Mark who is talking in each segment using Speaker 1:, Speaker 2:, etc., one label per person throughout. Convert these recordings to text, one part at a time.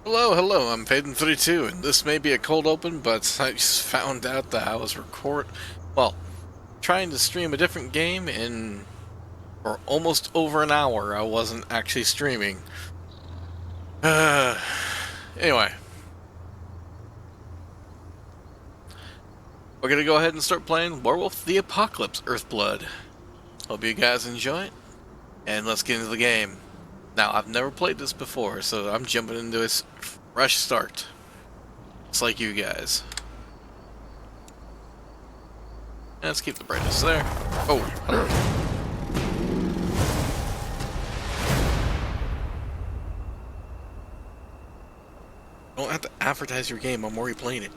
Speaker 1: Hello, hello, I'm Faden32, and this may be a cold open, but I just found out that I was trying to stream a different game, and for almost over an hour I wasn't actually streaming. Uh, anyway, we're gonna go ahead and start playing Werewolf The Apocalypse Earthblood. Hope you guys enjoy it, and let's get into the game. Now, I've never played this before, so I'm jumping into a fresh start. Just like you guys. Let's keep the brightness there. Oh, hello. Don't have to advertise your game. I'm already playing it.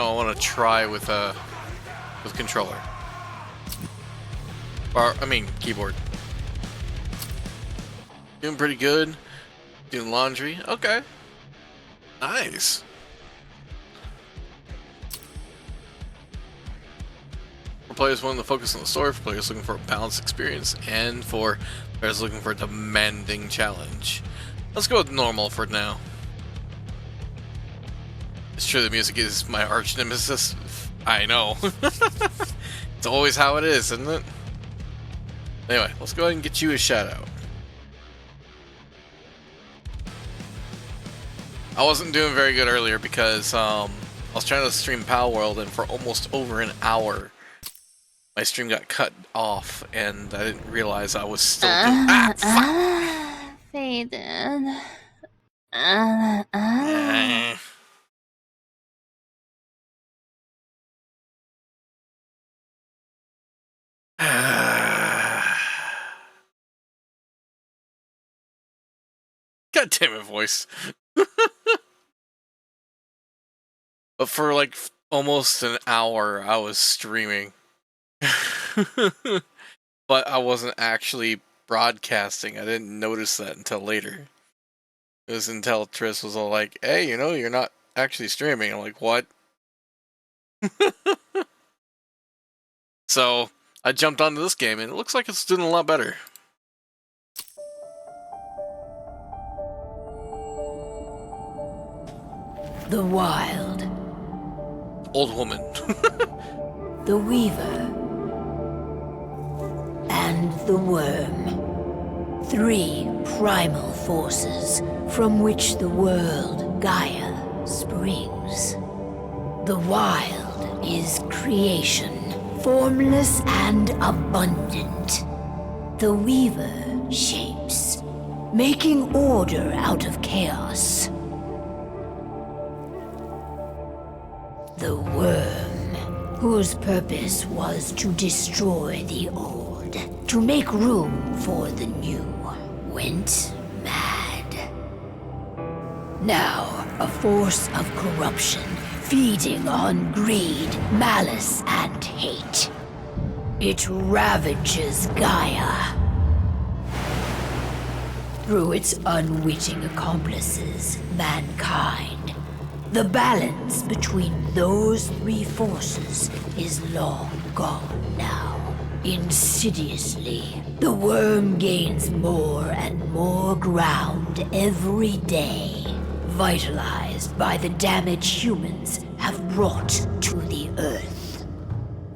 Speaker 1: I want to try with controller. Or, I mean, keyboard. Doing pretty good. Doing laundry. Okay. Nice. For players wanting to focus on the story, for players looking for a balanced experience, and for players looking for a demanding challenge. Let's go with normal for now. It's true the music is my arch nemesis. I know. It's always how it is, isn't it? Anyway, let's go ahead and get you a shout out. I wasn't doing very good earlier because I was trying to stream Pal World, and for almost over an hour my stream got cut off and I didn't realize I was still doing
Speaker 2: Faded.
Speaker 1: God damn it, voice. But for like almost an hour I was streaming. But I wasn't actually broadcasting. I didn't notice that until later. It was until Triss was all like, hey, you know, you're not actually streaming. I'm like, what? So I jumped onto this game and it looks like it's doing a lot better.
Speaker 3: The Wild.
Speaker 1: Old woman.
Speaker 3: The Weaver. And the Worm. 3 primal forces from which the world Gaia springs. The Wild is creation, formless and abundant. The Weaver shapes, making order out of chaos. The Worm, whose purpose was to destroy the old, to make room for the new, went mad. Now, a force of corruption, feeding on greed, malice, and hate. It ravages Gaia. Through its unwitting accomplices, mankind, the balance between those 3 forces is long gone now. Insidiously, the worm gains more and more ground every day, vitalized by the damage humans have brought to the Earth.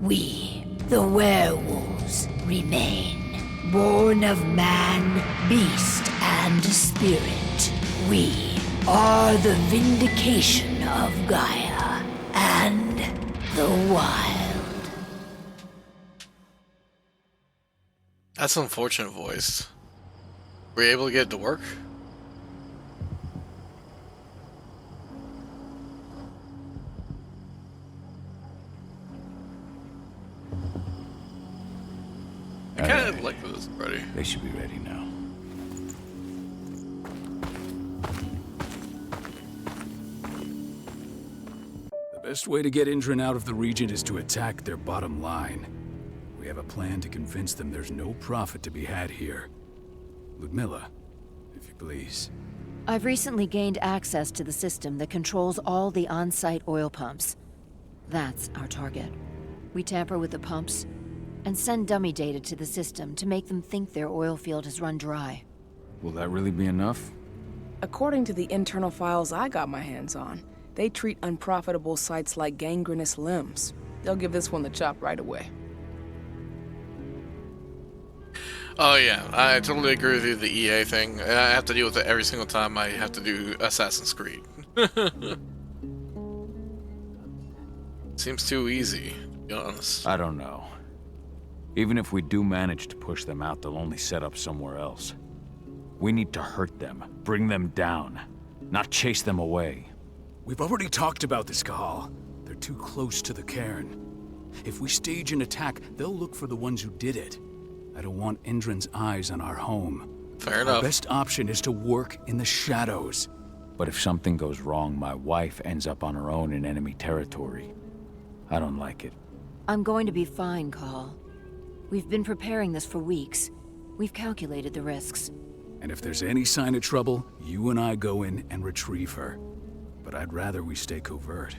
Speaker 3: We, the werewolves, remain, born of man, beast, and spirit. We are the vindication of Gaia and the Wild.
Speaker 1: That's an unfortunate voice. Were you able to get it to work? I kind of like this already.
Speaker 4: They should be ready now. The best way to get Indran out of the region is to attack their bottom line. We have a plan to convince them there's no profit to be had here. Ludmilla, if you please.
Speaker 2: I've recently gained access to the system that controls all the on-site oil pumps. That's our target. We tamper with the pumps and send dummy data to the system to make them think their oil field has run dry.
Speaker 4: Will that really be enough?
Speaker 5: According to the internal files I got my hands on, they treat unprofitable sites like gangrenous limbs. They'll give this one the chop right away.
Speaker 1: Oh yeah, I totally agree with you, the EA thing. I have to deal with it every single time I have to do Assassin's Creed. Seems too easy, to be honest.
Speaker 4: I don't know. Even if we do manage to push them out, they'll only set up somewhere else. We need to hurt them, bring them down, not chase them away.
Speaker 6: We've already talked about this, Kahal. They're too close to the cairn. If we stage an attack, they'll look for the ones who did it. I don't want Indran's eyes on our home.
Speaker 1: Fair enough.
Speaker 6: Our best option is to work in the shadows.
Speaker 7: But if something goes wrong, my wife ends up on her own in enemy territory. I don't like it.
Speaker 2: I'm going to be fine, Call. We've been preparing this for weeks. We've calculated the risks.
Speaker 4: And if there's any sign of trouble, you and I go in and retrieve her. But I'd rather we stay covert.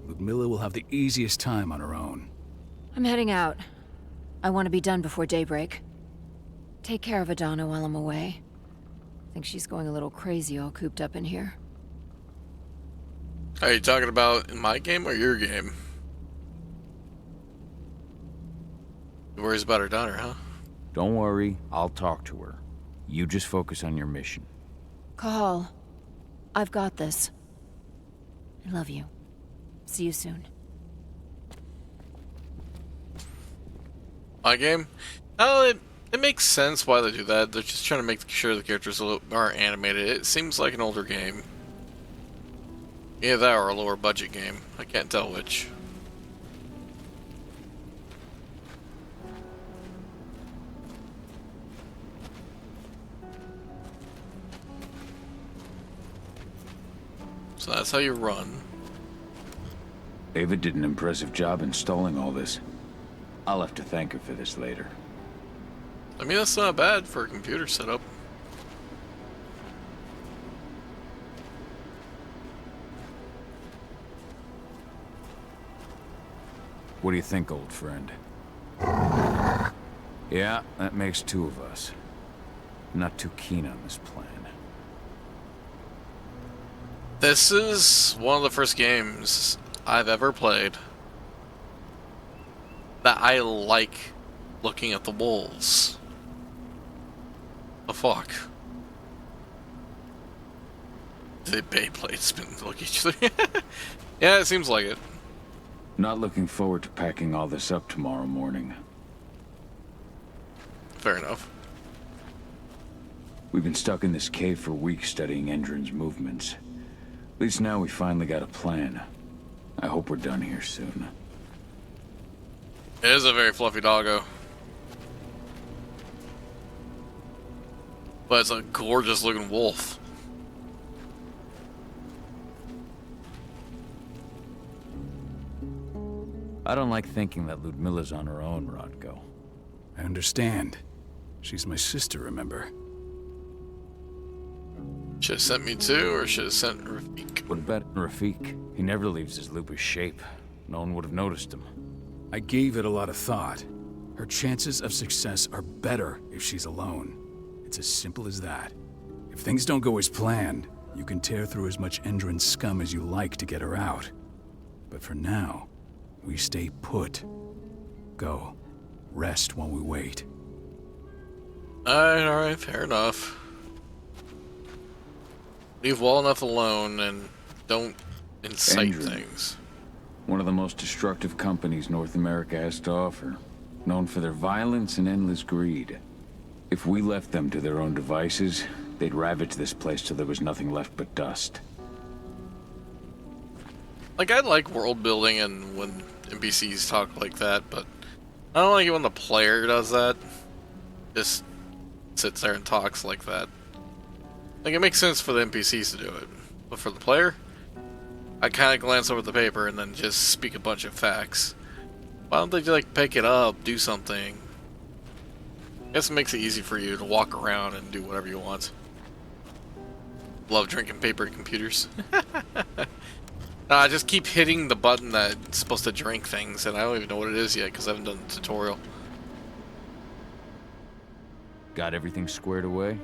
Speaker 4: Ludmilla will have the easiest time on her own.
Speaker 2: I'm heading out. I want to be done before daybreak. Take care of Adana while I'm away. I think she's going a little crazy all cooped up in here.
Speaker 1: Are you talking about in my game or your game? You worries about her daughter, huh?
Speaker 7: Don't worry, I'll talk to her. You just focus on your mission.
Speaker 2: Call. I've got this. I love you. See you soon.
Speaker 1: My game? Oh, it makes sense why they do that. They're just trying to make sure the characters are animated. It seems like an older game. Either that or a lower budget game. I can't tell which. So that's how you run.
Speaker 7: Ava did an impressive job installing all this. I'll have to thank her for this later.
Speaker 1: I mean, that's not bad for a computer setup.
Speaker 7: What do you think, old friend? Yeah, that makes two of us. I'm not too keen on this plan.
Speaker 1: This is one of the first games I've ever played that I like looking at the wolves. The fuck? The Beyblade spin look at each other. Yeah, it seems like it.
Speaker 7: Not looking forward to packing all this up tomorrow morning.
Speaker 1: Fair enough.
Speaker 7: We've been stuck in this cave for weeks studying Endron's movements. At least now we finally got a plan. I hope we're done here soon.
Speaker 1: It is a very fluffy doggo. But it's a gorgeous looking wolf.
Speaker 7: I don't like thinking that Ludmilla's on her own, Rodko.
Speaker 4: I understand. She's my sister, remember?
Speaker 1: Should have sent me too, or should have sent Rafik?
Speaker 7: What about Rafik? He never leaves his lupus shape. No one would have noticed him.
Speaker 4: I gave it a lot of thought. Her chances of success are better if she's alone. It's as simple as that. If things don't go as planned, you can tear through as much Endron scum as you like to get her out. But for now, we stay put. Go. Rest while we wait.
Speaker 1: Alright, fair enough. Leave well enough alone and don't incite
Speaker 7: Endron.
Speaker 1: things.
Speaker 7: One of the most destructive companies North America has to offer. Known for their violence and endless greed. If we left them to their own devices, they'd ravage this place till there was nothing left but dust.
Speaker 1: Like, I like world building and when NPCs talk like that, but I don't like it when the player does that. Just sits there and talks like that. Like, it makes sense for the NPCs to do it, but for the player, I kind of glance over the paper and then just speak a bunch of facts. Why don't they just, like, pick it up, do something? I guess it makes it easy for you to walk around and do whatever you want. Love drinking paper computers. I just keep hitting the button that's supposed to drink things, and I don't even know what it is yet because I haven't done the tutorial.
Speaker 7: Got everything squared away?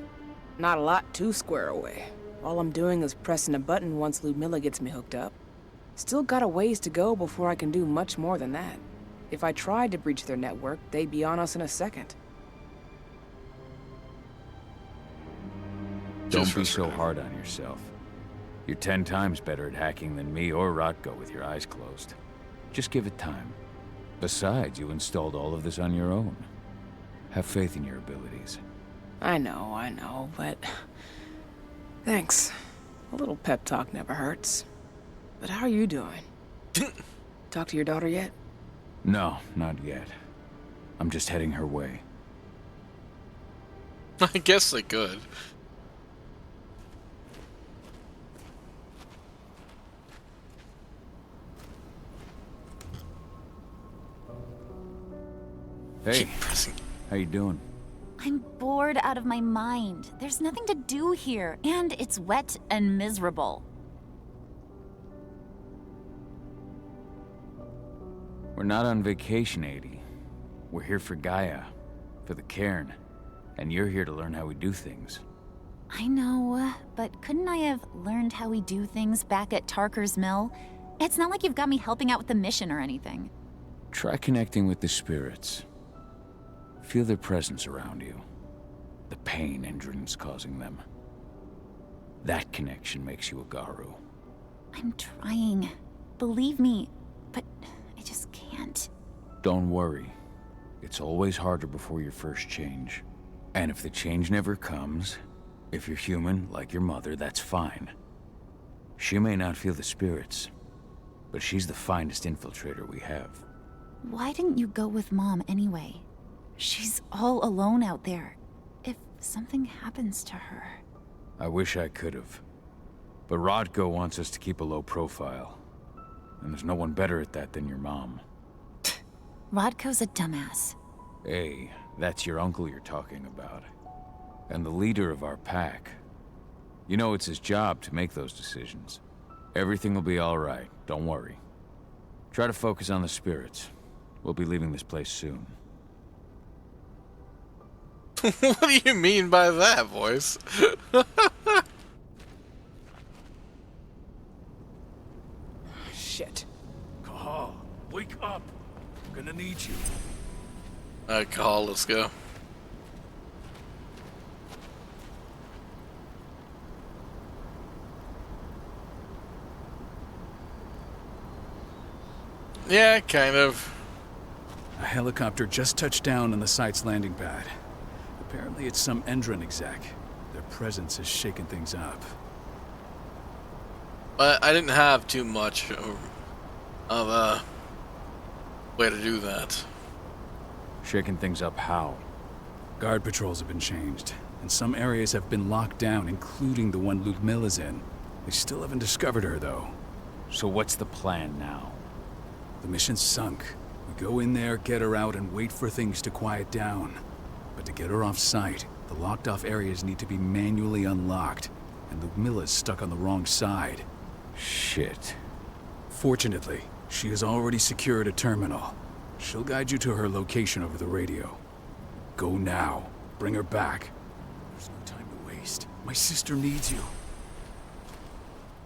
Speaker 5: Not a lot to square away. All I'm doing is pressing a button once Ludmilla gets me hooked up. Still got a ways to go before I can do much more than that. If I tried to breach their network, they'd be on us in a second.
Speaker 7: Don't be so hard on yourself. You're 10 times better at hacking than me or Rotko with your eyes closed. Just give it time. Besides, you installed all of this on your own. Have faith in your abilities.
Speaker 5: I know, but... Thanks. A little pep talk never hurts. But how are you doing? Talk to your daughter yet?
Speaker 7: No, not yet. I'm just heading her way.
Speaker 1: I guess they could.
Speaker 7: Hey,
Speaker 1: Keep pressing.
Speaker 7: how you doing?
Speaker 8: I'm bored out of my mind. There's nothing to do here, and it's wet and miserable.
Speaker 7: We're not on vacation, 80. We're here for Gaia, for the cairn, and you're here to learn how we do things.
Speaker 8: I know, but couldn't I have learned how we do things back at Tarker's Mill? It's not like you've got me helping out with the mission or anything.
Speaker 7: Try connecting with the spirits. Feel their presence around you. The pain Endrin's causing them. That connection makes you a Garu.
Speaker 8: I'm trying. Believe me, but I just can't.
Speaker 7: Don't worry. It's always harder before your first change. And if the change never comes, if you're human, like your mother, that's fine. She may not feel the spirits, but she's the finest infiltrator we have.
Speaker 8: Why didn't you go with Mom anyway? She's all alone out there. If something happens to her...
Speaker 7: I wish I could have. But Rodko wants us to keep a low profile. And there's no one better at that than your mom.
Speaker 8: Rodko's a dumbass.
Speaker 7: Hey, that's your uncle you're talking about. And the leader of our pack. You know it's his job to make those decisions. Everything will be alright, don't worry. Try to focus on the spirits. We'll be leaving this place soon.
Speaker 1: What do you mean by that, voice?
Speaker 5: Shit.
Speaker 6: Cahal, wake up. I'm gonna need you.
Speaker 1: Alright, Call, let's go. Yeah, kind of.
Speaker 4: A helicopter just touched down on the site's landing pad. Apparently it's some Endrin exec. Their presence has shaken things up.
Speaker 1: But I didn't have too much of a way to do that.
Speaker 7: Shaking things up how?
Speaker 4: Guard patrols have been changed, and some areas have been locked down, including the one Ludmilla's in. They still haven't discovered her, though.
Speaker 7: So what's the plan now?
Speaker 4: The mission's sunk. We go in there, get her out, and wait for things to quiet down. But to get her off site, the locked-off areas need to be manually unlocked, and Ludmilla's stuck on the wrong side.
Speaker 7: Shit.
Speaker 4: Fortunately, she has already secured a terminal. She'll guide you to her location over the radio. Go now. Bring her back. There's no time to waste. My sister needs you.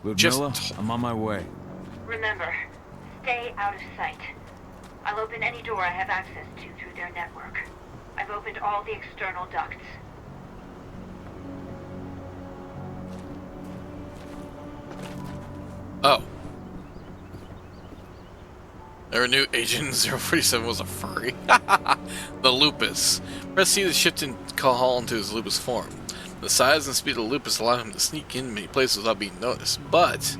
Speaker 7: Ludmilla, I'm on my way.
Speaker 9: Remember, stay out of sight. I'll open any door I have access to through their network. I've opened all the external ducts.
Speaker 1: Oh. Never knew Agent 047 was a furry. The Lupus. Press C to shift in Cahal into his Lupus form. The size and speed of the Lupus allow him to sneak in many places without being noticed, but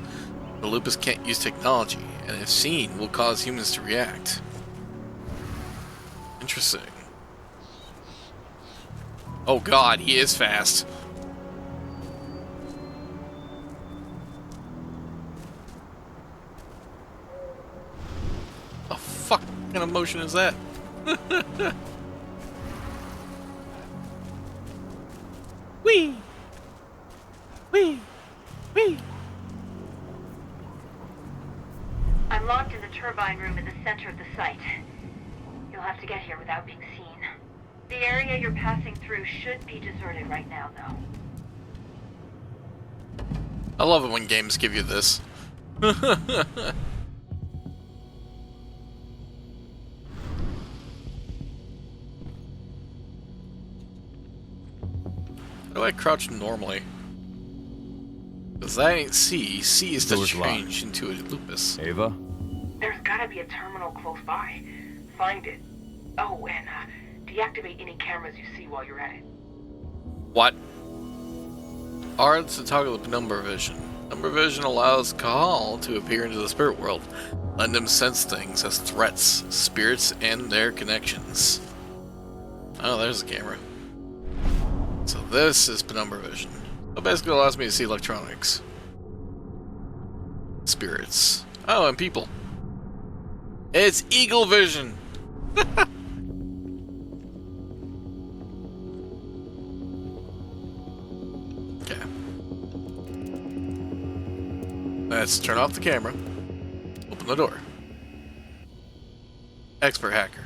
Speaker 1: the Lupus can't use technology, and if seen, will cause humans to react. Interesting. Oh god, he is fast. The fuck kind of motion is that? Wee! Wee! Wee!
Speaker 9: I'm locked in the turbine room in the center of the site. You'll have to get here without being seen. The area you're passing through should be deserted right now, though.
Speaker 1: I love it when games give you this. How do I crouch normally? Because that ain't C. C is to
Speaker 7: Door's
Speaker 1: change into a Lupus.
Speaker 7: Ava?
Speaker 9: There's gotta be a terminal close by. Find it. Oh, and deactivate any cameras you see while you're at it.
Speaker 1: What? R is to toggle the number vision. Number vision allows Cahal to appear into the spirit world, letting him sense things as threats, spirits, and their connections. Oh, there's the camera. So this is penumbra vision. It basically allows me to see electronics. Spirits. Oh, and people. It's eagle vision! Let's turn off the camera. Open the door. Expert hacker.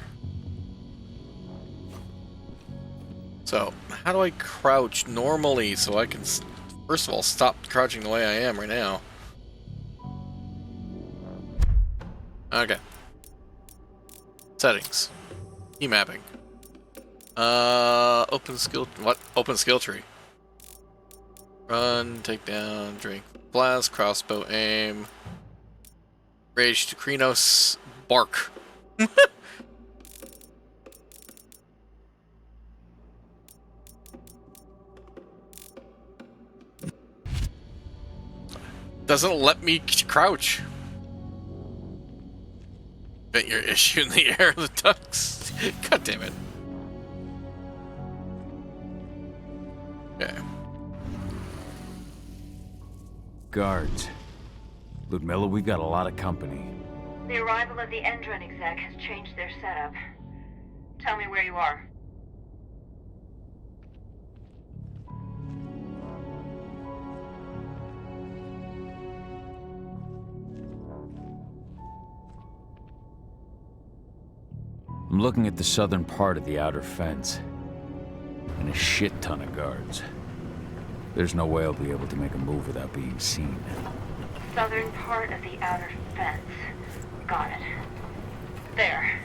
Speaker 1: So, how do I crouch normally so I can, first of all, stop crouching the way I am right now? Okay. Settings. Key mapping. Open skill. What? Open skill tree. Run, take down, drink, blast, crossbow, aim. Rage to Krenos, bark. Doesn't let me crouch. Bet your issue in the air of the ducks. God damn it. Okay.
Speaker 7: Guards. Ludmilla, we got a lot of company.
Speaker 9: The arrival of the Endron exec has changed their setup. Tell me where you are.
Speaker 7: I'm looking at the southern part of the outer fence. And a shit ton of guards. There's no way I'll be able to make a move without being seen.
Speaker 9: Southern part of the outer fence. Got it. There.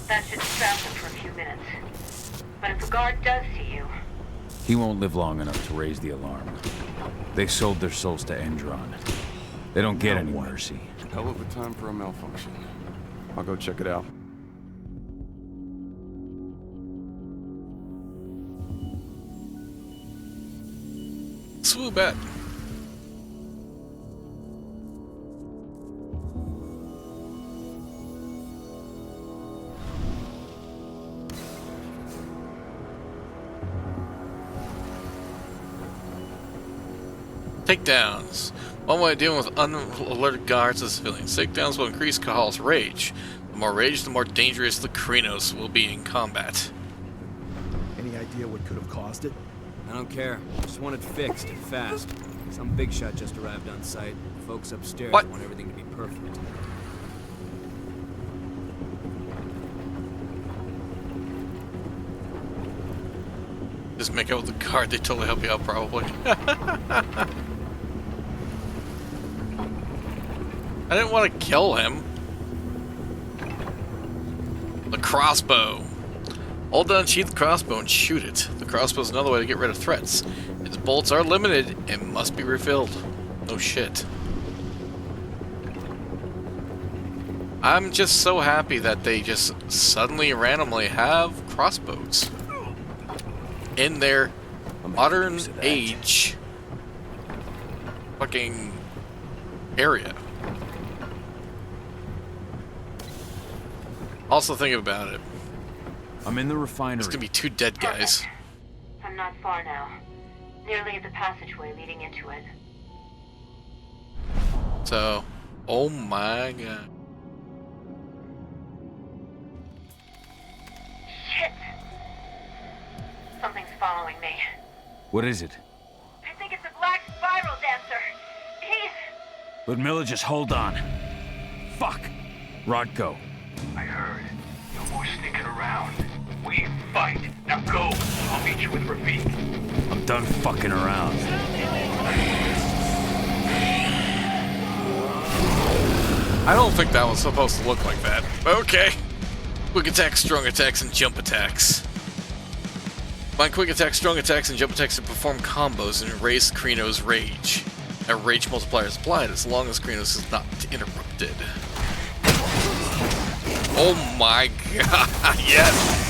Speaker 9: That should distract them for a few minutes. But if a guard does see you...
Speaker 7: He won't live long enough to raise the alarm. They sold their souls to Endron. They don't get any mercy.
Speaker 10: Hell of a time for a malfunction. I'll go check it out.
Speaker 1: Swoop back. Takedowns. One way of dealing with unalerted guards and civilians. Takedowns will increase Cahal's rage. The more rage, the more dangerous the Krenos will be in combat.
Speaker 11: Any idea what could have caused it?
Speaker 12: I don't care. Just want it fixed and fast. Some big shot just arrived on site. Folks upstairs want everything to be perfect.
Speaker 1: Just make out with the guard, they totally help you out probably. I didn't want to kill him. The crossbow. Hold down, sheath the crossbow and shoot it. The crossbow is another way to get rid of threats. Its bolts are limited and must be refilled. No shit. I'm just so happy that they just suddenly randomly have crossbows in their modern age fucking area. Also think about it.
Speaker 7: I'm in the refinery.
Speaker 1: There's gonna be 2 dead guys.
Speaker 9: Perfect. I'm not far now. Nearly at the passageway leading into it.
Speaker 1: So, oh my god.
Speaker 9: Shit! Something's following me.
Speaker 7: What is it?
Speaker 9: I think it's a black spiral dancer. He's...
Speaker 7: Ludmilla, just hold on. Fuck. Rodko.
Speaker 6: I heard. No more sneaking around. We fight. Now go. I'll meet you with Rafiq.
Speaker 7: I'm done fucking around.
Speaker 1: I don't think that was supposed to look like that. Okay. Quick attacks, strong attacks, and jump attacks. Combine quick attacks, strong attacks, and jump attacks to perform combos and raise Krenos' rage. A rage multiplier is applied as long as Krenos is not interrupted. Oh my god, yes!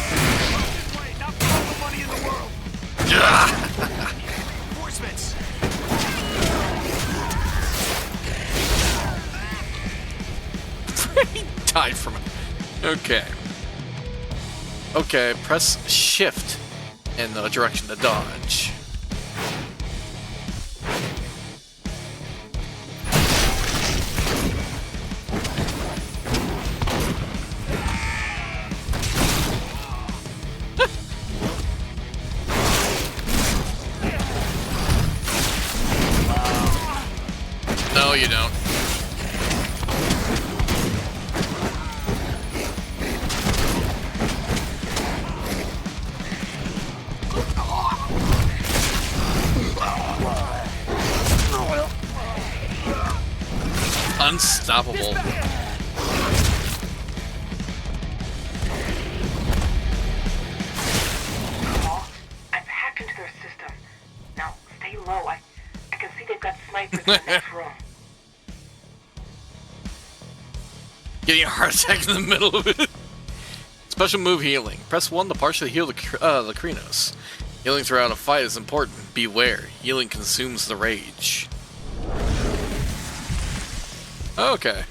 Speaker 1: He died from it. Okay. Okay, press shift in the direction to dodge. No, you don't. unstoppable.
Speaker 9: I've hacked into their system. Now, stay low. I can see they've got snipers in the next room.
Speaker 1: Getting a heart attack in the middle of it. Special move healing. Press 1 to partially heal the Krynos. Healing throughout a fight is important. Beware. Healing consumes the rage. Okay.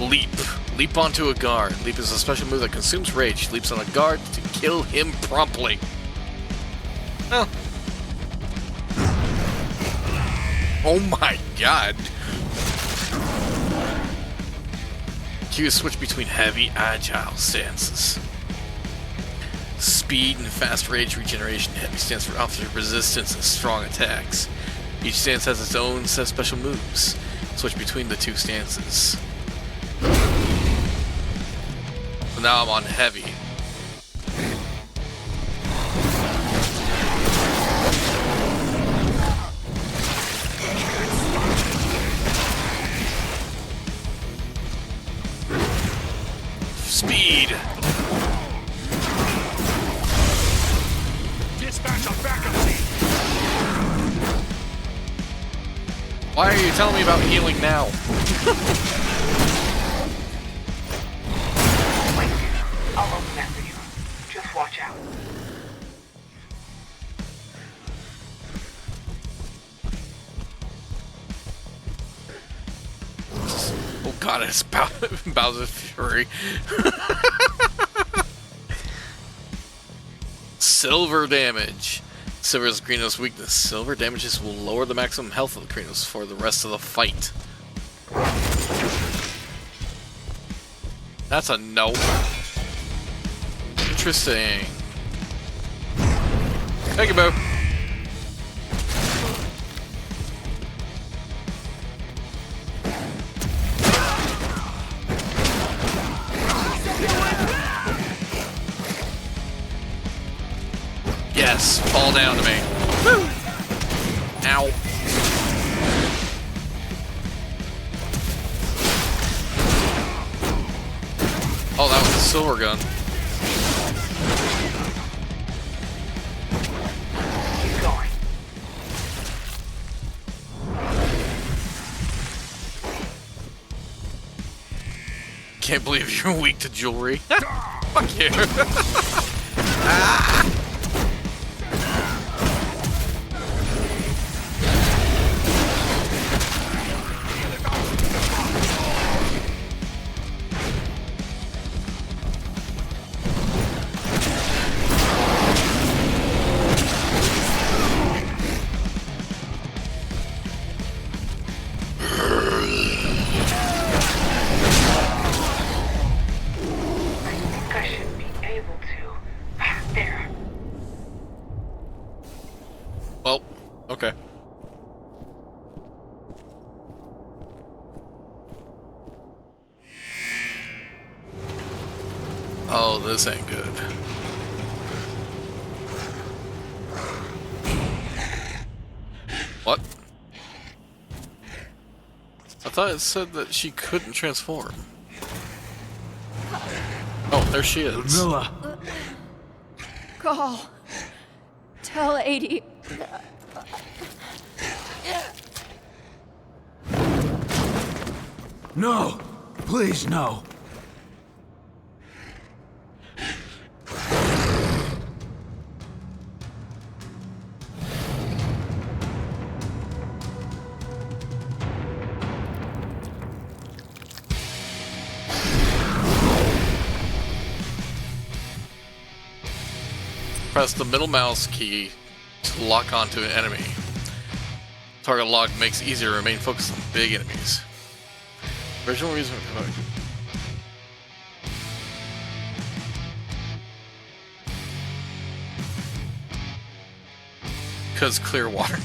Speaker 1: Leap. Leap onto a guard. Leap is a special move that consumes rage. Leaps on a guard to kill him promptly. Oh. Oh my god. Q switch between heavy, agile stances. Speed and fast rage regeneration. Heavy stands for opposite resistance and strong attacks. Each stance has its own set of special moves. Switch between the two stances. So now I'm on heavy. Speed!
Speaker 6: Dispatch a backup team!
Speaker 1: Why are you telling me about healing now?
Speaker 9: Wait, I'll open that for you. Just watch out.
Speaker 1: Oh god, it's Bowser's Fury. Silver damage. Silver is Krynos' weakness. Silver damages will lower the maximum health of the Krynos for the rest of the fight. That's a no. Interesting. Thank you, Boo. Yes, fall down to me. Woo! Ow. Oh, that was a silver gun.
Speaker 9: Keep going.
Speaker 1: Can't believe you're weak to jewelry. Fuck you. Ah! Well, okay. Oh, this ain't good. What? I thought it said that she couldn't transform. Oh, there she is.
Speaker 6: Ludmilla!
Speaker 2: Call. Tell 80.
Speaker 6: No! Please, no!
Speaker 1: Press the middle mouse key to lock onto an enemy. Target lock makes it easier to remain focused on big enemies. Original reason for because clear water.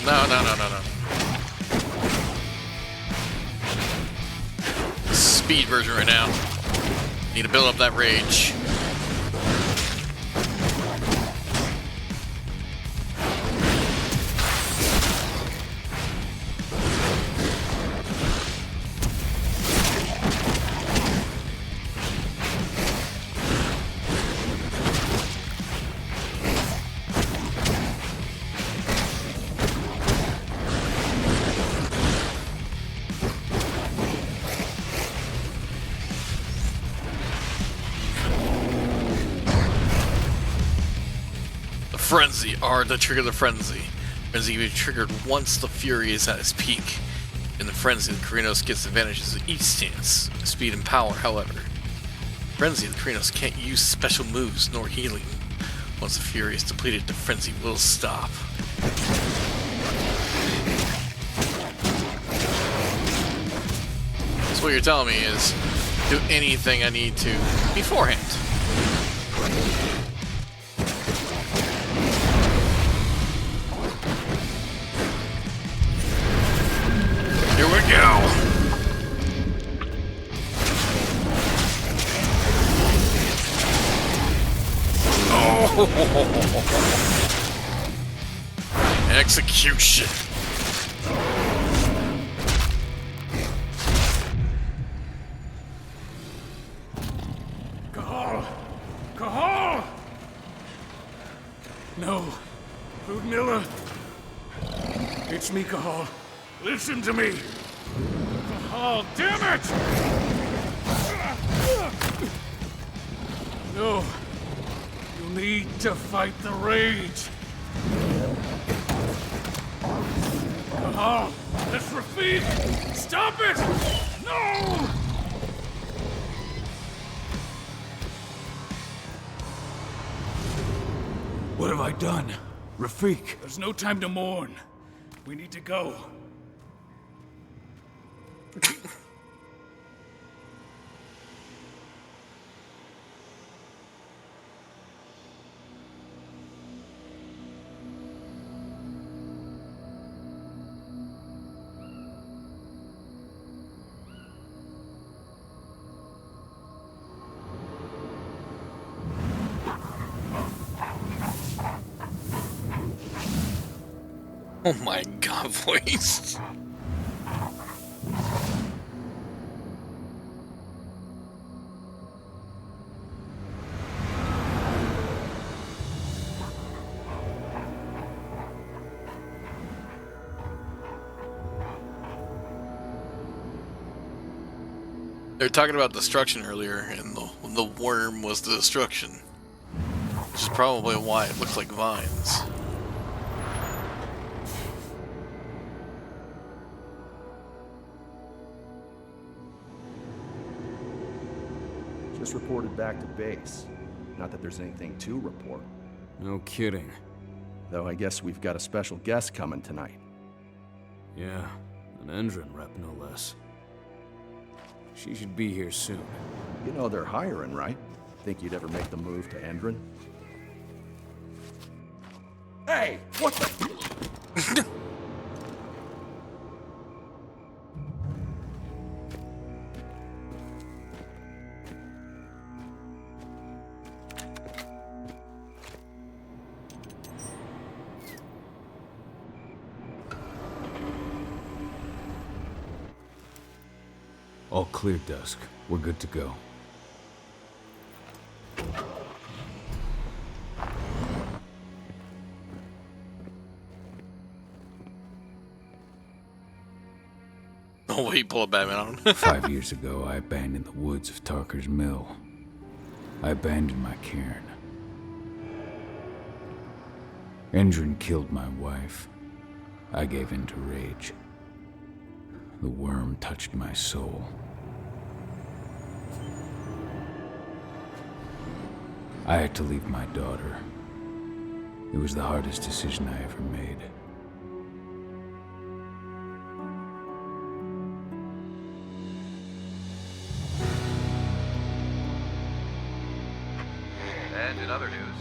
Speaker 1: No. speed version right now. Need to build up that rage. Frenzy, or to trigger the frenzy. Frenzy can be triggered once the fury is at its peak. In the frenzy, the Krynos gets advantages of each stance, speed and power, however. Frenzy, the Krynos can't use special moves nor healing. Once the fury is depleted, the frenzy will stop. So what you're telling me is, do anything I need to beforehand. Here we go! Oh! Execution!
Speaker 6: Cahal! Cahal! No. Ludmilla! It's me, Cahal. Listen to me! Oh, damn it! No. You need to fight the rage. Oh, that's Rafik! Stop it! No! What have I done? Rafik! There's no time to mourn. We need to go.
Speaker 1: Oh my god, voice. They were talking about destruction earlier, and the worm was the destruction. Which is probably why it looks like vines.
Speaker 11: Just reported back to base. Not that there's anything to report.
Speaker 12: No kidding.
Speaker 11: Though I guess we've got a special guest coming tonight.
Speaker 12: Yeah, an Endron rep, no less. She should be here soon.
Speaker 11: You know they're hiring, right? Think you'd ever make the move to Endron? Hey! What the...
Speaker 7: All clear, Dusk. We're good to go.
Speaker 1: Oh, wait, pull a Batman on.
Speaker 7: 5 years ago, I abandoned the woods of Tarker's Mill. I abandoned my cairn. Endron killed my wife. I gave in to rage. The worm touched my soul. I had to leave my daughter. It was the hardest decision I ever made.
Speaker 13: And in other news,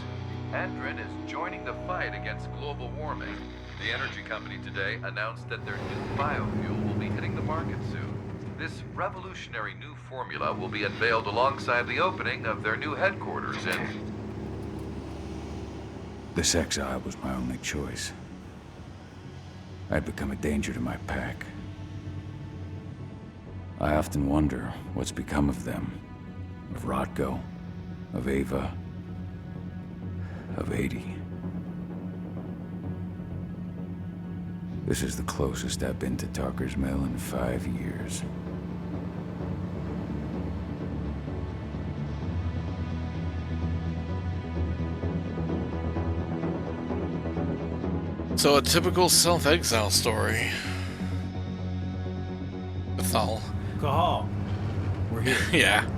Speaker 13: Endron is joining the fight against global warming. The energy company today announced that their new biofuel will be hitting the market soon. This revolutionary new formula will be unveiled alongside the opening of their new headquarters in...
Speaker 7: This exile was my only choice. I'd become a danger to my pack. I often wonder what's become of them. Of Rotko, of Ava, of 80. This is the closest I've been to Tarker's Mill in 5 years.
Speaker 1: So a typical self-exile story. Cathal.
Speaker 6: Cahal, we're here.
Speaker 1: Yeah.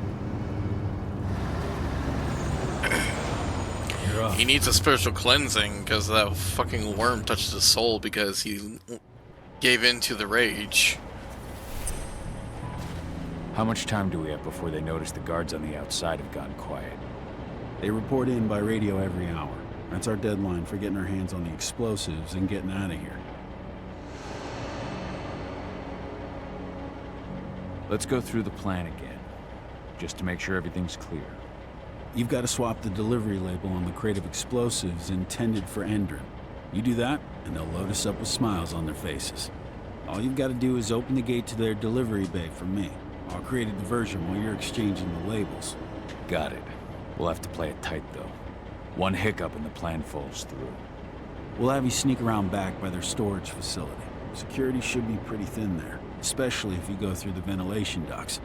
Speaker 6: You're up.
Speaker 1: He needs a spiritual cleansing because that fucking worm touched his soul because he gave in to the rage.
Speaker 7: How much time do we have before they notice the guards on the outside have gone quiet?
Speaker 14: They report in by radio every hour. That's our deadline for getting our hands on the explosives and getting out of here.
Speaker 7: Let's go through the plan again, just to make sure everything's clear.
Speaker 14: You've got to swap the delivery label on the crate of explosives intended for Endrin. You do that, and they'll load us up with smiles on their faces. All you've got to do is open the gate to their delivery bay for me. I'll create a diversion while you're exchanging the labels.
Speaker 7: Got it. We'll have to play it tight, though. One hiccup and the plan falls through.
Speaker 14: We'll have you sneak around back by their storage facility. Security should be pretty thin there, especially if you go through the ventilation ducts.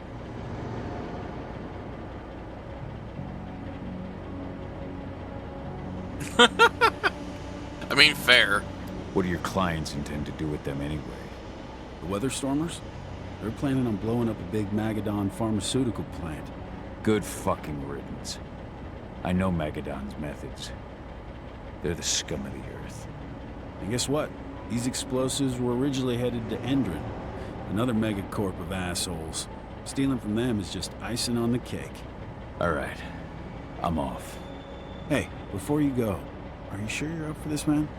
Speaker 1: I mean, fair.
Speaker 7: What do your clients intend to do with them anyway?
Speaker 14: The Weatherstormers? They're planning on blowing up a big Magadon pharmaceutical plant.
Speaker 7: Good fucking riddance. I know Magadon's methods. They're the scum of the earth.
Speaker 14: And guess what? These explosives were originally headed to Endrin, another megacorp of assholes. Stealing from them is just icing on the cake.
Speaker 7: All right. I'm off.
Speaker 14: Hey, before you go, are you sure you're up for this, man?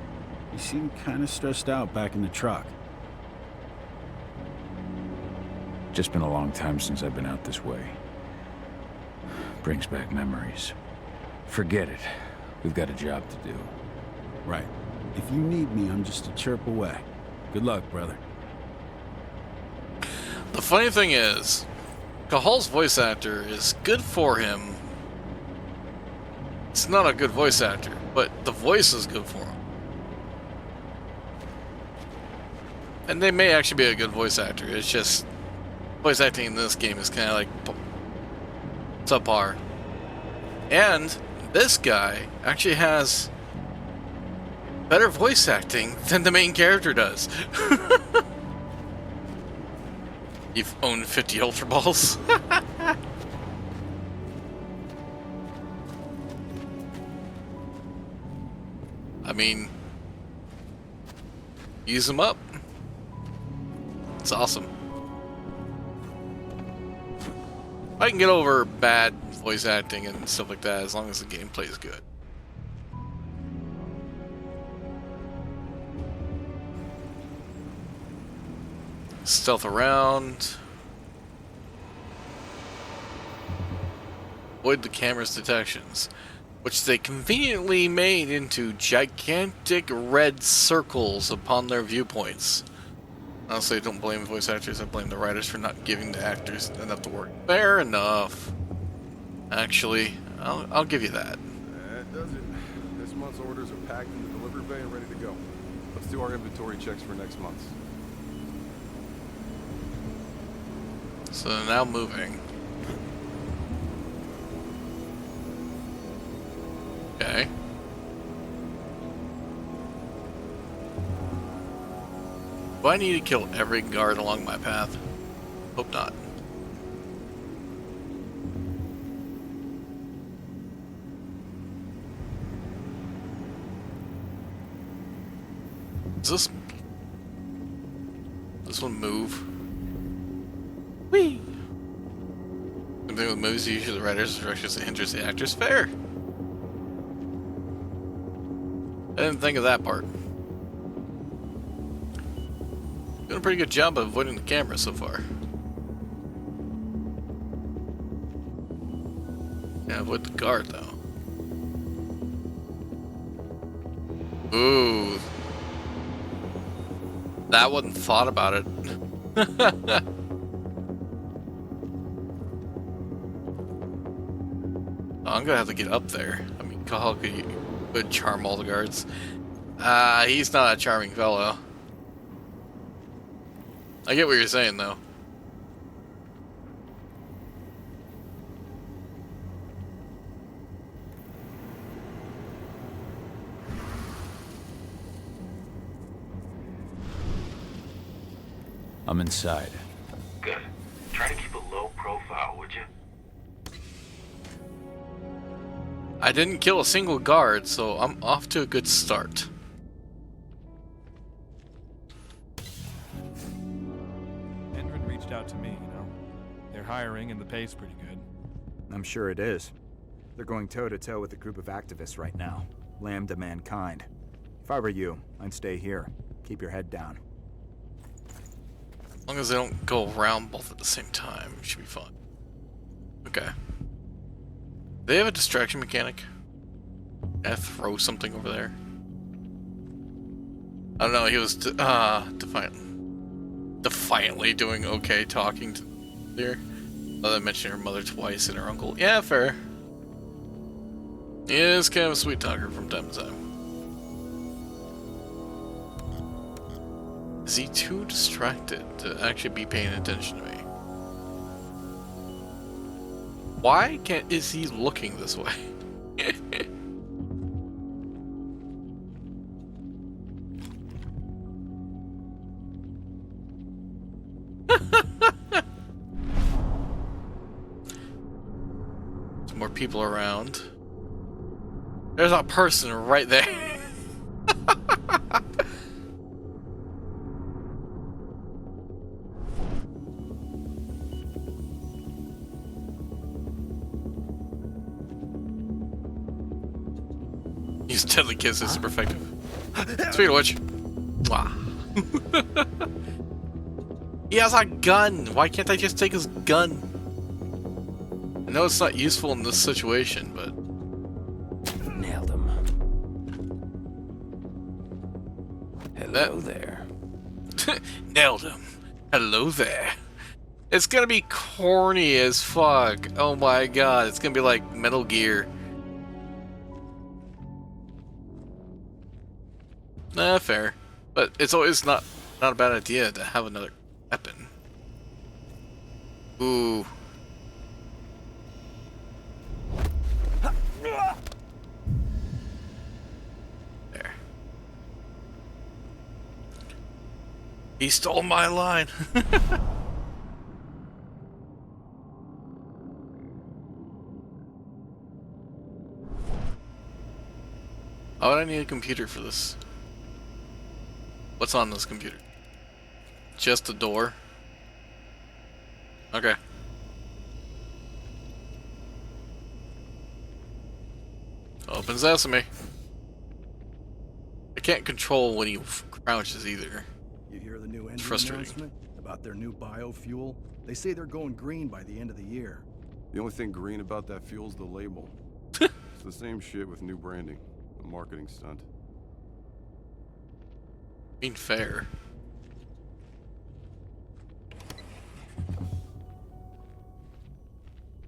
Speaker 14: You seem kind of stressed out back in the truck.
Speaker 7: Just been a long time since I've been out this way. Brings back memories. Forget it. We've got a job to do.
Speaker 14: Right. If you need me, I'm just a chirp away. Good luck, brother.
Speaker 1: The funny thing is, Cahal's voice actor is good for him. It's not a good voice actor, but the voice is good for him. And they may actually be a good voice actor. It's just voice acting in this game is kind of like subpar. And this guy actually has better voice acting than the main character does. You've owned 50 Ultra Balls. I mean, use them up. It's awesome. I can get over bad voice acting and stuff like that as long as the gameplay is good. Stealth around. Avoid the camera's detections, which they conveniently made into gigantic red circles upon their viewpoints. Honestly, I don't blame voice actors, I blame the writers for not giving the actors enough to work. Fair enough. Actually, I'll give you that.
Speaker 10: That does it. This month's orders are packed in the delivery bay and ready to go. Let's do our inventory checks for next month.
Speaker 1: So now moving. Okay. Do I need to kill every guard along my path? Hope not. Does this one move? Whee! Same thing with movies, usually the writers' directions that hinders the actors. Fair! I didn't think of that part. Doing a pretty good job of avoiding the camera so far. Yeah, with the guard though. Ooh. That wasn't thought about it. I'm gonna have to get up there. I mean, Cahal could charm all the guards. He's not a charming fellow. I get what you're saying, though.
Speaker 7: I'm inside.
Speaker 15: Good. Try to keep a low profile, would you?
Speaker 1: I didn't kill a single guard, so I'm off to a good start.
Speaker 16: Endrin reached out to me, you know. They're hiring and the pay's pretty good.
Speaker 17: I'm sure it is. They're going toe-to-toe with a group of activists right now. Lambda mankind. If I were you, I'd stay here. Keep your head down.
Speaker 1: As long as they don't go around both at the same time, it should be fun. Okay. They have a distraction mechanic. Can I throw something over there? I don't know, he was defiantly doing okay talking to there. Other than mentioning her mother twice and her uncle. Yeah, fair. He is kind of a sweet talker from time to time. Is he too distracted to actually be paying attention to me? Why is he looking this way? Some more people around. There's a person right there. He's deadly kiss is perfective. Speaking of which, wow. He has a gun. Why can't I just take his gun? I know it's not useful in this situation, but
Speaker 7: nailed him. Hello there.
Speaker 1: Nailed him. Hello there. It's gonna be corny as fuck. Oh my god, it's gonna be like Metal Gear. Nah, fair. But it's always not a bad idea to have another weapon. Ooh. There. He stole my line. Why would I need a computer for this? What's on this computer? Just a door? Okay. Open sesame. I can't control when he crouches either.
Speaker 11: You hear the new engine
Speaker 1: frustrating
Speaker 11: announcement about their new biofuel? They say they're going green by the end of the year.
Speaker 10: The only thing green about that fuel's the label. It's the same shit with new branding. A marketing stunt.
Speaker 1: Being fair.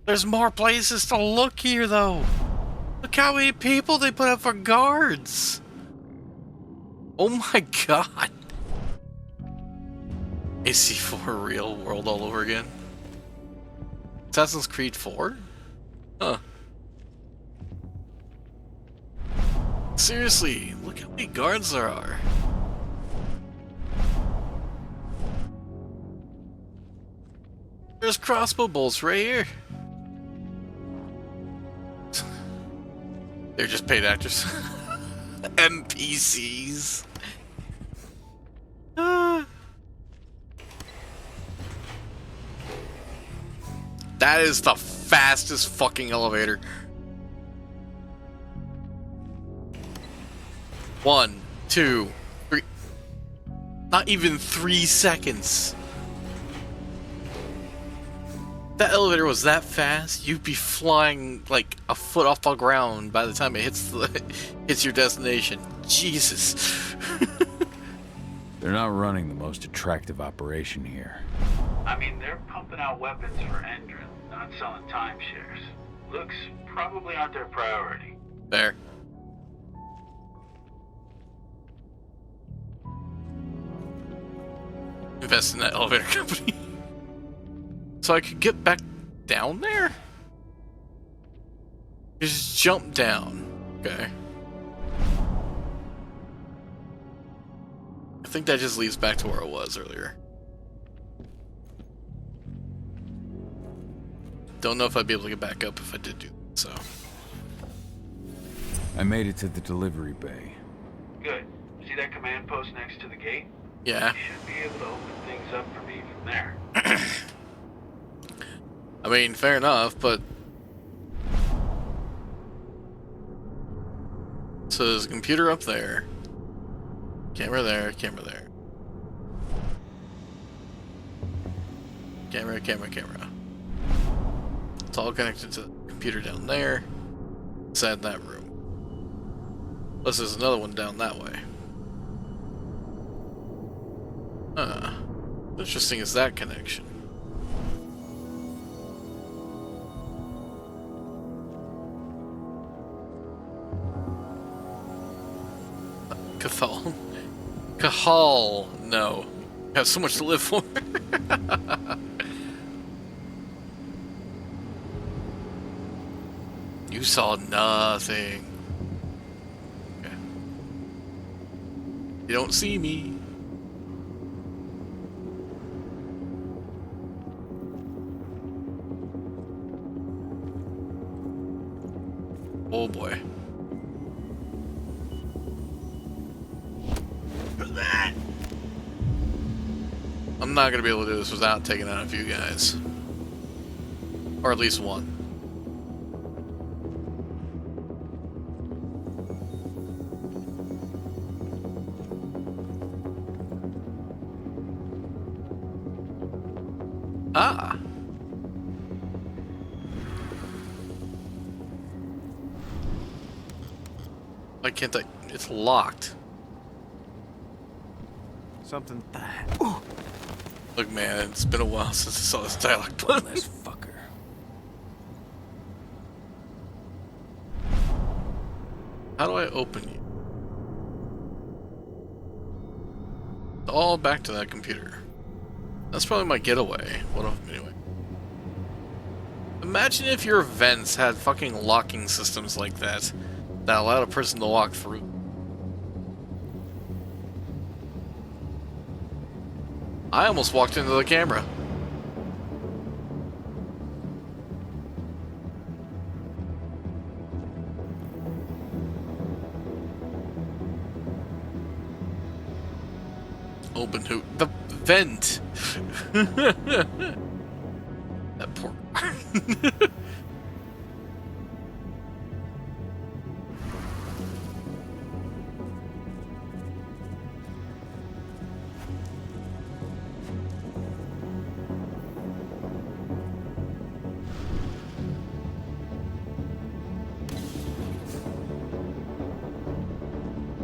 Speaker 1: There's more places to look here, though. Look how many people they put up for guards. Oh my god. Is C4 real world all over again? Assassin's Creed 4? Huh. Seriously, look how many guards there are. There's crossbow bolts right here. They're just paid actors. NPCs. That is the fastest fucking elevator. 1, 2, 3. Not even 3 seconds. that elevator was that fast, you'd be flying like a foot off the ground by the time it hits your destination. Jesus.
Speaker 7: They're not running the most attractive operation here.
Speaker 15: I mean, they're pumping out weapons for Endron, not selling timeshares. Looks probably aren't their priority.
Speaker 1: There. Invest in that elevator company. So I could get back down there? Just jump down. Okay. I think that just leads back to where I was earlier. Don't know if I'd be able to get back up if I did do that, so.
Speaker 7: I made it to the delivery bay.
Speaker 15: Good. See that command post next to the gate?
Speaker 1: Yeah.
Speaker 15: You should be able to open things up for me from there.
Speaker 1: I mean, fair enough, but... So there's a computer up there. Camera there, camera there. Camera, camera, camera. It's all connected to the computer down there. Inside that room. Plus there's another one down that way. Interesting is that connection. Cathal. Cahal. No. I have so much to live for. You saw nothing. Okay. You don't see me. Oh boy. I'm not gonna be able to do this without taking out a few guys. Or at least one. Ah! Why can't I? It's locked.
Speaker 10: Something.
Speaker 1: Look, man, it's been a while since I saw this dialogue button.
Speaker 7: This fucker.
Speaker 1: How do I open you? All back to that computer. That's probably my getaway. One of them, anyway. Imagine if your vents had fucking locking systems like that allowed a person to walk through. I almost walked into the camera. Open who? The vent! That poor...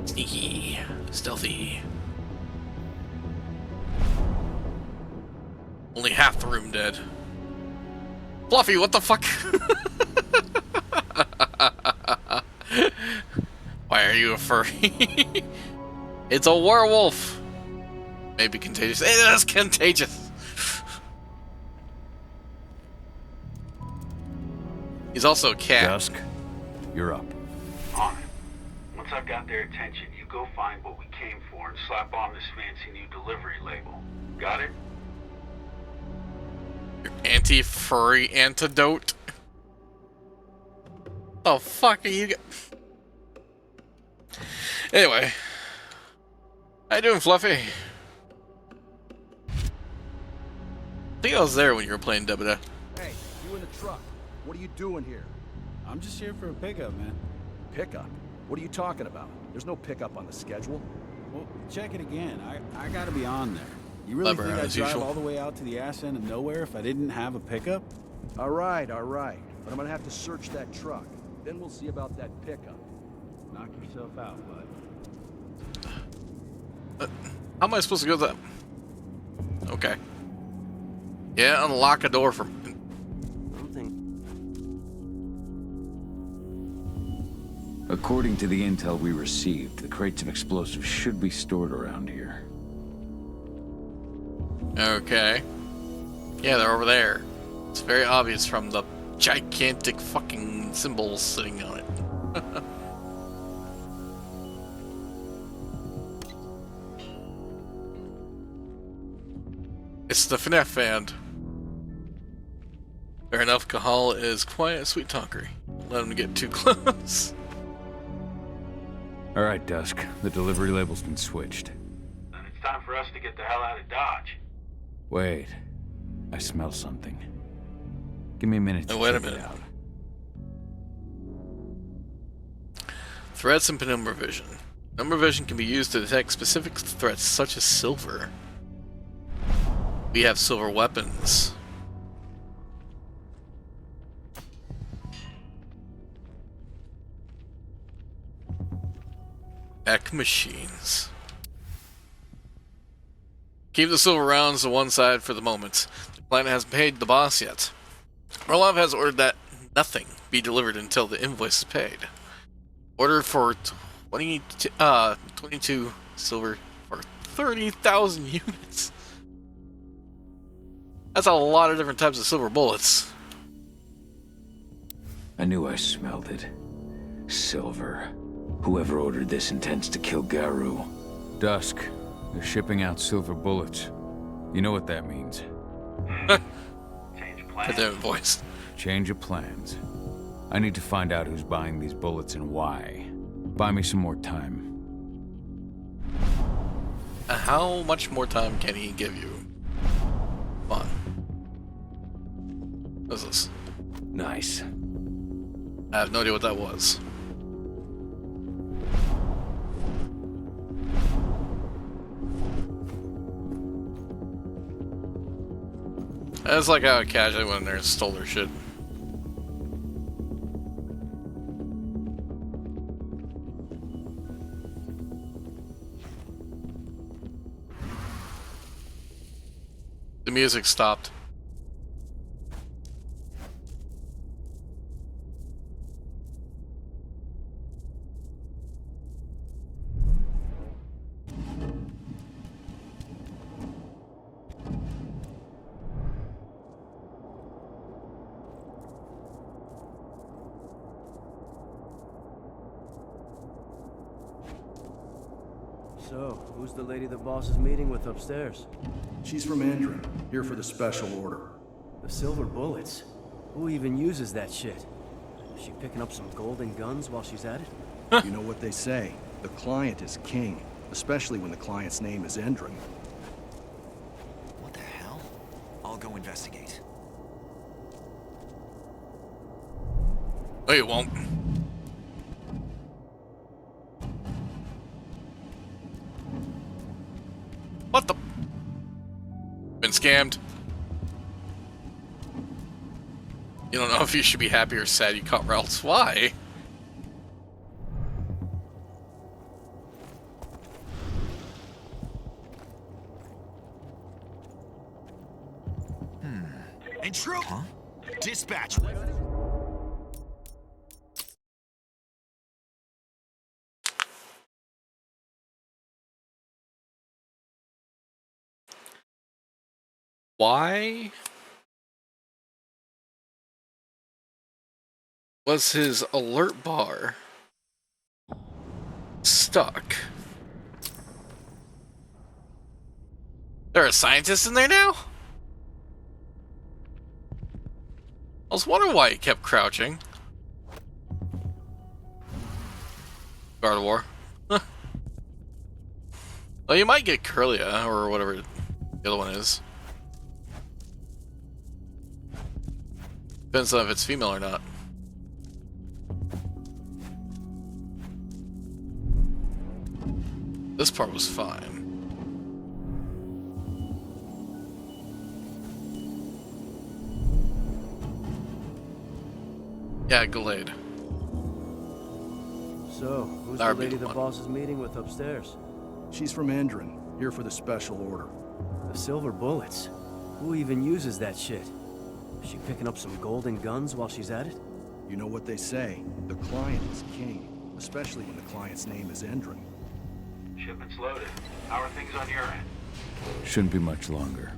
Speaker 1: Sneaky. Stealthy. Only half the room dead. Fluffy, what the fuck? Why are you a furry? It's a werewolf. Maybe contagious. It is contagious. He's also a cat.
Speaker 7: Dusk, you're up.
Speaker 15: On it. Once I've got their attention, you go find what we came for and slap on this fancy new delivery label. Got it?
Speaker 1: Your anti-furry antidote? Oh, fuck are you... Anyway. How you doing, Fluffy? I think I was there when you were playing Debita.
Speaker 11: Hey, you in the truck. What are you doing here?
Speaker 14: I'm just here for a pickup, man.
Speaker 11: Pickup? What are you talking about? There's no pickup on the schedule.
Speaker 14: Well, check it again. I gotta be on there. You really think I'd drive all the way out to the ass end of nowhere if I didn't have a pickup?
Speaker 11: All right. But I'm gonna have to search that truck. Then we'll see about that pickup.
Speaker 14: Knock yourself out, bud.
Speaker 1: How am I supposed to go that? Okay. Yeah, unlock a door from.
Speaker 7: According to the intel we received, the crates of explosives should be stored around here.
Speaker 1: Okay. Yeah, they're over there. It's very obvious from the gigantic fucking symbols sitting on it. It's the FNAF band. Fair enough, Cahal is quiet, sweet talker. Don't let him get too close.
Speaker 7: Alright, Dusk. The delivery label's been switched.
Speaker 15: Then it's time for us to get the hell out of Dodge.
Speaker 7: Wait. I smell something. Give me a minute to
Speaker 1: wait a
Speaker 7: check
Speaker 1: minute.
Speaker 7: it out.
Speaker 1: Threats and penumbra vision. Penumbra vision can be used to detect specific threats such as silver. We have silver weapons. Mech machines. Keep the silver rounds to one side for the moment. The planet hasn't paid the boss yet. Orlov has ordered that nothing be delivered until the invoice is paid. Order for 22 silver for 30,000 units. That's a lot of different types of silver bullets.
Speaker 7: I knew I smelled it. Silver. Whoever ordered this intends to kill Garu. Dusk. They're shipping out silver bullets. You know what that means.
Speaker 15: Change plans.
Speaker 1: That voice.
Speaker 7: Change of plans. I need to find out who's buying these bullets and why. Buy me some more time.
Speaker 1: How much more time can he give you? Come on. What is this?
Speaker 7: Nice.
Speaker 1: I have no idea what that was. It's like how I casually went in there and stole their shit. The music stopped.
Speaker 18: So, who's the lady the boss is meeting with upstairs?
Speaker 11: She's from Endron, here for the special order.
Speaker 18: The silver bullets? Who even uses that shit? Is she picking up some golden guns while she's at it?
Speaker 11: You know what they say, the client is king, especially when the client's name is Endron.
Speaker 19: What the hell? I'll go investigate.
Speaker 1: No, you won't. What the? Been scammed. You don't know if you should be happy or sad you caught Ralph's. Why?
Speaker 19: Intruder! Huh? Dispatch!
Speaker 1: Why was his alert bar stuck? There are scientists in there now? I was wondering why he kept crouching. Guard of War. Well, you might get Curlia or whatever the other one is. Depends on if it's female or not. This part was fine. Yeah, Glade.
Speaker 18: So, who's the lady the boss is meeting with upstairs?
Speaker 11: She's from Endron, here for the special order.
Speaker 18: The silver bullets? Who even uses that shit? Is she picking up some golden guns while she's at it?
Speaker 11: You know what they say, the client is king, especially when the client's name is Endron.
Speaker 15: Shipment's loaded. How are things on your end?
Speaker 7: Shouldn't be much longer.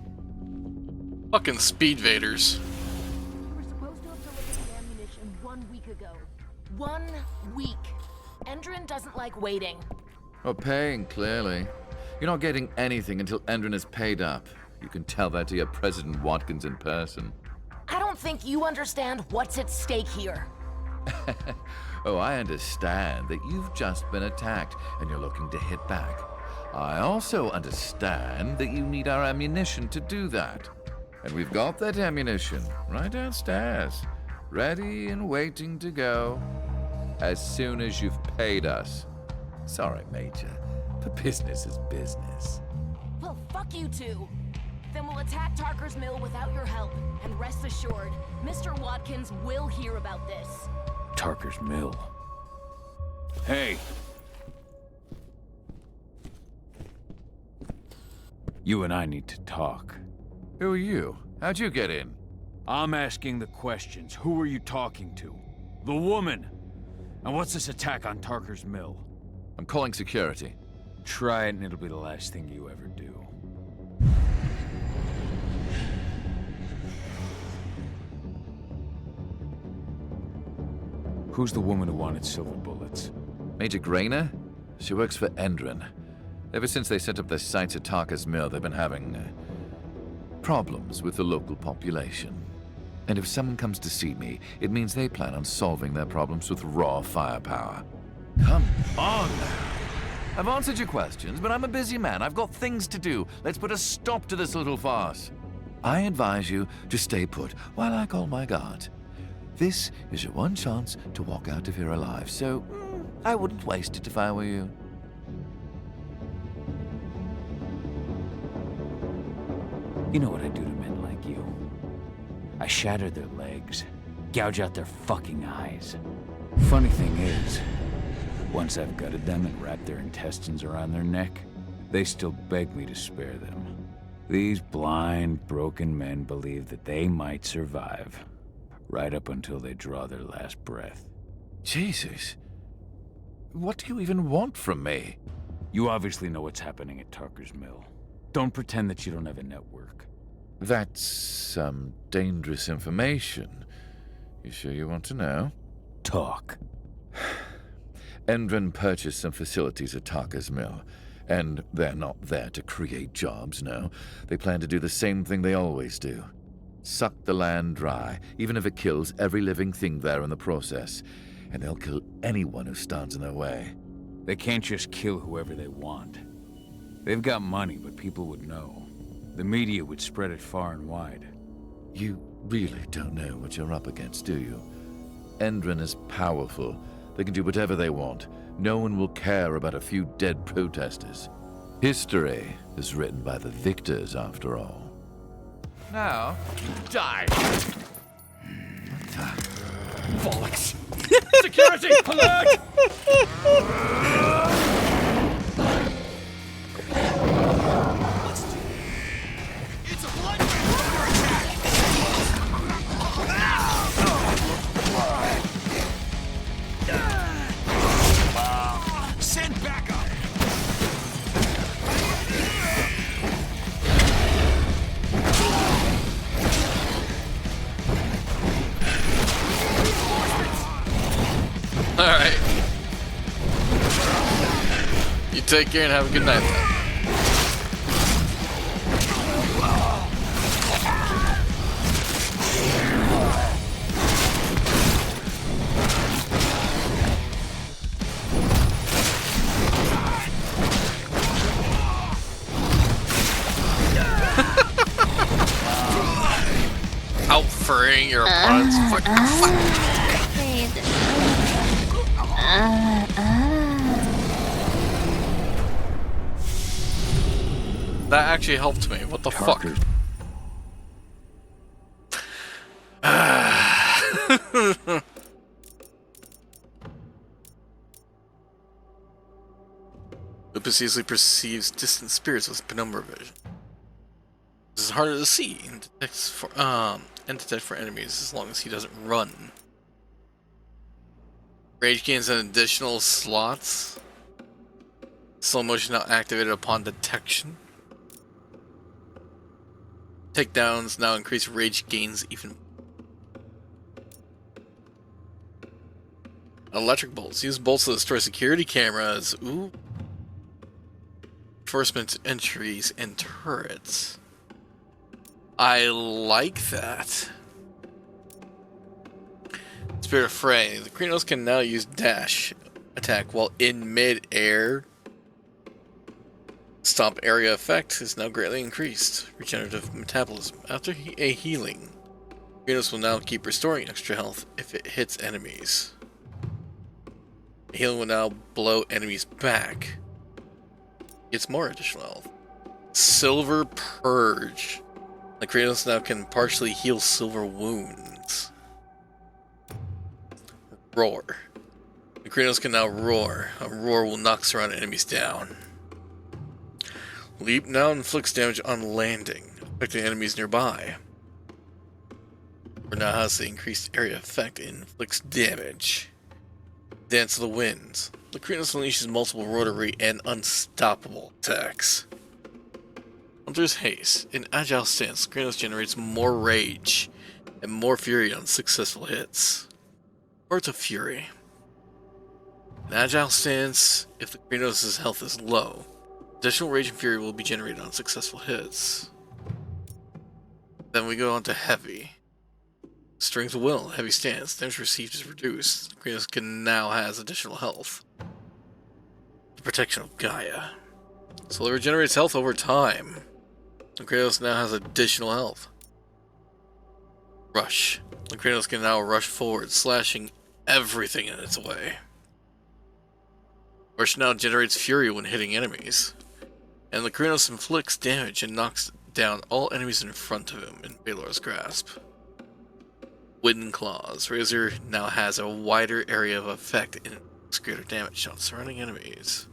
Speaker 1: Fucking speedvaders.
Speaker 20: We were supposed to have delivered the ammunition 1 week ago. 1 week. Endron doesn't like waiting.
Speaker 13: Well, paying, clearly. You're not getting anything until Endron is paid up. You can tell that to your President Watkins in person.
Speaker 20: I don't think you understand what's at stake here.
Speaker 13: Oh, I understand that you've just been attacked and you're looking to hit back. I also understand that you need our ammunition to do that. And we've got that ammunition right downstairs, ready and waiting to go as soon as you've paid us. Sorry, Major, but business is business.
Speaker 20: Well, fuck you two. Then we'll attack Tarker's Mill without your help. And rest assured, Mr. Watkins will hear about this.
Speaker 7: Tarker's Mill. Hey! You and I need to talk.
Speaker 13: Who are you? How'd you get in?
Speaker 7: I'm asking the questions. Who are you talking to? The woman! And what's this attack on Tarker's Mill?
Speaker 13: I'm calling security.
Speaker 7: Try it and it'll be the last thing you ever do. Who's the woman who wanted silver bullets?
Speaker 13: Major Grainer? She works for Endron. Ever since they set up their sights at Tarker's Mill, they've been having problems with the local population. And if someone comes to see me, it means they plan on solving their problems with raw firepower. Come on now. I've answered your questions, but I'm a busy man. I've got things to do. Let's put a stop to this little farce. I advise you to stay put while I call my guard. This is your one chance to walk out of here alive, so I wouldn't waste it if I were you.
Speaker 7: You know what I do to men like you? I shatter their legs, gouge out their fucking eyes. Funny thing is, once I've gutted them and wrapped their intestines around their neck, they still beg me to spare them. These blind, broken men believe that they might survive, right up until they draw their last breath.
Speaker 13: Jesus. What do you even want from me?
Speaker 7: You obviously know what's happening at Tarker's Mill. Don't pretend that you don't have a network.
Speaker 13: That's some dangerous information. You sure you want to know?
Speaker 7: Talk.
Speaker 13: Endron purchased some facilities at Tarker's Mill, and they're not there to create jobs, no. They plan to do the same thing they always do. Suck the land dry, even if it kills every living thing there in the process. And they'll kill anyone who stands in their way.
Speaker 7: They can't just kill whoever they want. They've got money, but people would know. The media would spread it far and wide.
Speaker 13: You really don't know what you're up against, do you? Endron is powerful. They can do whatever they want. No one will care about a few dead protesters. History is written by the victors, after all. Now, die! What the... Bollocks! Security! Alert!
Speaker 19: It's a blood under attack! Send backup!
Speaker 1: Alright. You take care and have a good night then. Outfurring your opponent's That actually helped me. What the fuck? Lupus easily perceives distant spirits with penumbra vision. This is harder to see and detect for enemies as long as he doesn't run. Rage gains an additional slots. Slow motion now activated upon detection. Takedowns now increase rage gains even. Electric bolts. Use bolts to destroy security cameras. Ooh. Enforcement entries and turrets. I like that. Spirit of Fray. The Krynos can now use dash attack while in mid-air. Stomp area effect is now greatly increased. Regenerative metabolism. After a healing, Krynos will now keep restoring extra health if it hits enemies. The healing will now blow enemies back. Gets more additional health. Silver Purge. The Krynos now can partially heal silver wounds. Roar. The Krynos can now roar. A roar will knock surrounding enemies down. Leap now inflicts damage on landing, affecting enemies nearby. Roar now has the increased area effect and inflicts damage. Dance of the Winds. The Krynos unleashes multiple rotary and unstoppable attacks. Hunter's Haste. In agile stance, Krynos generates more rage and more fury on successful hits. Heart of Fury. In agile stance, if the Krynos' health is low, additional rage and fury will be generated on successful hits. Then we go on to Heavy. Strength of Will. Heavy stance. Damage received is reduced. The Krynos can now has additional health. The Protection of Gaia. So it regenerates health over time. The Krynos now has additional health. Rush. The Krynos can now rush forward, slashing everything in its way. Rush now generates fury when hitting enemies. And the Krynos inflicts damage and knocks down all enemies in front of him in Balor's grasp. Wind Claws. Razor now has a wider area of effect and inflicts greater damage on surrounding enemies.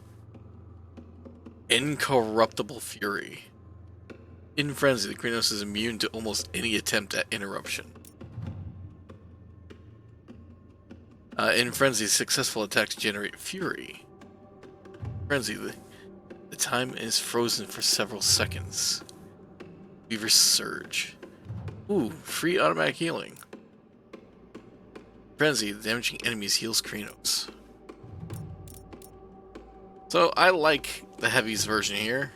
Speaker 1: Incorruptible Fury. In Frenzy, the Krynos is immune to almost any attempt at interruption. In Frenzy, successful attacks generate Fury. Frenzy, the time is frozen for several seconds. Weaver's Surge. Ooh, free automatic healing. Frenzy, the damaging enemies heals Krynos. So I like the Heavy's version here.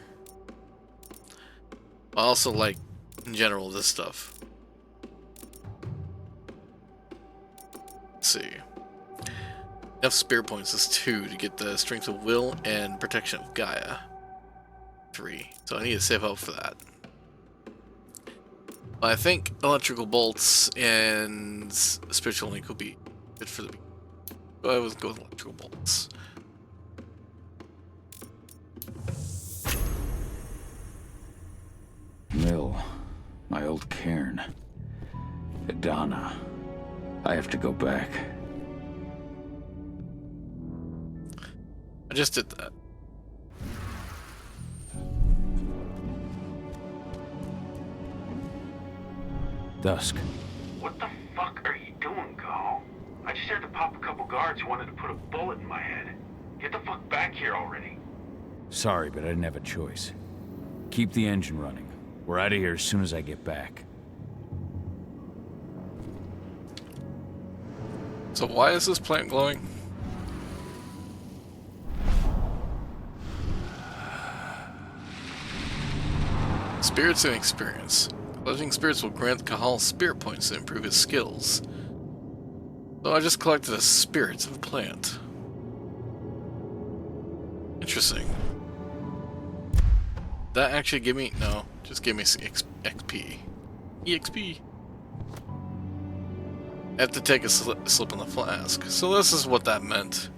Speaker 1: I also like, in general, this stuff. Let's see. Enough spirit points is 2 to get the Strength of Will and Protection of Gaia. 3. So I need to save up for that. But I think Electrical Bolts and Spiritual Link will be good for the beginning. So I would go with Electrical Bolts.
Speaker 7: Mill. My old cairn. Adana. I have to go back.
Speaker 1: I just did that.
Speaker 7: Dusk.
Speaker 15: What the fuck are you doing, Go? I just had to pop a couple guards who wanted to put a bullet in my head. Get the fuck back here already.
Speaker 7: Sorry, but I didn't have a choice. Keep the engine running. We're out of here as soon as I get back.
Speaker 1: So why is this plant glowing? Spirits and experience. Collecting spirits will grant Kahal spirit points to improve his skills. So I just collected a spirit of a plant. Interesting. That actually give me... No, just give me XP. EXP. I have to take a slip on the flask. So this is what that meant.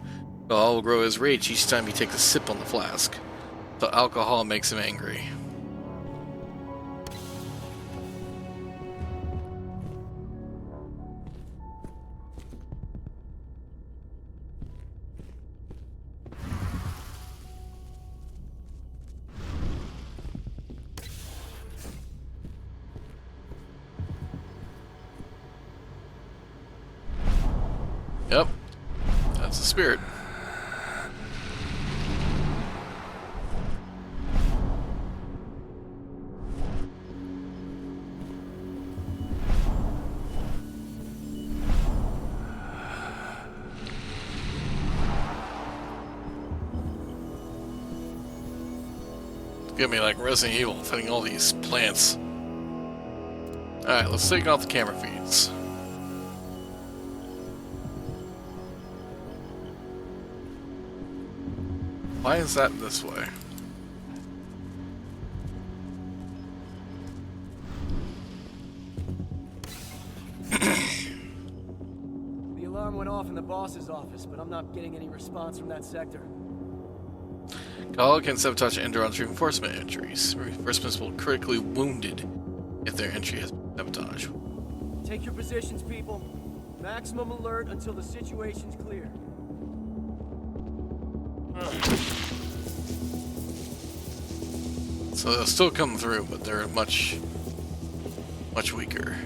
Speaker 1: Kahal will grow his rage each time he takes a sip on the flask. So alcohol makes him angry. Yep. That's the spirit. Get me like Resident Evil fighting all these plants. Alright, let's take off the camera feeds. Why is that this way?
Speaker 18: The alarm went off in the boss's office, but I'm not getting any response from that sector.
Speaker 1: Call can sabotage Enderon's reinforcement entries. Reinforcements will critically wounded if their entry has been sabotaged.
Speaker 18: Take your positions, people. Maximum alert until the situation's clear.
Speaker 1: So they'll still come through, but they're much weaker.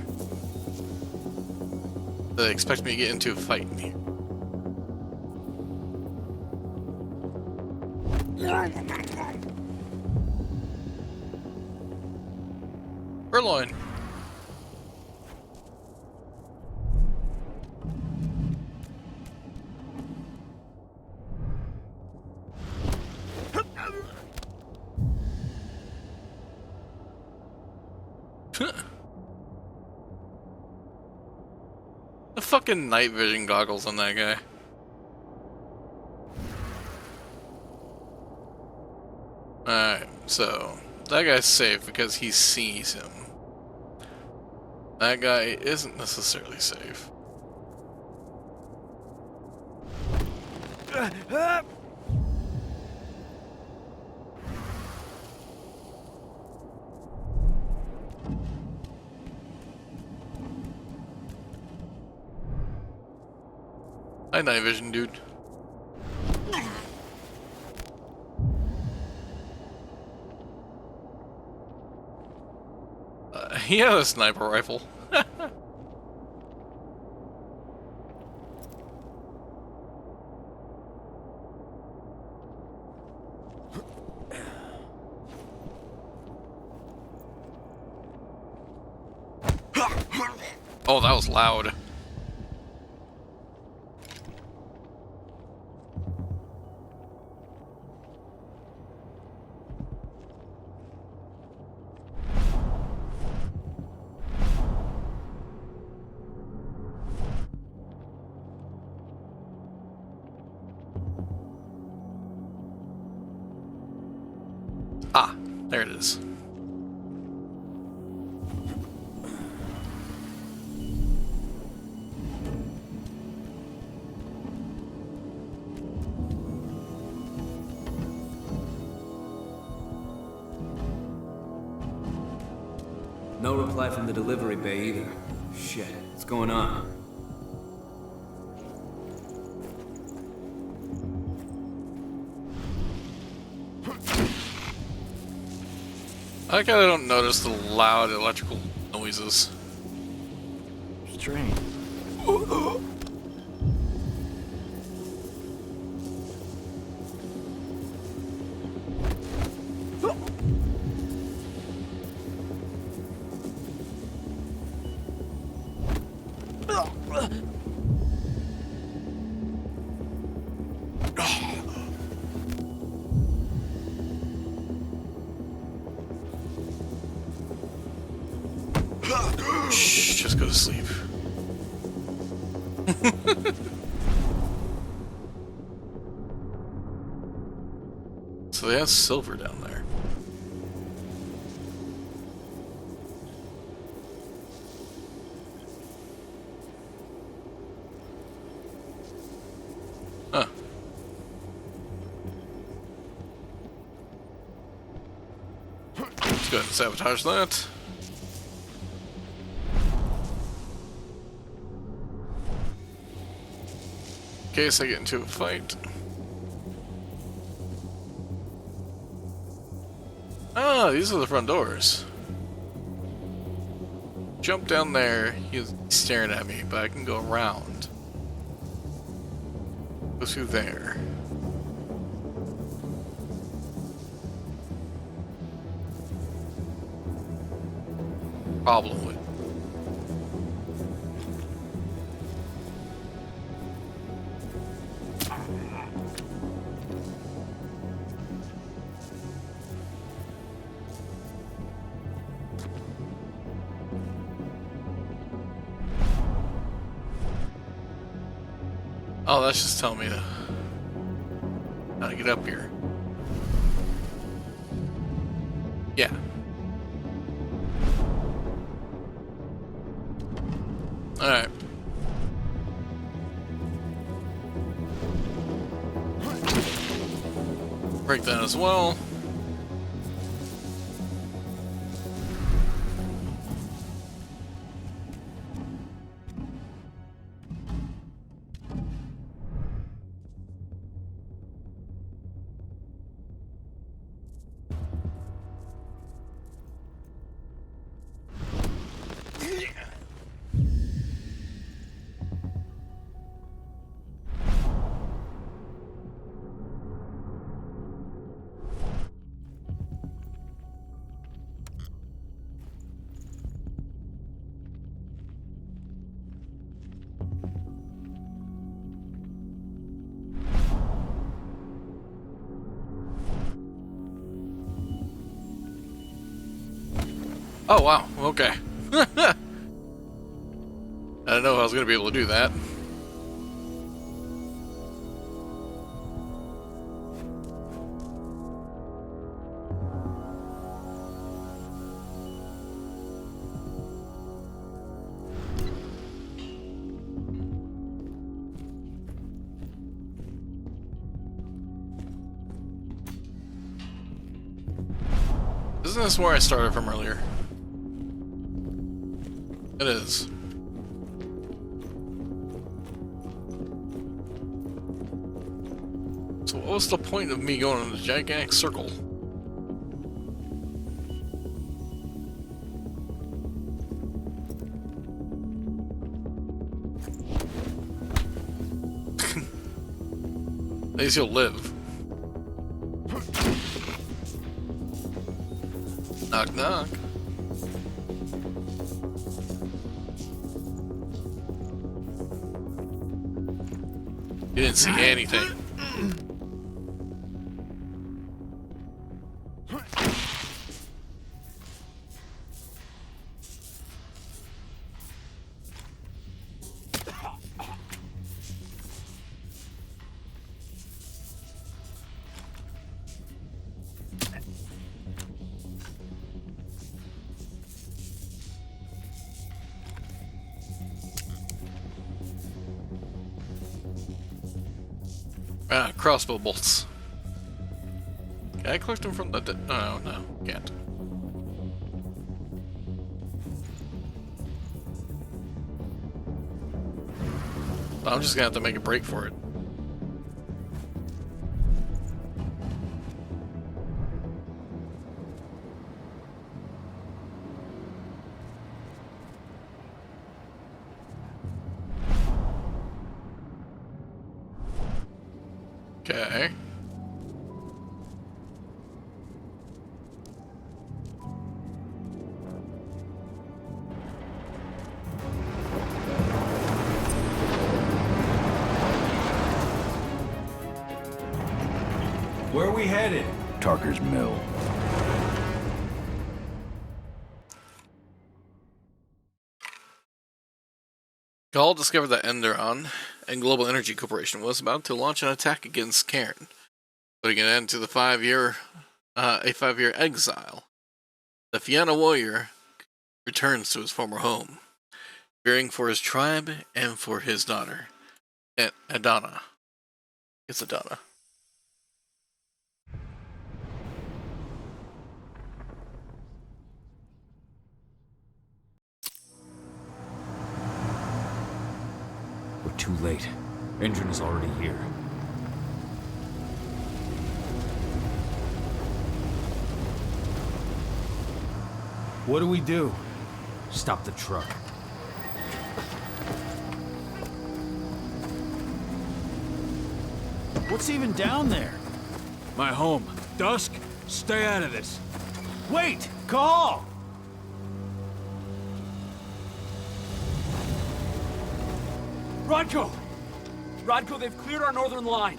Speaker 1: They expect me to get into a fight in here. Purloin. The fucking night vision goggles on that guy. Alright, so that guy's safe because he sees him. That guy isn't necessarily safe. Hi, night vision dude. He had a sniper rifle. Oh, that was loud. Ah, there it is.
Speaker 12: No reply from the delivery bay either. Shit, what's going on?
Speaker 1: I like how I don't notice the loud electrical noises.
Speaker 11: Strange.
Speaker 1: Shh, just go to sleep. So they have silver down there. Huh. Let's go ahead and sabotage that. In case I get into a fight. Ah, these are the front doors. Jump down there. He's staring at me, but I can go around. Go through there. Problem with. Oh, that's just telling me how to get up here. Yeah. Alright. Break that as well. Oh wow, okay. I didn't know I was going to be able to do that. Isn't this where I started from earlier? It is. So what was the point of me going in a gigantic circle? At least you'll live. Knock knock. You didn't see anything. Ah, crossbow bolts. Can I collect them from the... Oh, no, can't. I'm just gonna have to make a break for it. Okay.
Speaker 6: Where are we headed?
Speaker 7: Tarker's Mill.
Speaker 1: Gall discovered that Enderon and Global Energy Corporation was about to launch an attack against Cairn, putting an end to the 5-year exile. The Fianna warrior returns to his former home, fearing for his tribe and for his daughter, Adana. It's Adana.
Speaker 7: We're too late. Endron is already here.
Speaker 14: What do we do?
Speaker 7: Stop the truck.
Speaker 14: What's even down there?
Speaker 6: My home. Dusk, stay out of this.
Speaker 14: Wait! Call!
Speaker 6: Rodko! Rodko, they've cleared our northern line.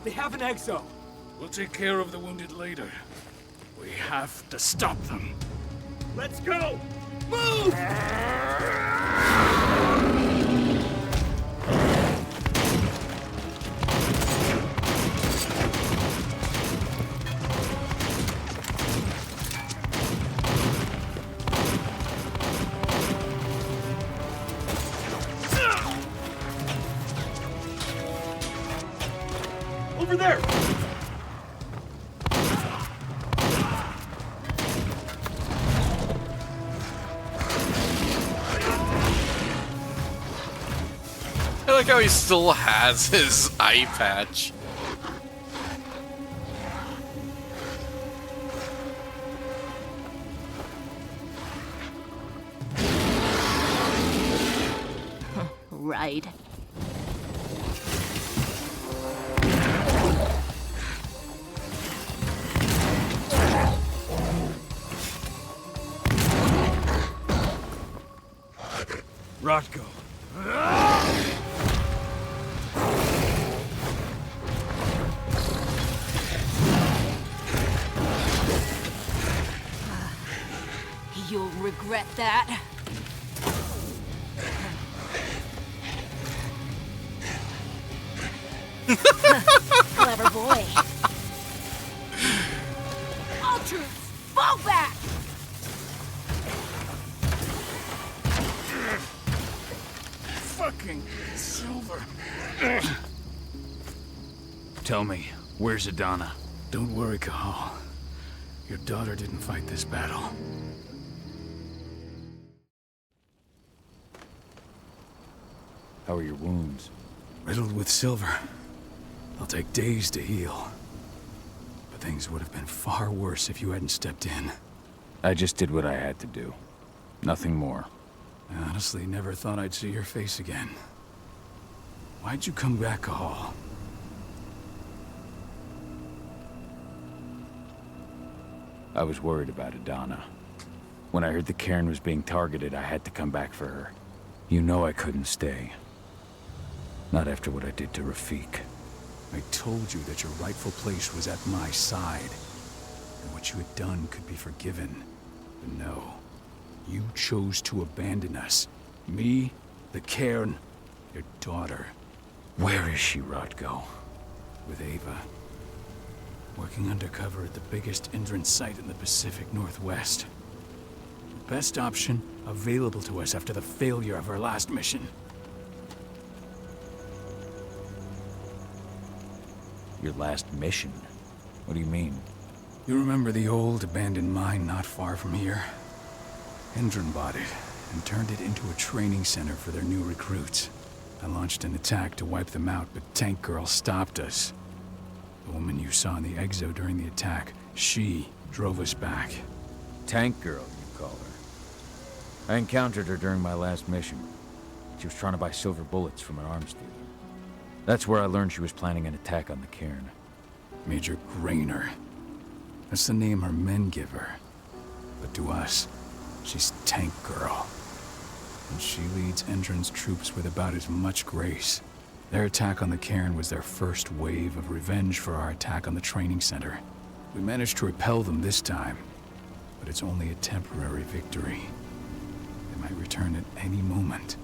Speaker 6: They have an exo.
Speaker 4: We'll take care of the wounded later. We have to stop them.
Speaker 6: Let's go! Move! Over there!
Speaker 1: I like how he still has his eye patch.
Speaker 8: Right.
Speaker 6: Rodko.
Speaker 20: You'll regret that. Clever boy. All troops, fall back!
Speaker 4: Fucking Silver.
Speaker 6: Tell me, where's Adana?
Speaker 4: Don't worry, Cahal. Your daughter didn't fight this battle.
Speaker 7: How are your wounds?
Speaker 4: Riddled with silver. They'll take days to heal. But things would have been far worse if you hadn't stepped in.
Speaker 7: I just did what I had to do. Nothing more.
Speaker 4: I honestly never thought I'd see your face again. Why'd you come back, Cahal?
Speaker 7: I was worried about Adana. When I heard the cairn was being targeted, I had to come back for her. You know I couldn't stay. Not after what I did to Rafik.
Speaker 4: I told you that your rightful place was at my side. And what you had done could be forgiven. But no. You chose to abandon us. Me, the cairn, your daughter.
Speaker 7: Where is she, Rodko?
Speaker 4: With Ava. Working undercover at the biggest Endron site in the Pacific Northwest. The best option available to us after the failure of our last mission.
Speaker 7: Your last mission? What do you mean?
Speaker 4: You remember the old abandoned mine not far from here? Endron bought it and turned it into a training center for their new recruits. I launched an attack to wipe them out, but Tank Girl stopped us. The woman you saw in the exo during the attack, she drove us back.
Speaker 7: Tank Girl, you call her. I encountered her during my last mission. She was trying to buy silver bullets from an arms dealer. That's where I learned she was planning an attack on the cairn.
Speaker 4: Major Grainer. That's the name her men give her. But to us, she's Tank Girl. And she leads Endron's troops with about as much grace. Their attack on the cairn was their first wave of revenge for our attack on the training center. We managed to repel them this time, but it's only a temporary victory. They might return at any moment.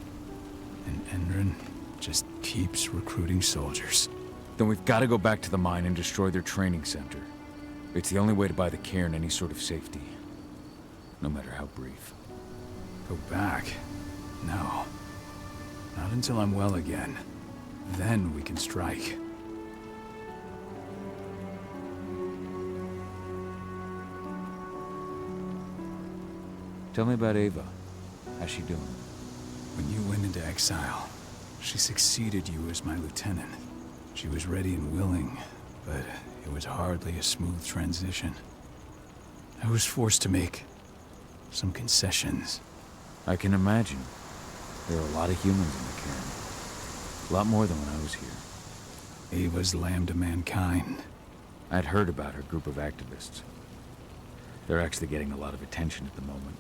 Speaker 4: And Endron just keeps recruiting soldiers.
Speaker 7: Then we've got to go back to the mine and destroy their training center. It's the only way to buy the cairn any sort of safety. No matter how brief.
Speaker 4: Go back? No. Not until I'm well again. Then we can strike.
Speaker 7: Tell me about Ava. How's she doing?
Speaker 4: When you went into exile, she succeeded you as my lieutenant. She was ready and willing, but it was hardly a smooth transition. I was forced to make some concessions.
Speaker 7: I can imagine. There are a lot of humans in the cairn. A lot more than when I was here.
Speaker 4: Ava's Lambda Mankind.
Speaker 7: I'd heard about her group of activists. They're actually getting a lot of attention at the moment.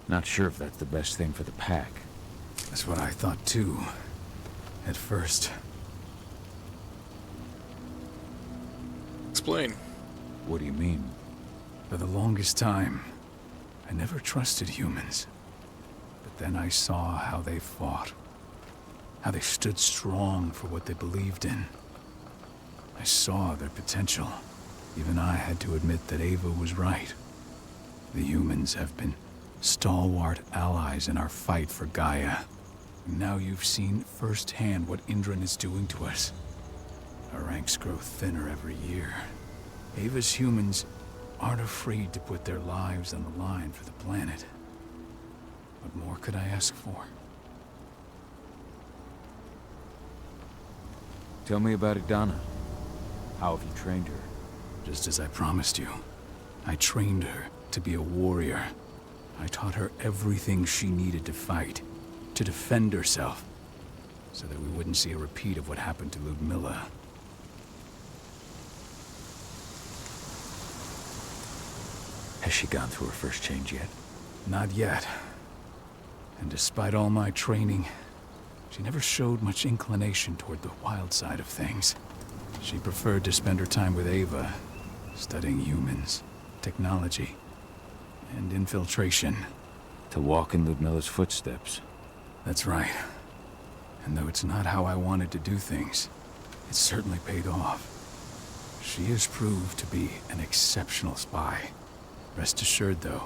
Speaker 7: Not sure if that's the best thing for the pack.
Speaker 4: That's what I thought too, at first.
Speaker 1: Explain.
Speaker 7: What do you mean?
Speaker 4: For the longest time, I never trusted humans. But then I saw how they fought. How they stood strong for what they believed in. I saw their potential. Even I had to admit that Ava was right. The humans have been stalwart allies in our fight for Gaia. Now you've seen firsthand what Indran is doing to us. Our ranks grow thinner every year. Ava's humans aren't afraid to put their lives on the line for the planet. What more could I ask for?
Speaker 7: Tell me about Idana. How have you trained her?
Speaker 4: Just as I promised you. I trained her to be a warrior. I taught her everything she needed to fight, to defend herself, so that we wouldn't see a repeat of what happened to Ludmilla.
Speaker 7: Has she gone through her first change yet?
Speaker 4: Not yet. And despite all my training, she never showed much inclination toward the wild side of things. She preferred to spend her time with Ava, studying humans, technology, and infiltration.
Speaker 7: To walk in Ludmilla's footsteps.
Speaker 4: That's right. And though it's not how I wanted to do things, it certainly paid off. She has proved to be an exceptional spy. Rest assured, though,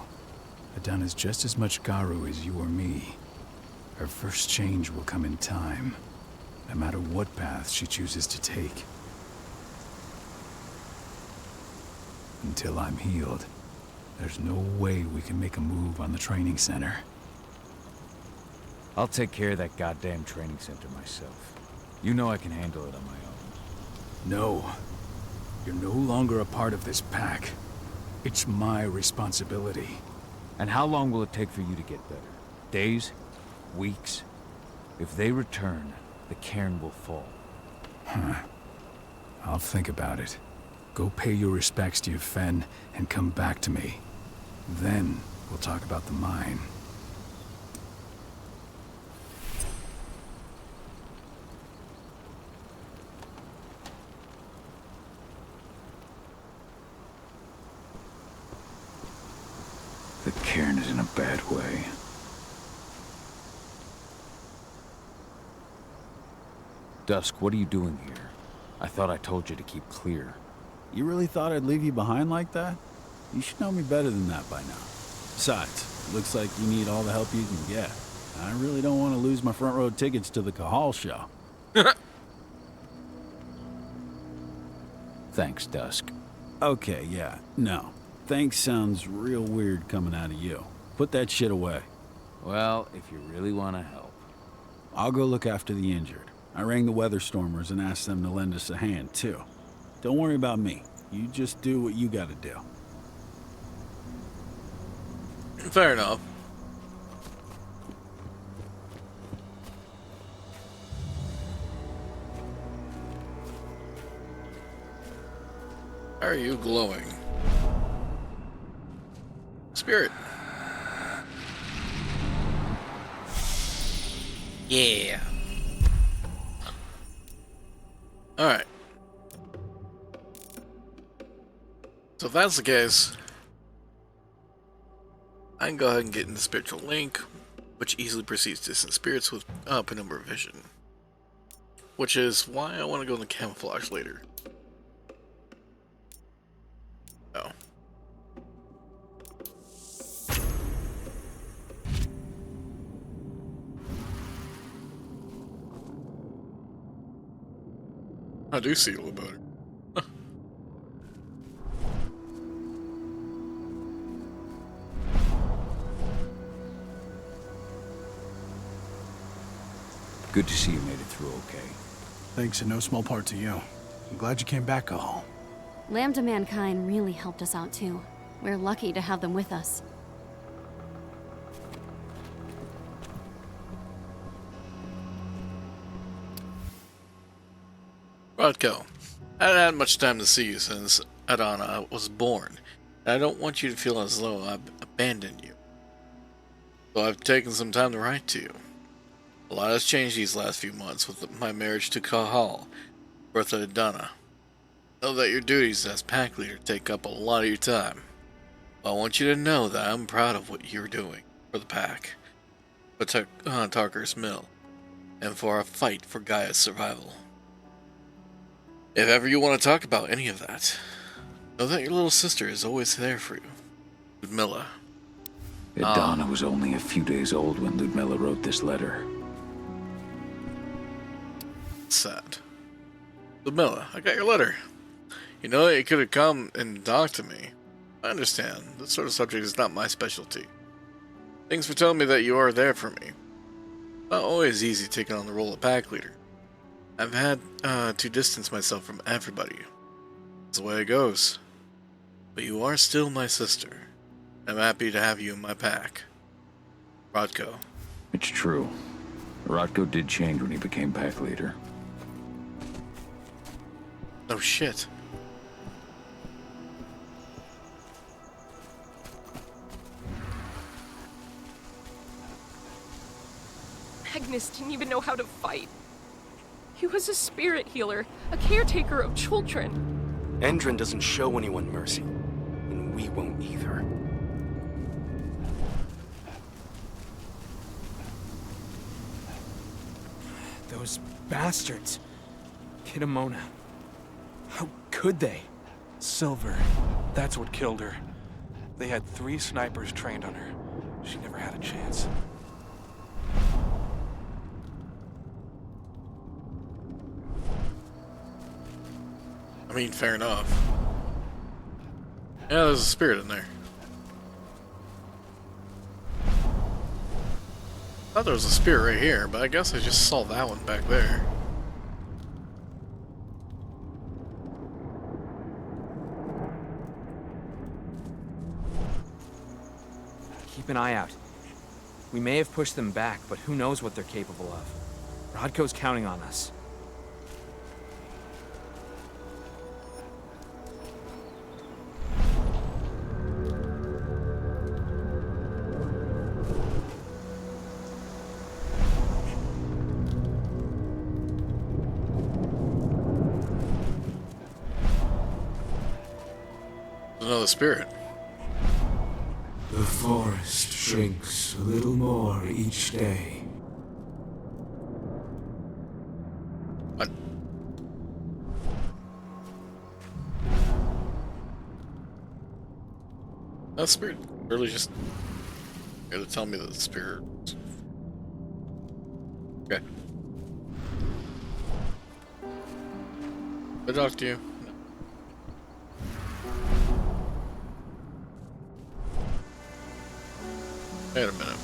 Speaker 4: Idana's just as much Garu as you or me. Her first change will come in time, no matter what path she chooses to take. Until I'm healed, there's no way we can make a move on the training center.
Speaker 7: I'll take care of that goddamn training center myself. You know I can handle it on my own.
Speaker 4: No. You're no longer a part of this pack. It's my responsibility.
Speaker 7: And how long will it take for you to get better? Days? Weeks? If they return, the cairn will fall.
Speaker 4: Huh. I'll think about it. Go pay your respects to your Fen and come back to me. Then we'll talk about the mine.
Speaker 7: The cairn is in a bad way. Dusk, what are you doing here? I thought I told you to keep clear.
Speaker 14: You really thought I'd leave you behind like that? You should know me better than that by now. Besides, it looks like you need all the help you can get. I really don't want to lose my front row tickets to the Cahal show.
Speaker 7: Thanks, Dusk.
Speaker 14: Okay, yeah, no. Thanks sounds real weird coming out of you. Put that shit away.
Speaker 7: Well, if you really want to help.
Speaker 14: I'll go look after the injured. I rang the Weatherstormers and asked them to lend us a hand, too. Don't worry about me. You just do what you gotta do.
Speaker 1: Fair enough. How are you glowing? Spirit. Yeah. Alright. So if that's the case, I can go ahead and get in the spiritual link, which easily perceives distant spirits with penumbra vision. Which is why I want to go into camouflage later. Oh. I do see a little better.
Speaker 7: Good to see you made it through okay.
Speaker 11: Thanks in no small part to you. I'm glad you came back, Cahal.
Speaker 21: Lambda Mankind really helped us out too. We're lucky to have them with us.
Speaker 1: Rodko, I haven't had much time to see you since Adana was born, and I don't want you to feel as though I've abandoned you. So I've taken some time to write to you. A lot has changed these last few months with my marriage to Kahal, birth of Adana. I know that your duties as pack leader take up a lot of your time. But I want you to know that I'm proud of what you're doing for the pack, for Tarker's Mill, and for our fight for Gaia's survival. If ever you want to talk about any of that, know that your little sister is always there for you. Ludmilla.
Speaker 7: Adana was only a few days old when Ludmilla wrote this letter.
Speaker 1: Sad. Ludmilla, I got your letter. You know, you could have come and talked to me. I understand. This sort of subject is not my specialty. Thanks for telling me that you are there for me. Not always easy taking on the role of pack leader. I've had to distance myself from everybody. That's the way it goes. But you are still my sister. I'm happy to have you in my pack. Rodko.
Speaker 7: It's true. Rodko did change when he became pack leader.
Speaker 1: Oh shit.
Speaker 3: Magnus didn't even know how to fight. He was a spirit healer, a caretaker of children.
Speaker 22: Endrin doesn't show anyone mercy, and we won't either.
Speaker 12: Those bastards. Kitamona. How could they?
Speaker 16: Silver. That's what killed her. They had 3 snipers trained on her. She never had a chance.
Speaker 1: I mean, fair enough. Yeah, there's a spirit in there. I thought there was a spirit right here, but I guess I just saw that one back there.
Speaker 12: Keep an eye out. We may have pushed them back, but who knows what they're capable of. Rodko's counting on us.
Speaker 1: Another spirit.
Speaker 23: The forest shrinks a little more each day.
Speaker 1: What? That spirit really just here to tell me that the spirit. Okay. I talk to you. Wait a minute.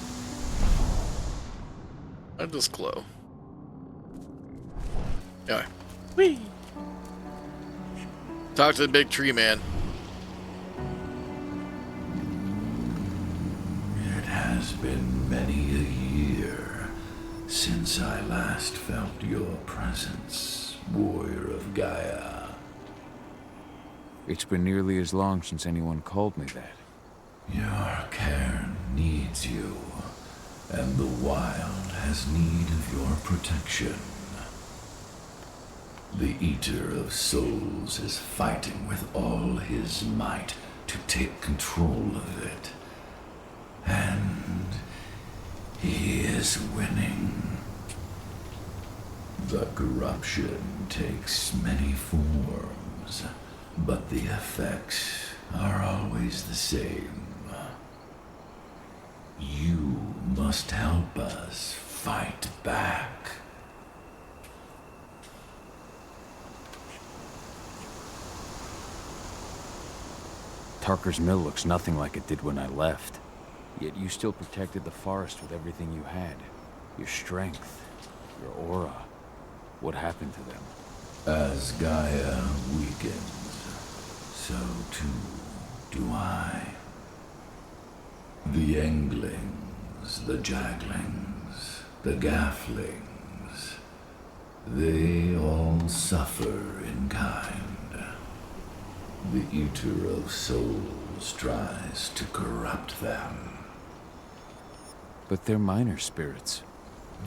Speaker 1: Why did this glow? Yeah. Whee! Talk to the big tree man.
Speaker 24: It has been many a year since I last felt your presence, warrior of Gaia.
Speaker 7: It's been nearly as long since anyone called me that.
Speaker 24: Your cairn needs you, and the wild has need of your protection. The Eater of Souls is fighting with all his might to take control of it. And he is winning. The corruption takes many forms, but the effects are always the same. You must help us fight back.
Speaker 7: Tarker's Mill looks nothing like it did when I left. Yet you still protected the forest with everything you had. Your strength, your aura. What happened to them?
Speaker 24: As Gaia weakens, so too do I. The Englings, the Jaglings, the Gafflings, they all suffer in kind. The Eater of Souls tries to corrupt them.
Speaker 7: But they're minor spirits.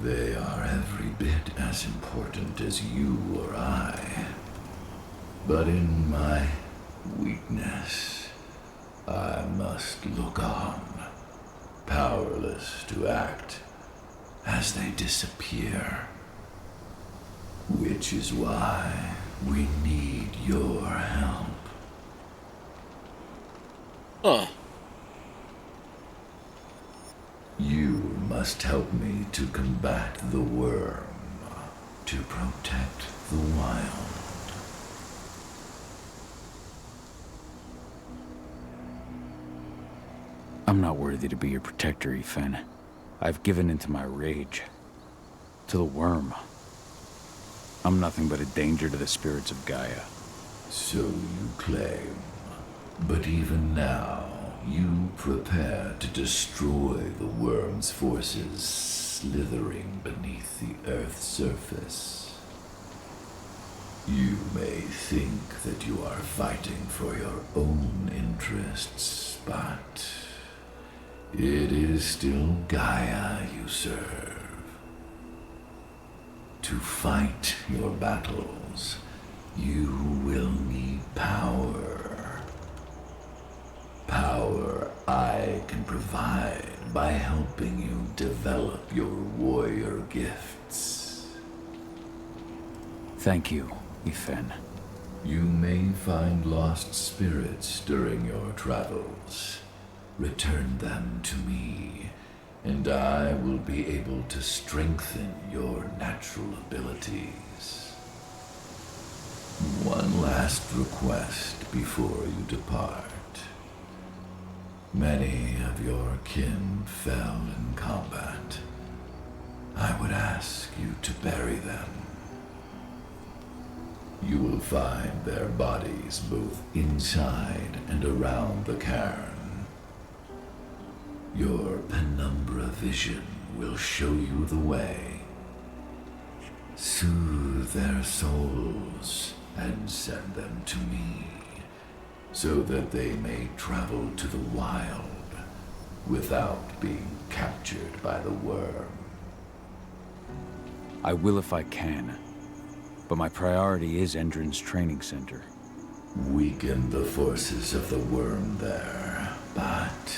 Speaker 24: They are every bit as important as you or I. But in my weakness, I must look on, powerless to act as they disappear. Which is why we need your help.
Speaker 1: Huh.
Speaker 24: You must help me to combat the worm, to protect the wild.
Speaker 7: I'm not worthy to be your protector, Ethan. I've given into my rage. To the worm. I'm nothing but a danger to the spirits of Gaia.
Speaker 24: So you claim. But even now, you prepare to destroy the worm's forces slithering beneath the Earth's surface. You may think that you are fighting for your own interests, but it is still Gaia you serve. To fight your battles, you will need power. Power I can provide by helping you develop your warrior gifts.
Speaker 7: Thank you, Ethan.
Speaker 24: You may find lost spirits during your travels. Return them to me, and I will be able to strengthen your natural abilities. One last request before you depart. Many of your kin fell in combat. I would ask you to bury them. You will find their bodies both inside and around the cairn. Your penumbra vision will show you the way. Soothe their souls and send them to me, so that they may travel to the wild without being captured by the worm.
Speaker 7: I will if I can, but my priority is Endron's training center.
Speaker 24: Weaken the forces of the worm there, but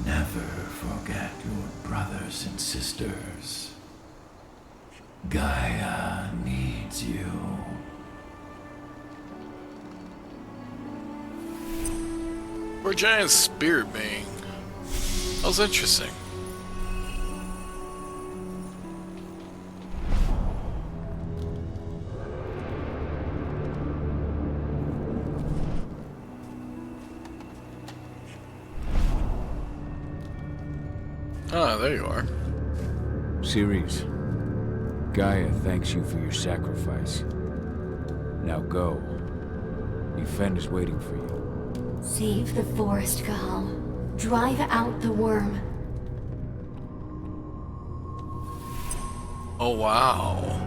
Speaker 24: never forget your brothers and sisters. Gaia needs you.
Speaker 1: Or a giant spirit being. That was interesting. Ah, there you are.
Speaker 7: Ceres, Gaia thanks you for your sacrifice. Now go. Ethan is waiting for you.
Speaker 2: Save the forest, Gal. Drive out the worm.
Speaker 1: Oh, wow.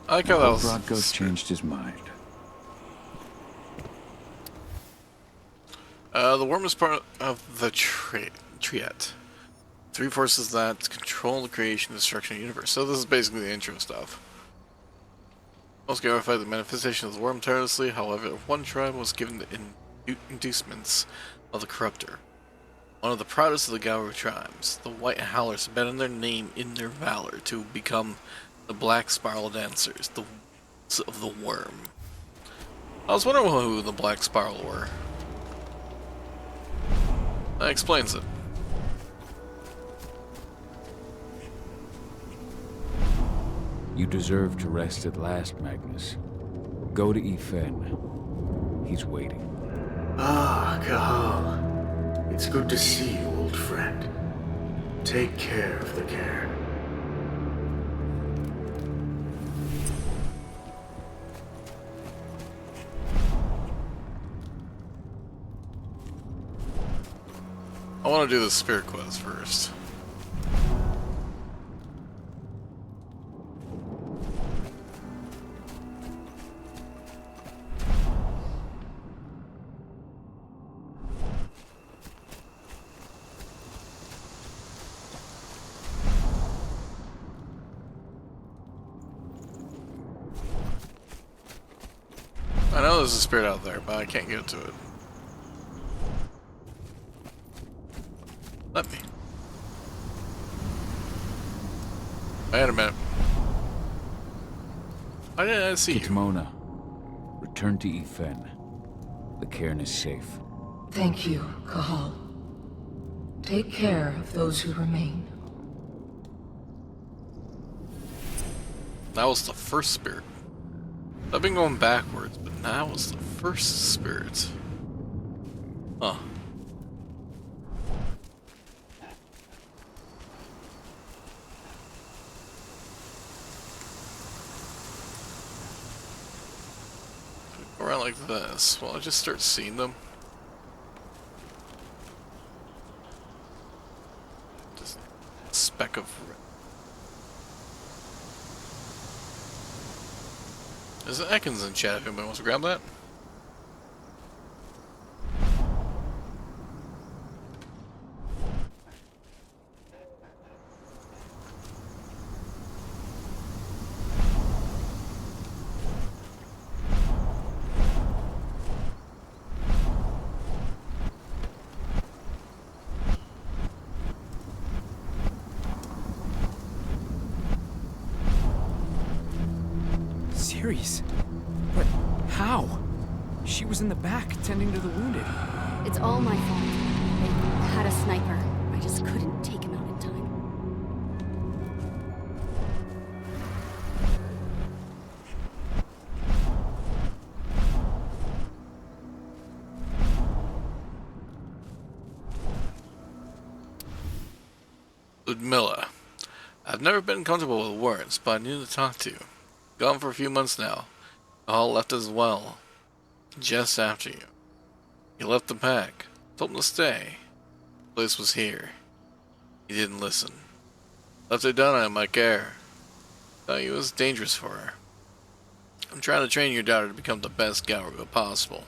Speaker 1: I like how that was...
Speaker 7: Rodko's changed his mind.
Speaker 1: The worm is part of the Triad. Three forces that control the creation and destruction of the universe. So this is basically the intro stuff. Most Gaia fight the manifestation of the worm tirelessly, however, one tribe was given the inducements of the corruptor. One of the proudest of the Gaia tribes, the White Howlers, abandoned their name in their valor to become the Black Spiral Dancers, the Wolves of the Worm. I was wondering who the Black Spiral were. That explains it.
Speaker 7: You deserve to rest at last, Magnus. Go to Ethan. He's waiting.
Speaker 23: Ah, Cahal. It's good to see you, old friend. Take care of the cairn.
Speaker 1: want to do the spirit quest first. I know there's a spirit out there, but I can't get to it. Let me. Wait a minute. Why didn't I see you?
Speaker 7: Kitmona, return to Ifen. The cairn is safe.
Speaker 5: Thank you, Kahal. Take care of those who remain.
Speaker 1: That was the first spirit. I've been going backwards, but now was the first spirit. Huh. Go around like this. Well, I just start seeing them. Just a speck of red. There's an Ekans in chat if anybody wants to grab that.
Speaker 12: Ceres? But how? She was in the back, tending to the wounded.
Speaker 21: It's all my fault. They had a sniper. I just couldn't take him out in time.
Speaker 1: Ludmilla. I've never been comfortable with words, but I need to talk to you. Gone for a few months now. All left as well. Just after you. He left the pack. Told him to stay. The place was here. He didn't listen. Left her down in my care. Thought he was dangerous for her. I'm trying to train your daughter to become the best Galro possible.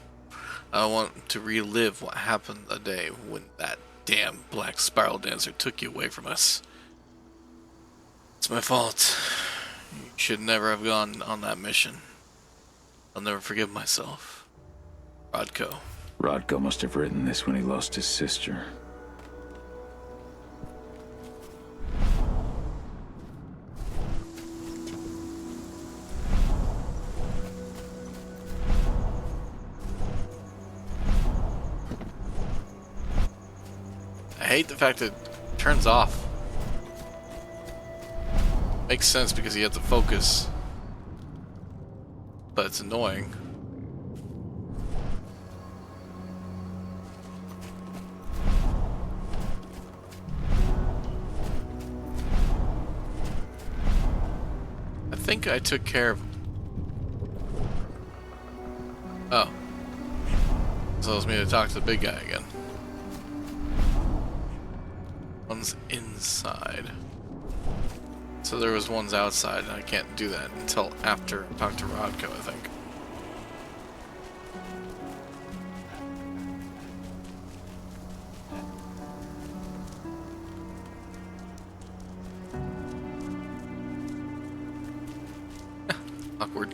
Speaker 1: I want to relive what happened the day when that damn black spiral dancer took you away from us. It's my fault. You should never have gone on that mission. I'll never forgive myself. Rodko.
Speaker 7: Rodko must have written this when he lost his sister.
Speaker 1: I hate the fact that it turns off. Makes sense because you have to focus. But it's annoying. I think I took care of... Oh. This allows me to talk to the big guy again. One's inside. So there was ones outside, and I can't do that until after I talk to Rodko, I think. Awkward.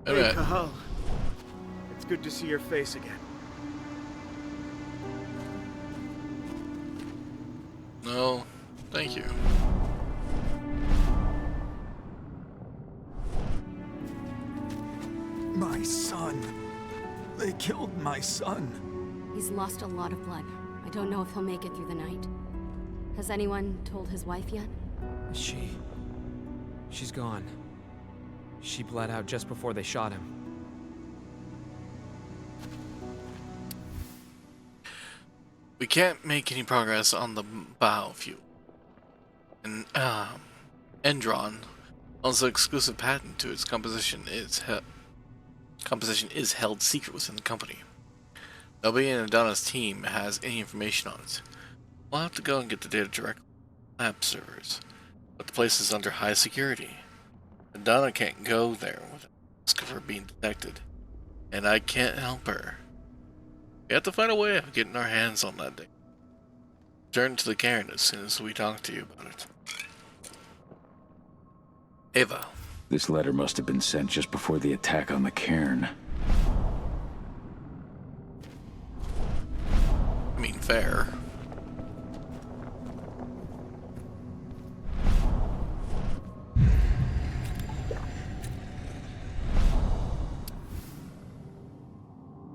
Speaker 9: Hey, Kahal. It's good to see your face again.
Speaker 1: No, thank you.
Speaker 6: My son. They killed my son.
Speaker 21: He's lost a lot of blood. I don't know if he'll make it through the night. Has anyone told his wife yet?
Speaker 12: She's gone. She bled out just before they shot him.
Speaker 1: We can't make any progress on the biofuel. And Endron owns the exclusive patent to its composition is held secret within the company. Nobody in Adana's team has any information on it. We'll have to go and get the data directly from lab servers. But the place is under high security. Adana can't go there without risk of her being detected. And I can't help her. We have to find a way of getting our hands on that data. Return to the cairn as soon as we talk to you about it. Ava.
Speaker 7: This letter must have been sent just before the attack on the cairn.
Speaker 1: I mean, fair.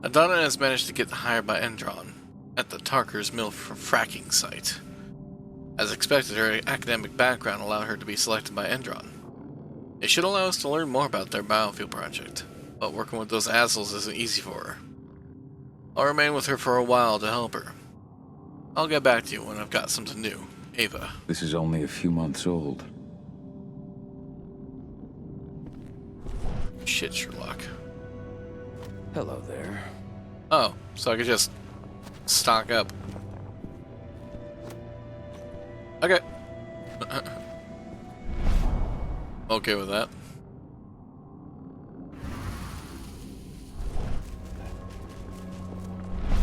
Speaker 1: Adana has managed to get hired by Endron at the Tarker's Mill fracking site. As expected, her academic background allowed her to be selected by Endron. It should allow us to learn more about their biofuel project, but working with those assholes isn't easy for her. I'll remain with her for a while to help her. I'll get back to you when I've got something new. Ava.
Speaker 7: This is only a few months old.
Speaker 1: Shit, Sherlock.
Speaker 7: Hello there.
Speaker 1: Oh, so I could just stock up. Okay. Okay with that.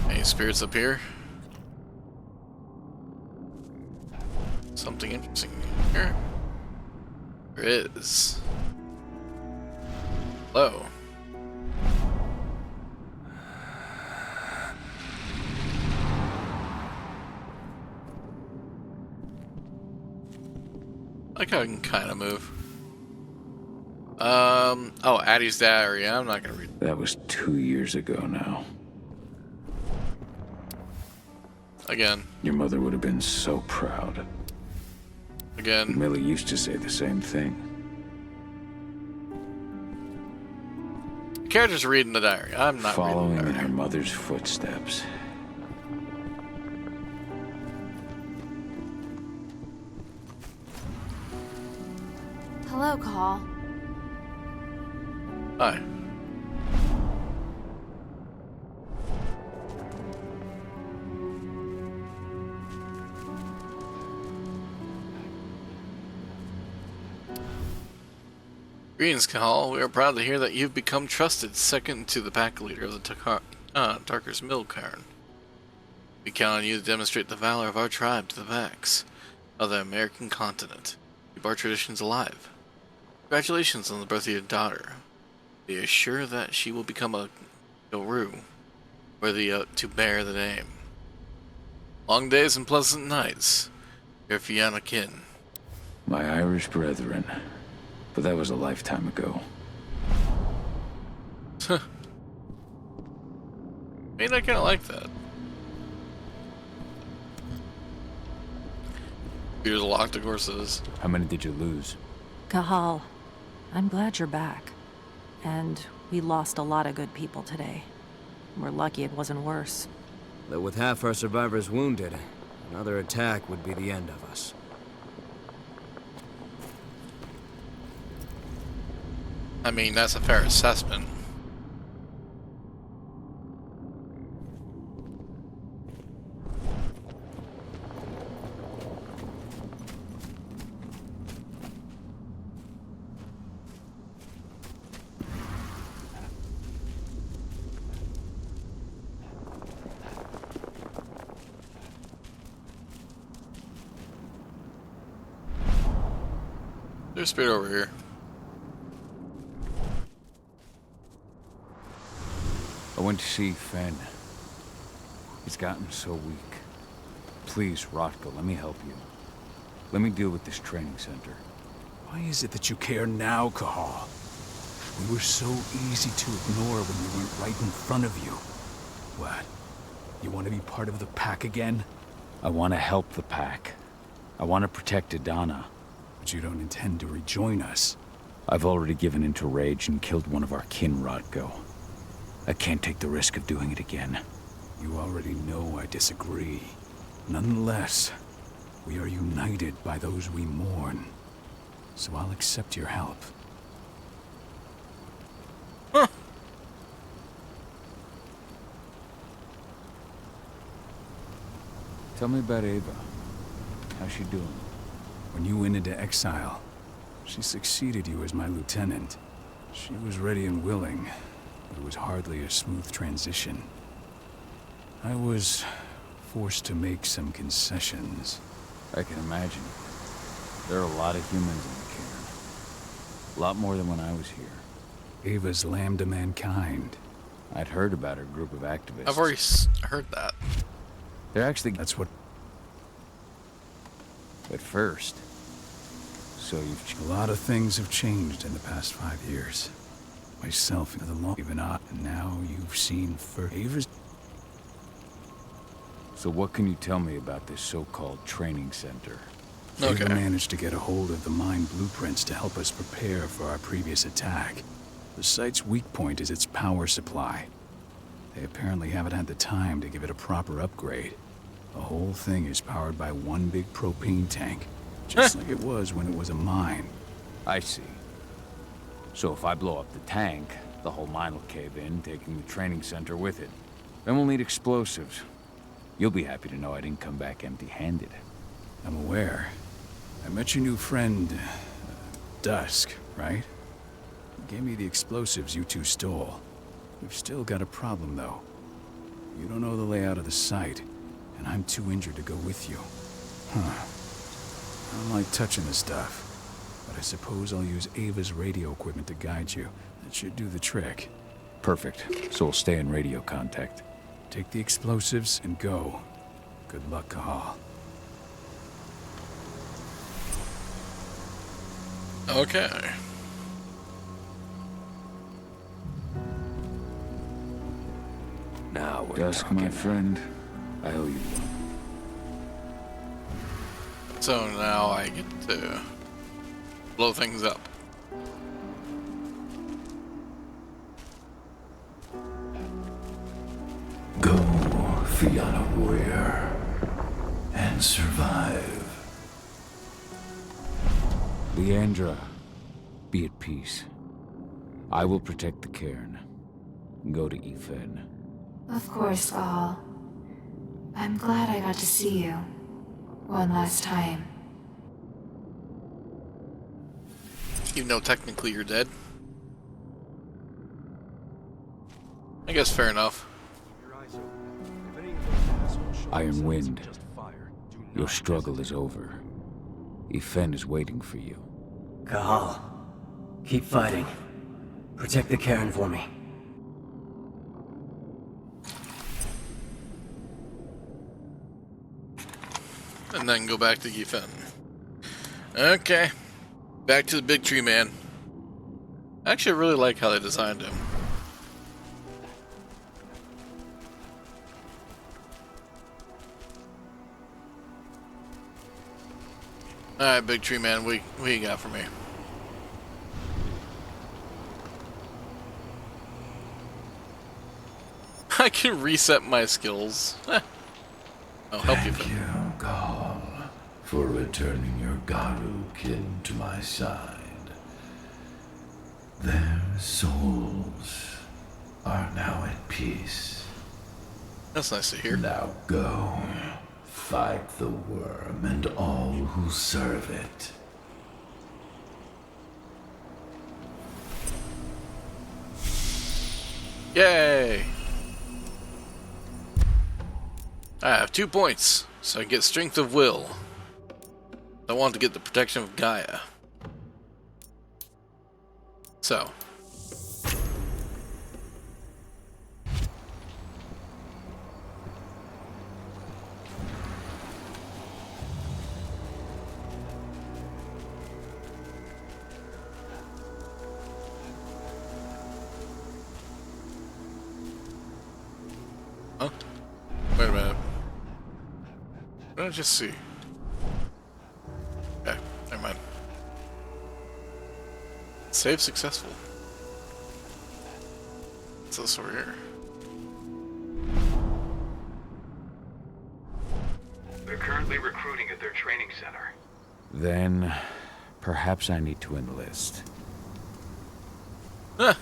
Speaker 1: Any spirits up here? Something interesting here? There is. Hello. I can kind of move. Oh, Addie's diary. I'm not gonna read it.
Speaker 7: That was 2 years ago now.
Speaker 1: Again.
Speaker 7: Your mother would have been so proud.
Speaker 1: Again.
Speaker 7: Millie used to say the same thing.
Speaker 1: Character's reading the diary. I'm not
Speaker 7: Following
Speaker 1: reading the
Speaker 7: in
Speaker 1: diary.
Speaker 7: her mother's footsteps.
Speaker 21: Hello, Call.
Speaker 1: Hi. Greetings, Cahal. We are proud to hear that you've become trusted second to the pack leader of the Tarker's Mill Cairn. We count on you to demonstrate the valor of our tribe to the packs of the American continent. Keep our traditions alive. Congratulations on the birth of your daughter. Be assured that she will become a Guru, worthy to bear the name. Long days and pleasant nights. Your Fianna kin.
Speaker 7: My Irish brethren. But that was a lifetime ago.
Speaker 1: I mean, I kind of like that. Computer's locked, of course it is.
Speaker 7: How many did you lose?
Speaker 10: Cahal, I'm glad you're back. And we lost a lot of good people today. We're lucky it wasn't worse.
Speaker 18: Though with half our survivors wounded, another attack would be the end of us.
Speaker 1: I mean, that's a fair assessment. There's a spirit over here.
Speaker 7: I went to see Fenn. He's gotten so weak. Please, Rotko, let me help you. Let me deal with this training center.
Speaker 6: Why is it that you care now, Cahal? We were so easy to ignore when we weren't right in front of you. What? You want to be part of the pack again?
Speaker 7: I want to help the pack. I want to protect Adana.
Speaker 6: But you don't intend to rejoin us.
Speaker 7: I've already given in to rage and killed one of our kin, Rotko. I can't take the risk of doing it again.
Speaker 6: You already know I disagree. Nonetheless, we are united by those we mourn. So I'll accept your help.
Speaker 7: Tell me about Ava. How's she doing?
Speaker 6: When you went into exile, she succeeded you as my lieutenant. She was ready and willing, but it was hardly a smooth transition. I was forced to make some concessions.
Speaker 7: I can imagine. There are a lot of humans in the cairn. A lot more than when I was here.
Speaker 6: Ava's lamb to mankind.
Speaker 7: I'd heard about her group of activists.
Speaker 1: I've already heard that.
Speaker 7: They're actually...
Speaker 6: That's what...
Speaker 7: But first... So you've...
Speaker 6: A lot of things have changed in the past 5 years. Myself into the law, even up, and now you've seen for Ava's...
Speaker 7: So what can you tell me about this so-called training center?
Speaker 6: Ava managed to get a hold of the mine blueprints to help us prepare for our previous attack. The site's weak point is its power supply. They apparently haven't had the time to give it a proper upgrade. The whole thing is powered by one big propane tank, just like it was when it was a mine.
Speaker 7: I see. So if I blow up the tank, the whole mine will cave in, taking the training center with it. Then we'll need explosives. You'll be happy to know I didn't come back empty-handed.
Speaker 6: I'm aware. I met your new friend, Dusk, right? He gave me the explosives you two stole. We've still got a problem, though. You don't know the layout of the site, and I'm too injured to go with you. I don't like touching the stuff, but I suppose I'll use Ava's radio equipment to guide you. That should do the trick.
Speaker 7: Perfect. So we'll stay in radio contact.
Speaker 6: Take the explosives and go. Good luck, Cahal.
Speaker 1: Okay.
Speaker 7: Now we're Dusk, my friend. I owe you one.
Speaker 1: So now I get to blow things up.
Speaker 24: Go, Fianna warrior, and survive.
Speaker 7: Leandra, be at peace. I will protect the cairn. Go to Ethan.
Speaker 2: Of course, Cahal. I'm glad I got to see you. One last time.
Speaker 1: Even though technically you're dead. I guess fair enough.
Speaker 7: Iron Wind, your struggle is over. Ethan is waiting for you.
Speaker 18: Cahal, keep fighting. Protect the cairn for me.
Speaker 1: And then go back to Ethan. Okay. Back to the big tree man. I actually really like how they designed him. Alright, big tree man, what you got for me? I can reset my skills. I'll help you.
Speaker 24: Thank you, Cahal, for returning your Garu kin to my side. Their souls are now at peace.
Speaker 1: That's nice to hear.
Speaker 24: Now go, fight the worm and all who serve it.
Speaker 1: Yay! I have 2 points, so I get strength of will. I want to get the protection of Gaia. So. Huh? Wait a minute. Let me just see. Okay, never mind. Save successful. What's this over here?
Speaker 13: They're currently recruiting at their training center.
Speaker 7: Then, perhaps I need to enlist.
Speaker 1: Huh.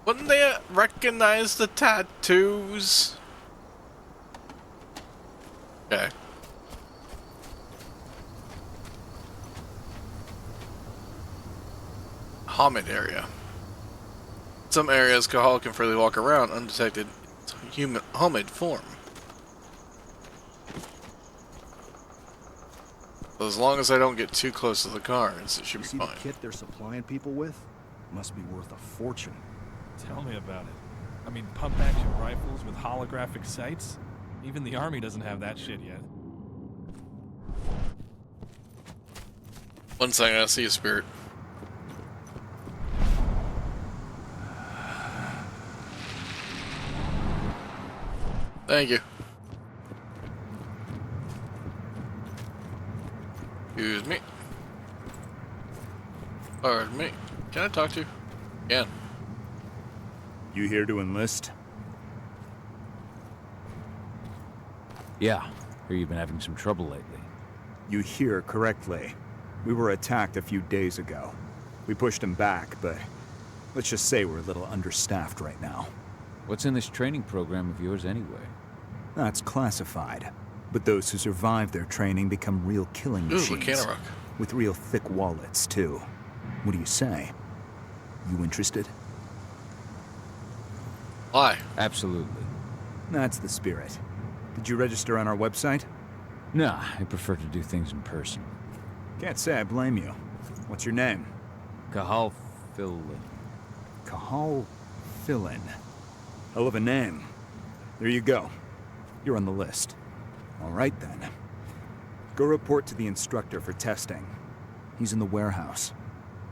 Speaker 1: Wouldn't they recognize the tattoos? Okay. Homid area. Some areas Cahal can freely walk around undetected human homid form. So as long as I don't get too close to the guards, it should be
Speaker 11: See
Speaker 1: fine.
Speaker 11: the kit they're supplying people with? Must be worth a fortune.
Speaker 16: Tell me about it. I mean, pump-action rifles with holographic sights? Even the army doesn't have that shit yet.
Speaker 1: One second, I see a spirit. Thank you. Excuse me. Pardon me. Can I talk to you? Yeah.
Speaker 8: You here to enlist?
Speaker 7: Yeah. Hear you've been having some trouble lately.
Speaker 8: You hear correctly. We were attacked a few days ago. We pushed them back, but let's just say we're a little understaffed right now.
Speaker 7: What's in this training program of yours anyway?
Speaker 8: That's classified. But those who survive their training become real killing machines. With real thick wallets, too. What do you say? You interested?
Speaker 1: Why?
Speaker 7: Absolutely.
Speaker 8: That's the spirit. Did you register on our website?
Speaker 7: Nah, I prefer to do things in person.
Speaker 8: Can't say I blame you. What's your name?
Speaker 7: Cahal Fillin.
Speaker 8: Cahal Fillin. Hell of a name. There you go. You're on the list. All right, then. Go report to the instructor for testing. He's in the warehouse.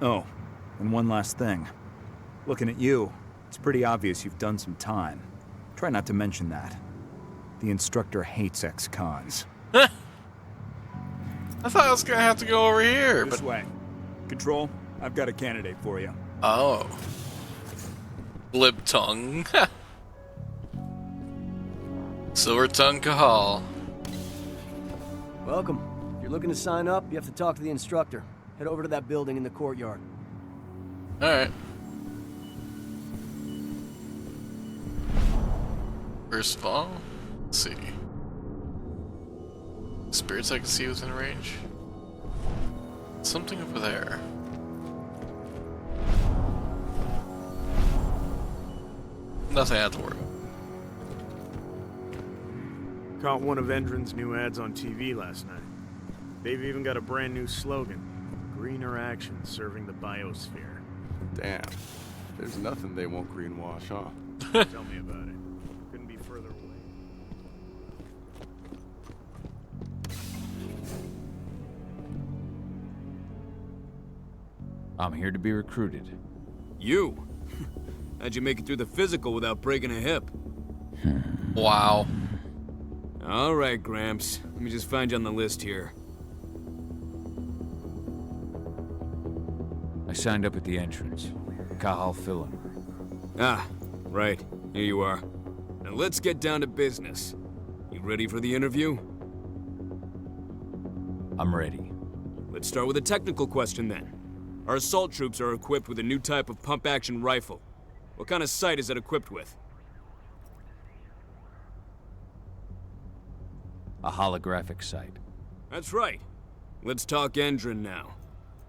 Speaker 8: Oh, and one last thing. Looking at you, it's pretty obvious you've done some time. Try not to mention that. The instructor hates ex-cons.
Speaker 1: I thought I was gonna have to go over here,
Speaker 8: This way. Control, I've got a candidate for you.
Speaker 1: Oh. Glib tongue. Silver tongue Cahal.
Speaker 18: Welcome. If you're looking to sign up, you have to talk to the instructor. Head over to that building in the courtyard.
Speaker 1: Alright. First of all, let's see. Spirits I can see within range. Something over there. Nothing I have to worry about.
Speaker 9: Caught one of Endron's new ads on TV last night. They've even got a brand new slogan. Greener action serving the biosphere.
Speaker 15: Damn. There's nothing they won't greenwash, huh?
Speaker 9: Tell me about it. Couldn't be further away.
Speaker 7: I'm here to be recruited.
Speaker 17: You? How'd you make it through the physical without breaking a hip?
Speaker 1: Wow.
Speaker 17: All right, Gramps. Let me just find you on the list here.
Speaker 7: I signed up at the entrance. Cahal Fillin.
Speaker 17: Ah, right. Here you are. Now let's get down to business. You ready for the interview?
Speaker 7: I'm ready.
Speaker 17: Let's start with a technical question then. Our assault troops are equipped with a new type of pump-action rifle. What kind of sight is it equipped with?
Speaker 7: A holographic sight.
Speaker 17: That's right. Let's talk Endron now.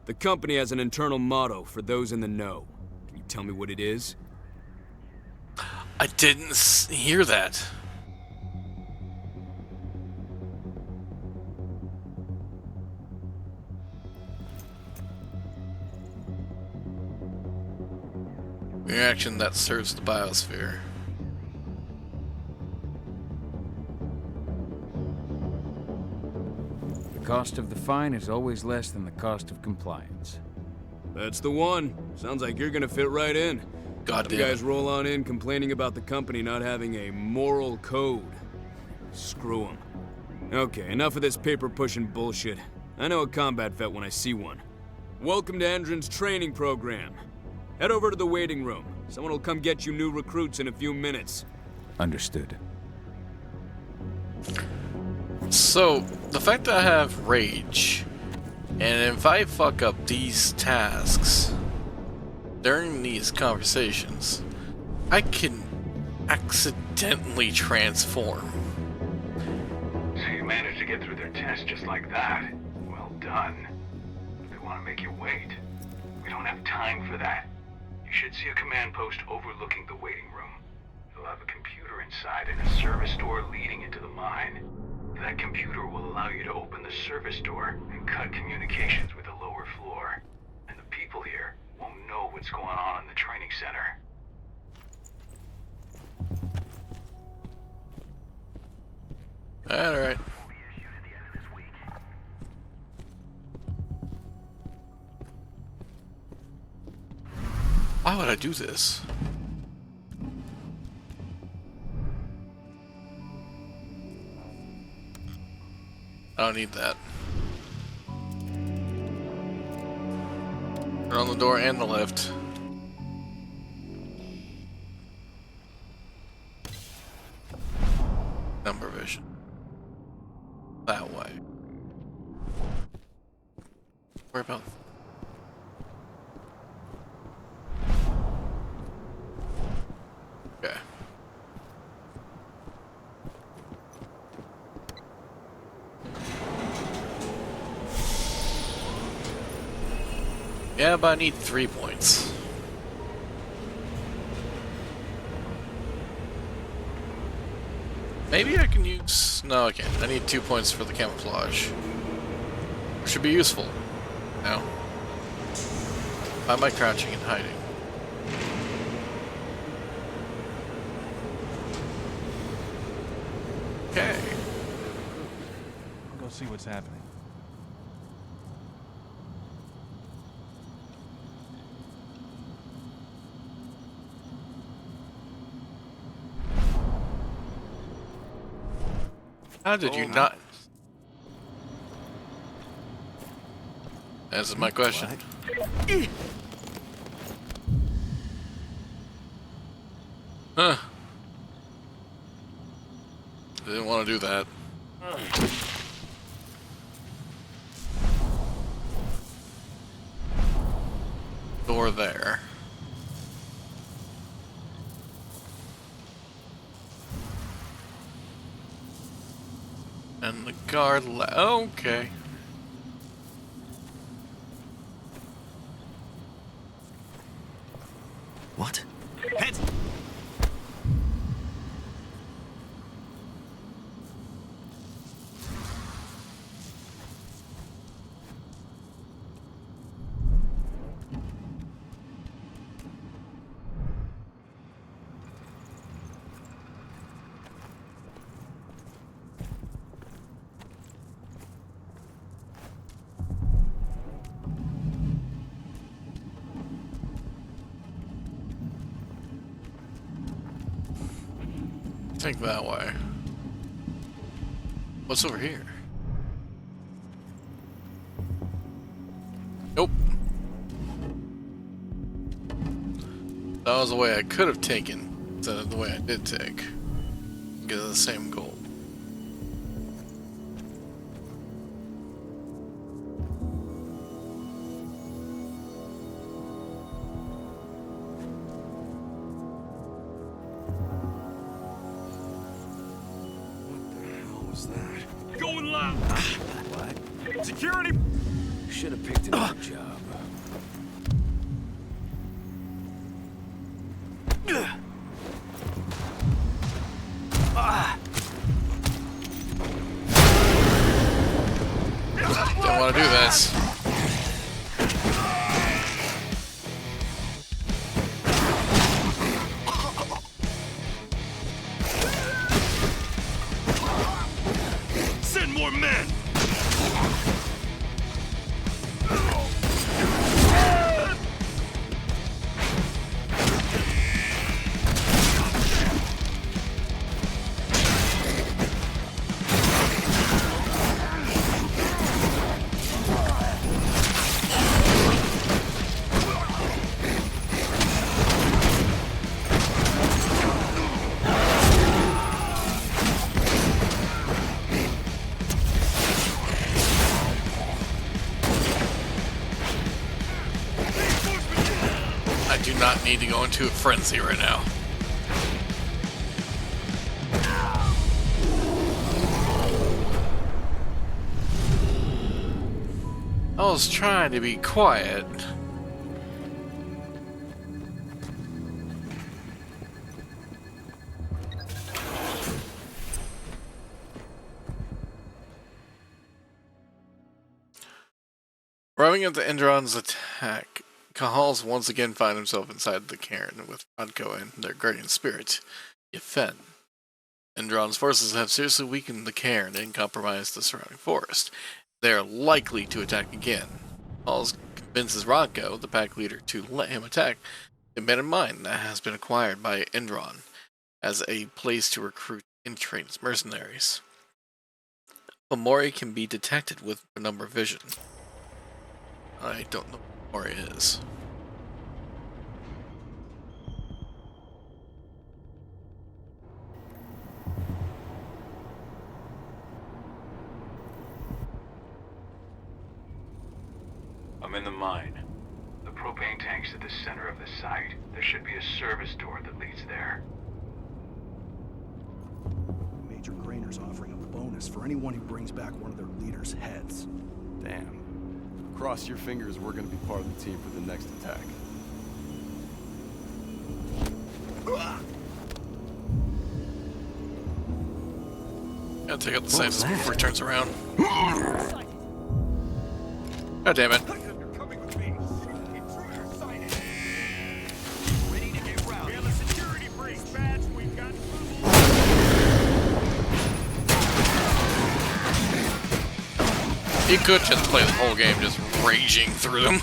Speaker 17: The company has an internal motto for those in the know. Can you tell me what it is?
Speaker 1: I didn't hear that. Reaction that serves the biosphere.
Speaker 7: The cost of the fine is always less than the cost of compliance.
Speaker 17: That's the one. Sounds like you're gonna fit right in.
Speaker 1: God
Speaker 17: Some
Speaker 1: damn
Speaker 17: guys roll on in complaining about the company not having a moral code. Screw them. Okay, enough of this paper-pushing bullshit. I know a combat vet when I see one. Welcome to Endron's training program. Head over to the waiting room. Someone will come get you new recruits in a few minutes.
Speaker 7: Understood.
Speaker 1: So, the fact that I have rage, and if I fuck up these tasks during these conversations, I can accidentally transform.
Speaker 13: So you managed get through their test just like that, well done. If they want to make you wait, we don't have time for that. You should see a command post overlooking the waiting room. It'll have a computer inside and a service door leading into the mine. That computer will allow you to open the service door and cut communications with the lower floor. And the people here won't know what's going on in the training center.
Speaker 1: Alright. Why would I do this? I don't need that. Turn on the door and the lift. Number vision. That way. Where about? Okay. Yeah, but I need 3 points. Maybe I can use... No, I can't. I need 2 points for the camouflage. Which should be useful. No. Why am I crouching and hiding? Okay.
Speaker 16: I'll go see what's happening.
Speaker 1: How did you not? Answer my question. Huh. Didn't want to do that. Door there. And the guard okay.
Speaker 4: What?
Speaker 17: Head!
Speaker 1: Think that way. What's over here? Nope. That was the way I could have taken instead of the way I did take. Get the same goal.
Speaker 17: Going loud!
Speaker 4: What?
Speaker 17: Security!
Speaker 4: Should have picked another job.
Speaker 1: Don't want to do this.
Speaker 17: Send more men!
Speaker 1: I do not need to go into a frenzy right now. I was trying to be quiet. Arriving at the Endron's attack, Cahal's once again found himself inside the cairn with Rodko and their guardian spirit, Yfen. Endron's forces have seriously weakened the cairn and compromised the surrounding forest. They are likely to attack again. Cahal convinces Rodko, the pack leader, to let him attack the abandoned mine that has been acquired by Endron as a place to recruit and train its mercenaries. Fomori can be detected with penumbra vision. I don't know what Fomori is.
Speaker 7: I'm in the mine.
Speaker 13: The propane tank's at the center of the site. There should be a service door that leads there.
Speaker 11: Major Grainer's offering a bonus for anyone who brings back one of their leaders' heads.
Speaker 15: Damn. Cross your fingers we're gonna be part of the team for the next attack.
Speaker 1: Gotta take out the sights before he turns around. God damn it. He could just play the whole game just raging through them.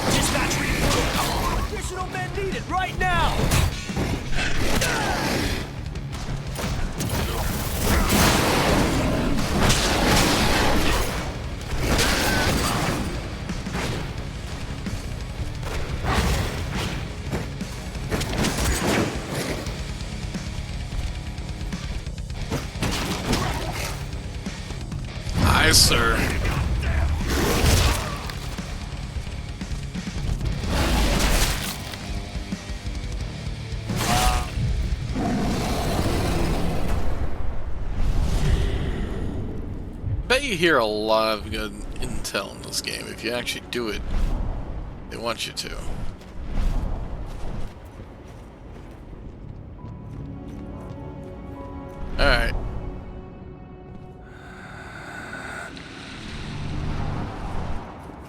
Speaker 18: Dispatch report! Additional men needed right now!
Speaker 1: Aye, sir. Bet you hear a lot of good intel in this game. If you actually do it, they want you to. Alright.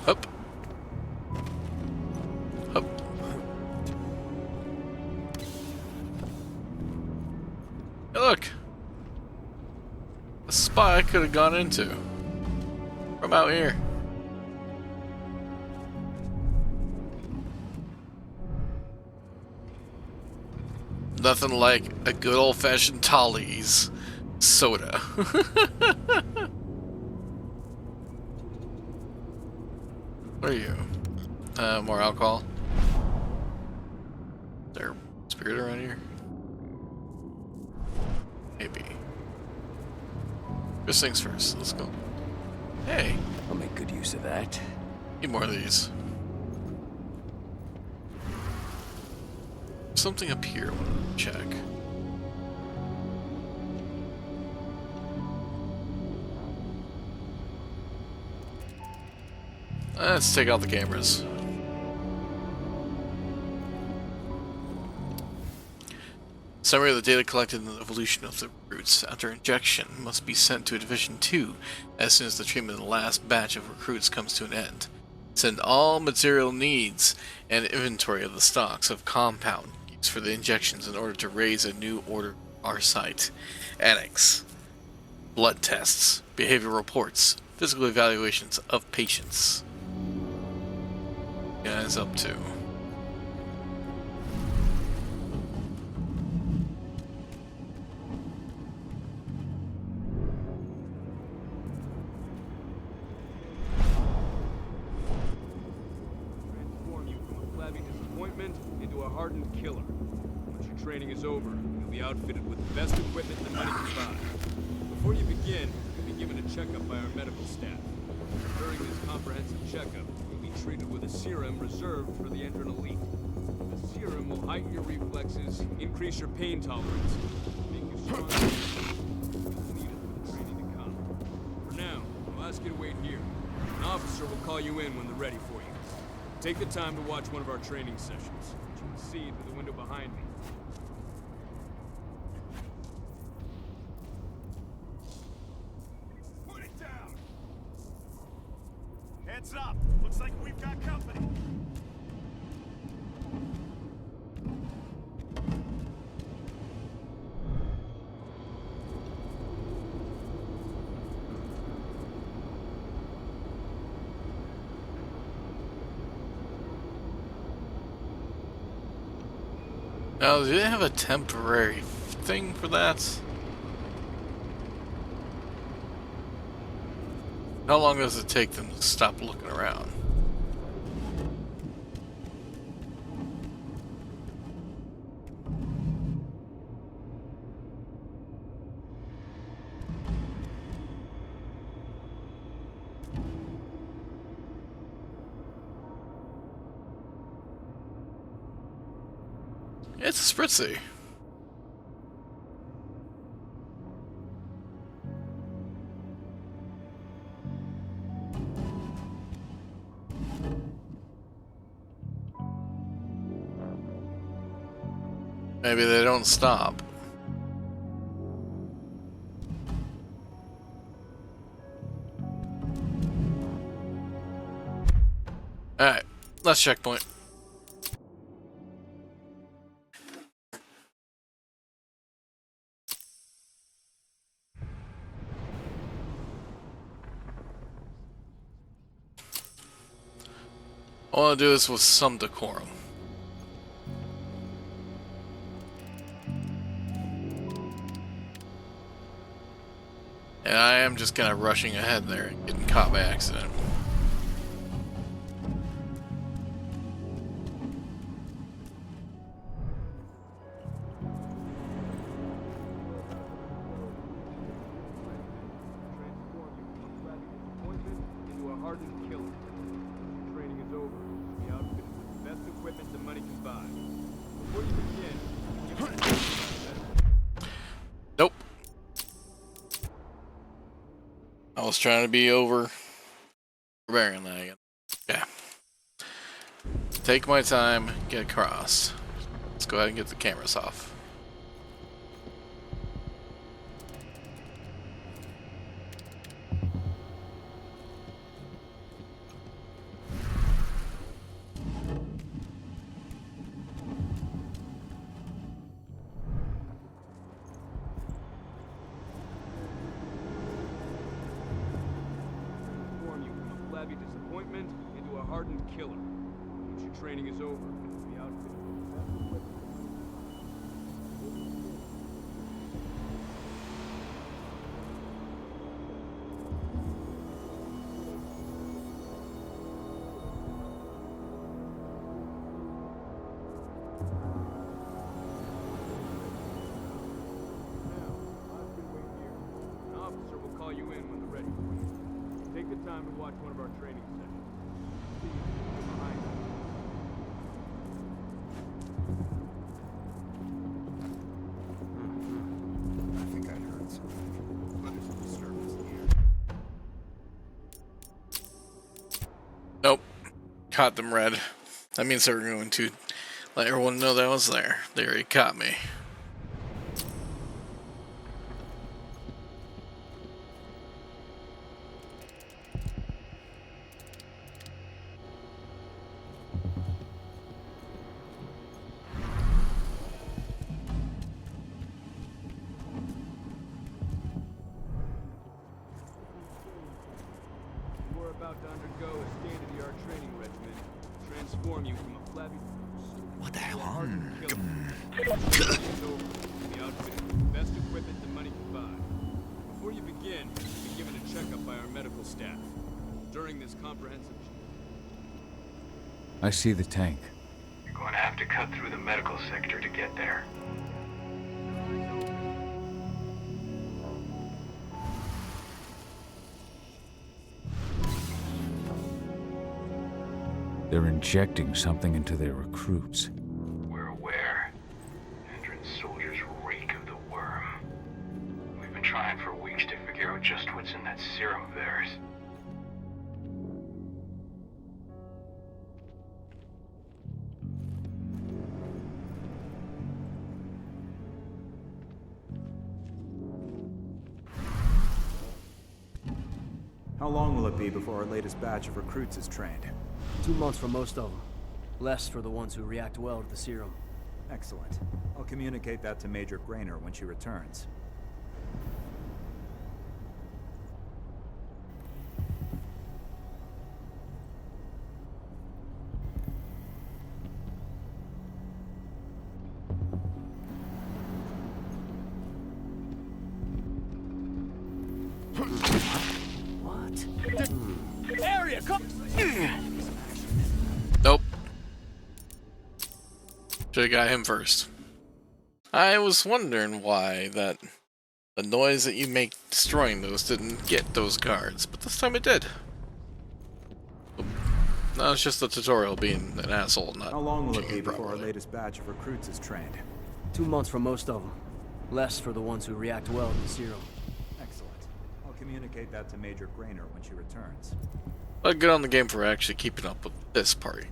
Speaker 1: Up. Up. Hey, look. A spot I could have gone into from out here. Nothing like a good old-fashioned Tolly's soda. What are you? More alcohol? Is there a spirit around here? Maybe. First things first, let's go. Hey!
Speaker 22: I'll make good use of that.
Speaker 1: Need more of these. Something up here, check. Let's take out the cameras. Summary of the data collected in the evolution of the recruits after injection must be sent to Division 2 as soon as the treatment of the last batch of recruits comes to an end. Send all material needs and inventory of the stocks of compound used for the injections in order to raise a new order our site. Annex. Blood tests, behavioral reports, physical evaluations of patients. Guys up to.
Speaker 17: Transform you from a flabby disappointment into a hardened killer. Once your training is over, you'll be outfitted with the best equipment that money can buy. Before you begin, you'll be given a checkup by our medical staff. During this comprehensive checkup, you'll be treated with a serum reserved for the Endron elite. The serum will heighten your reflexes, increase your pain tolerance, make you stronger. It's needed for the training to come. For now, I'll ask you to wait here. An officer will call you in when they're ready for you. Take the time to watch one of our training sessions, which you can see through the window behind me.
Speaker 9: Put it down! Heads up! Looks like we've got company.
Speaker 1: Now, do they have a temporary thing for that? How long does it take them to stop looking around? It's a spritzy. Maybe they don't stop. Alright, last checkpoint. I want to do this with some decorum. And I am just kind of rushing ahead there and getting caught by accident.
Speaker 17: Into a hardened killer. Training is over. The outfit is with the best equipment the money can buy. Before you begin,
Speaker 1: Nope. I was trying to be over barbarian that again. Yeah. Take my time, get across. Let's go ahead and get the cameras off.
Speaker 17: disappointment into a hardened killer. Once your training is over, the outfit is with the best equipment. You in when they're ready for you. Take the time to watch one of our training sessions. See you behind you.
Speaker 8: I think I heard something. There's a disturbance in the air.
Speaker 1: Nope. Caught them red. That means they were going to let everyone know that I was there. They already caught me.
Speaker 17: About to undergo a state-of-the-art training regimen to transform you from a flabby...
Speaker 8: What the hell?
Speaker 17: The outfit is with the best equipment the money can buy. Before you begin, you'll be given a checkup by our medical staff. During this comprehensive...
Speaker 7: I see the tank.
Speaker 13: You're going to have to cut through the medical sector to get there.
Speaker 7: They're injecting something into their recruits.
Speaker 13: We're aware. Endron's soldiers reek of the worm. We've been trying for weeks to figure out just what's in that serum of theirs.
Speaker 8: How long will it be before our latest batch of recruits is trained?
Speaker 18: 2 months for most of them. Less for the ones who react well to the serum.
Speaker 8: Excellent. I'll communicate that to Major Grainer when she returns.
Speaker 17: Area, come.
Speaker 1: Nope. Should've got him first. I was wondering why the noise that you make destroying those didn't get those guards, but this time it did. No, it's just the tutorial being an asshole, not.
Speaker 8: How long will it be before our latest batch of recruits is trained?
Speaker 18: 2 months for most of them. Less for the ones who react well to the serum.
Speaker 8: Excellent. I'll communicate that to Major Grainer when she returns.
Speaker 1: But good on the game for actually keeping up with this party.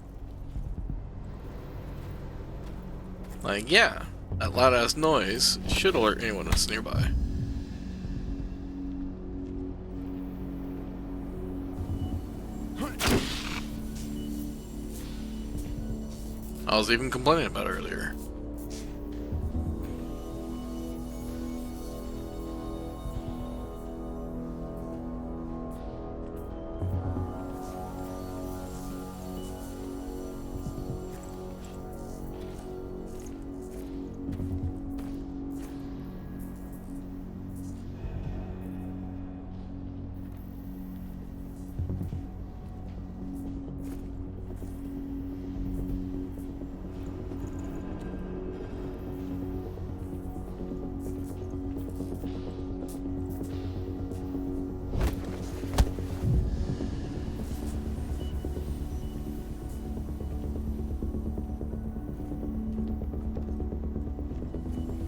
Speaker 1: Like, yeah, that loud ass noise should alert anyone that's nearby. I was even complaining about it earlier.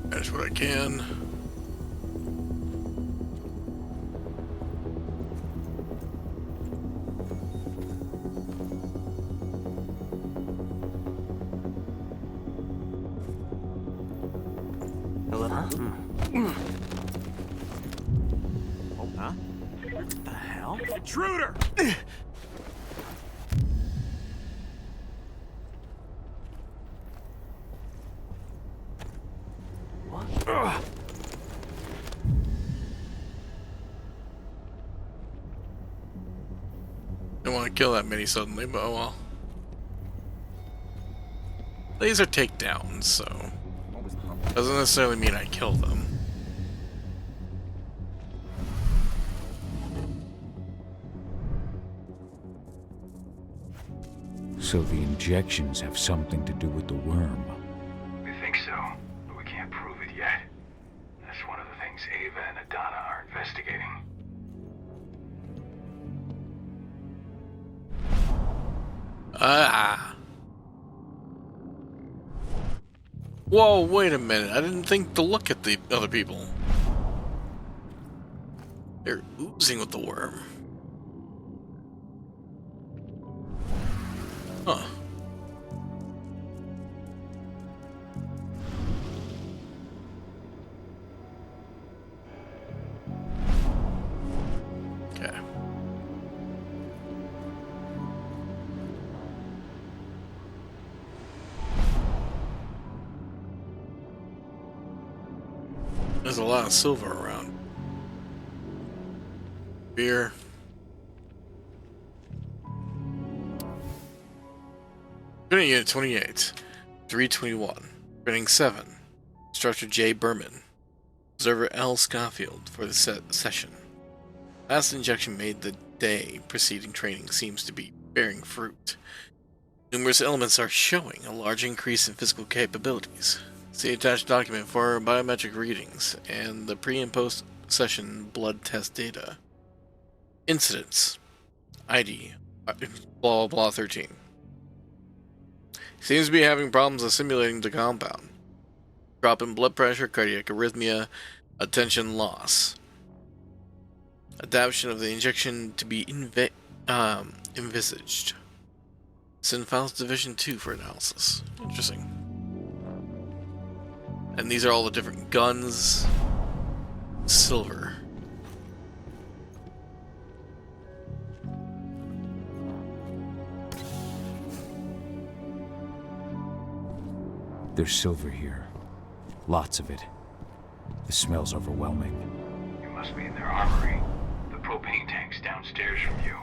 Speaker 1: That's what I can.
Speaker 18: Hello? Huh?
Speaker 9: Oh, huh? What the hell? Intruder!
Speaker 1: Don't want to kill that many suddenly, but oh well. These are takedowns, so doesn't necessarily mean I kill them.
Speaker 7: So the injections have something to do with the worm.
Speaker 13: We think so, but we can't prove it yet. That's one of the things Ava and Adana are investigating.
Speaker 1: Ah. Whoa, wait a minute. I didn't think to look at the other people. They're oozing with the worm. Huh. Okay. There's a lot of silver around. Beer. Training Unit 28, 321. Training 7, Instructor J. Berman. Observer L. Schofield for the session. Last injection made the day preceding training seems to be bearing fruit. Numerous elements are showing a large increase in physical capabilities. See attached document for biometric readings and the pre- and post-session blood test data. Incidents. ID. Blah blah blah 13. Seems to be having problems assimilating the compound. Drop in blood pressure, cardiac arrhythmia, attention loss. Adaptation of the injection to be envisaged. Send files to Division 2 for analysis. Interesting. And these are all the different guns. Silver.
Speaker 7: There's silver here. Lots of it. The smell's overwhelming.
Speaker 13: You must be in their armory. The propane tank's downstairs from you.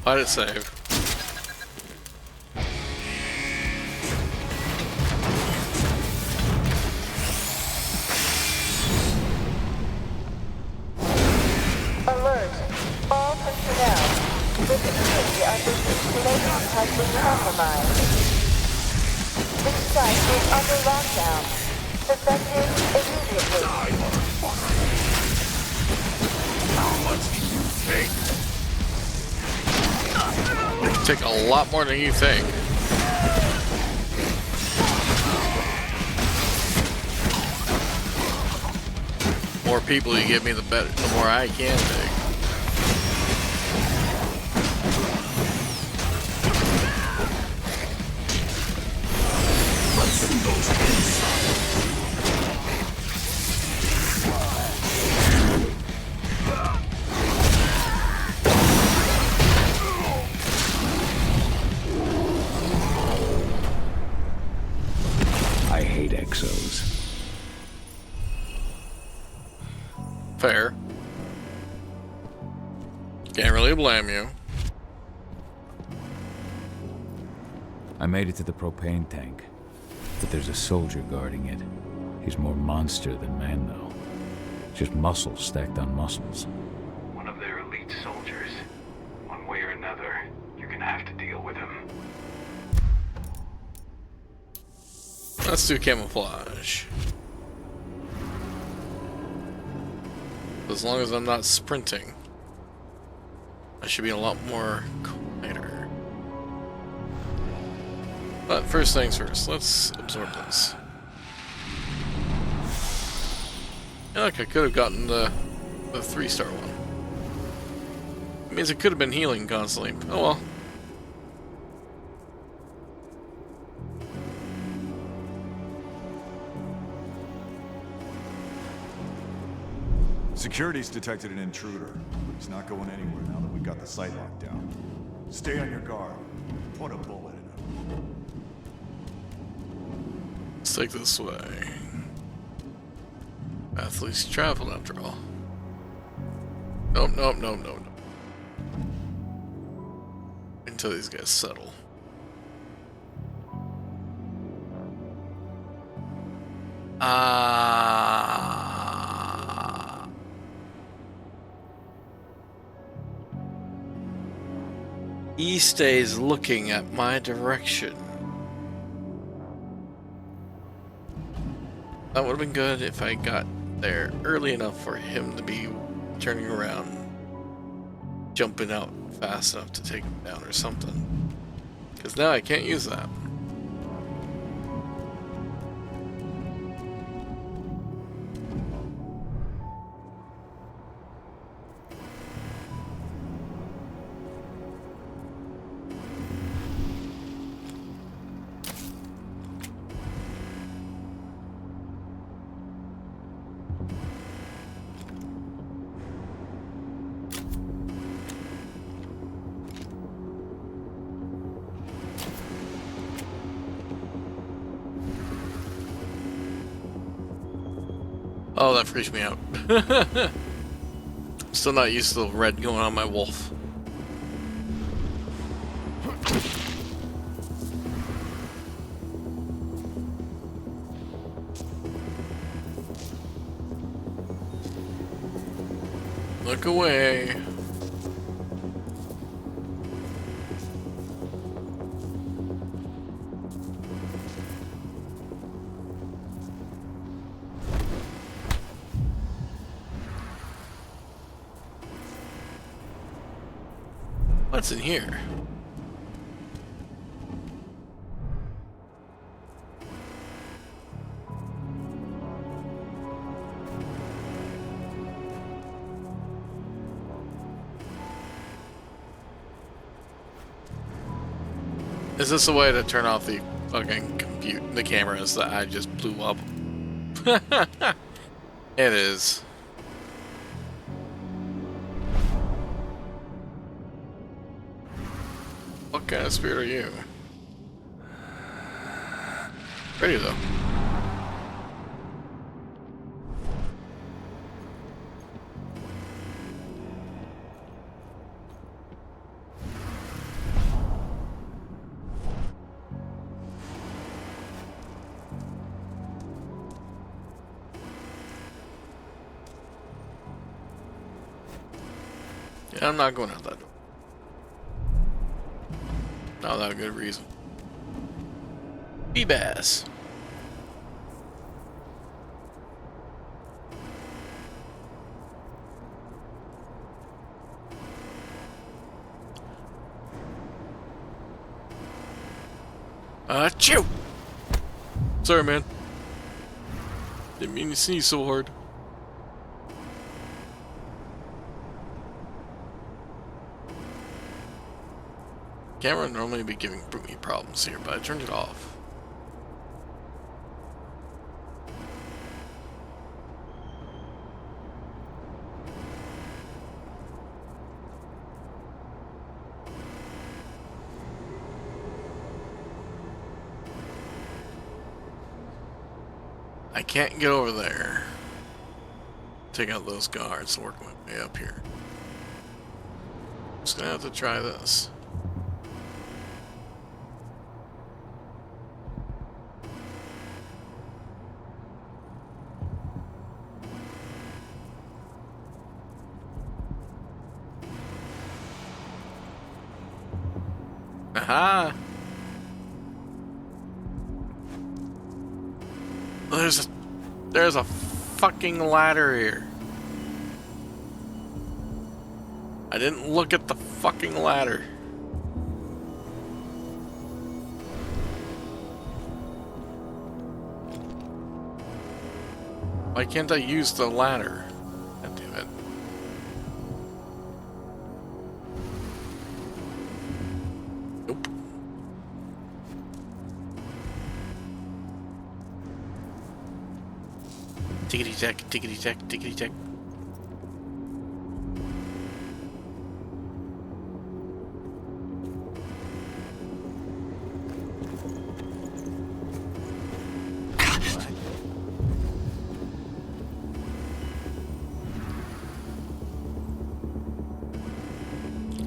Speaker 1: Why'd it save?
Speaker 3: Alert! All personnel. The security of this installation has been compromised. This site is under lockdown. Effective immediately.
Speaker 24: How much do you think?
Speaker 1: It'll take a lot more than you think. The more people you give me, the better. The more I can take.
Speaker 24: Let's see those inside.
Speaker 7: I hate exos.
Speaker 1: Fair. Can't really blame you.
Speaker 7: I made it to the propane tank, but there's a soldier guarding it. He's more monster than man, though. Just muscles stacked on muscles.
Speaker 13: One of their elite soldiers. One way or another, you're gonna have to deal with him.
Speaker 1: Let's do camouflage. As long as I'm not sprinting, I should be a lot more quieter. But first things first, let's absorb this. Yeah, look, I could have gotten the 3-star one. It means it could have been healing constantly. Oh well.
Speaker 14: Security's detected an intruder, but he's not going anywhere now that we got the site locked down. Stay on your guard. Put a bullet in him.
Speaker 1: Let's take this way. Path least traveled after all. Nope, nope, nope, nope, nope. Until these guys settle. He stays looking at my direction. That would have been good if I got there early enough for him to be turning around, jumping out fast enough to take him down or something. Because now I can't use that. Oh, that freaks me out. Still not used to the red going on my wolf. Look away. What's in here? Is this a way to turn off the fucking the cameras that I just blew up? It is. What kind of spirit are you? Pretty though. Yeah, I'm not going out that door. Not without a good reason. Bass. Chew! Sorry, man. Didn't mean to sneeze so hard. Camera would normally be giving me problems here, but I turned it off. I can't get over there. Take out those guards and work my way up here. Just gonna have to try this. Aha! There's a fucking ladder here. I didn't look at the fucking ladder. Why can't I use the ladder? God damn it. Nope. Tickety tack, tickety tack, tickety tack.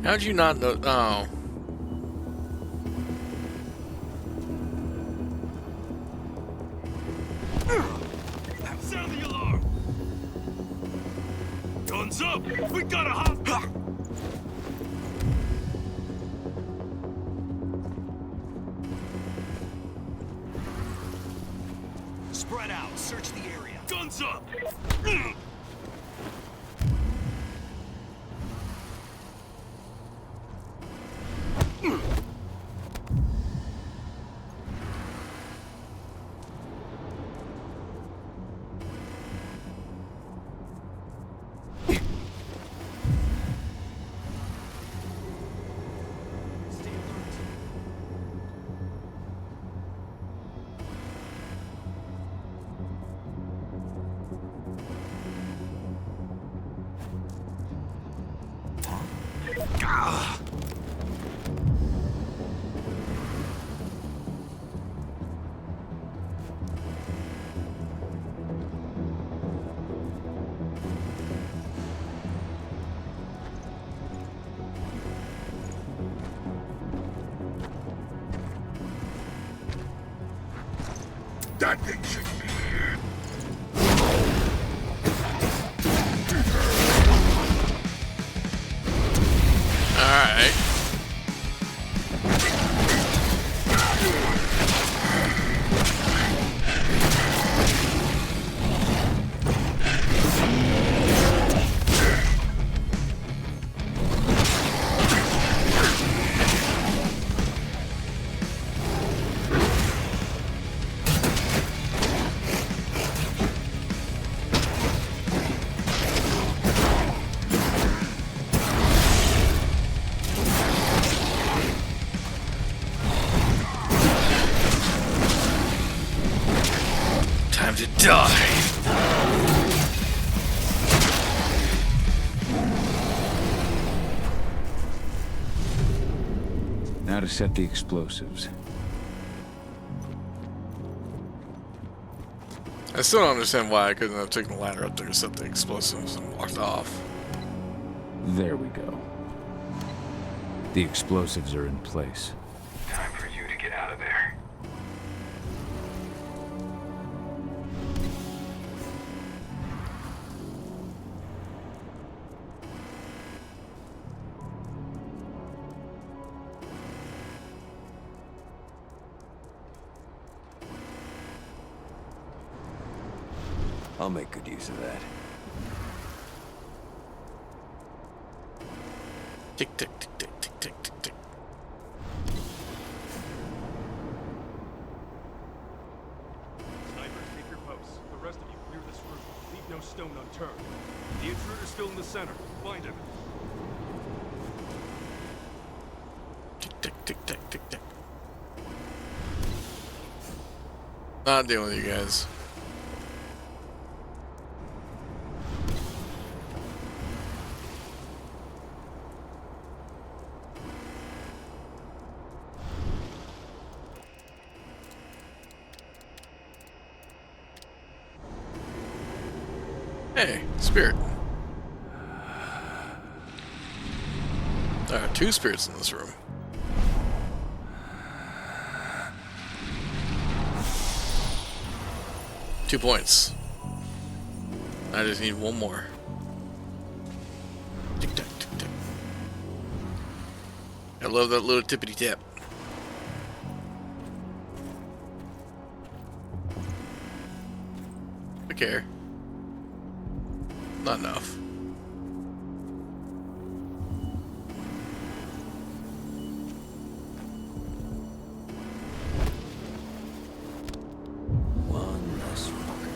Speaker 1: How'd you not know? Oh.
Speaker 5: Sound the alarm! Guns up! We gotta hop! Spread out, search the area. Guns up! That thing should be here.
Speaker 1: Alright.
Speaker 7: to set the explosives.
Speaker 1: I still don't understand why I couldn't have taken the ladder up there, set the explosives, and walked off.
Speaker 7: There we go. The explosives are in place.
Speaker 13: Time for you to get out of there.
Speaker 4: I'll make good use of that.
Speaker 1: Tick, tick, tick, tick, tick, tick, tick, tick.
Speaker 5: Snipers, take your posts. The rest of you clear this room. Leave no stone unturned. The intruder's still in the center. Find him.
Speaker 1: Tick, tick, tick, tick, tick, tick. Not dealing with you guys. Hey, spirit. There are 2 spirits in this room. Two points. I just need one more. Tick tock, tick tock. I love that little tippity tap. I care. Not enough.
Speaker 4: One less fucker.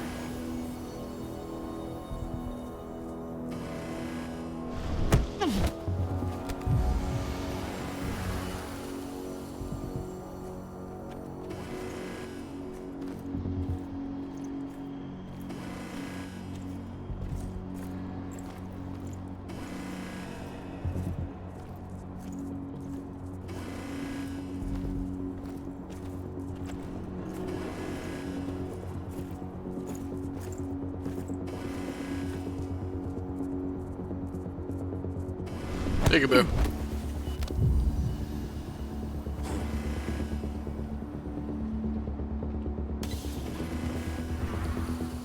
Speaker 1: Peekaboo.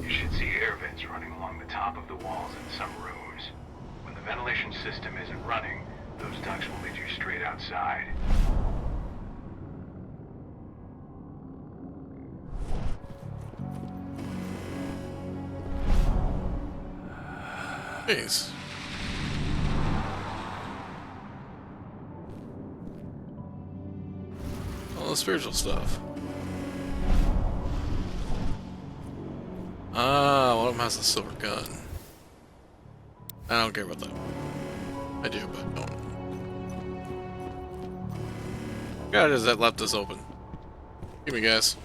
Speaker 13: You should see air vents running along the top of the walls in some rooms. When the ventilation system isn't running, those ducts will lead you straight outside.
Speaker 1: Jeez. All the spiritual stuff. Ah, one of them has a silver gun. I don't care about that. I do, but don't. God, is that left us open? Give me, guys.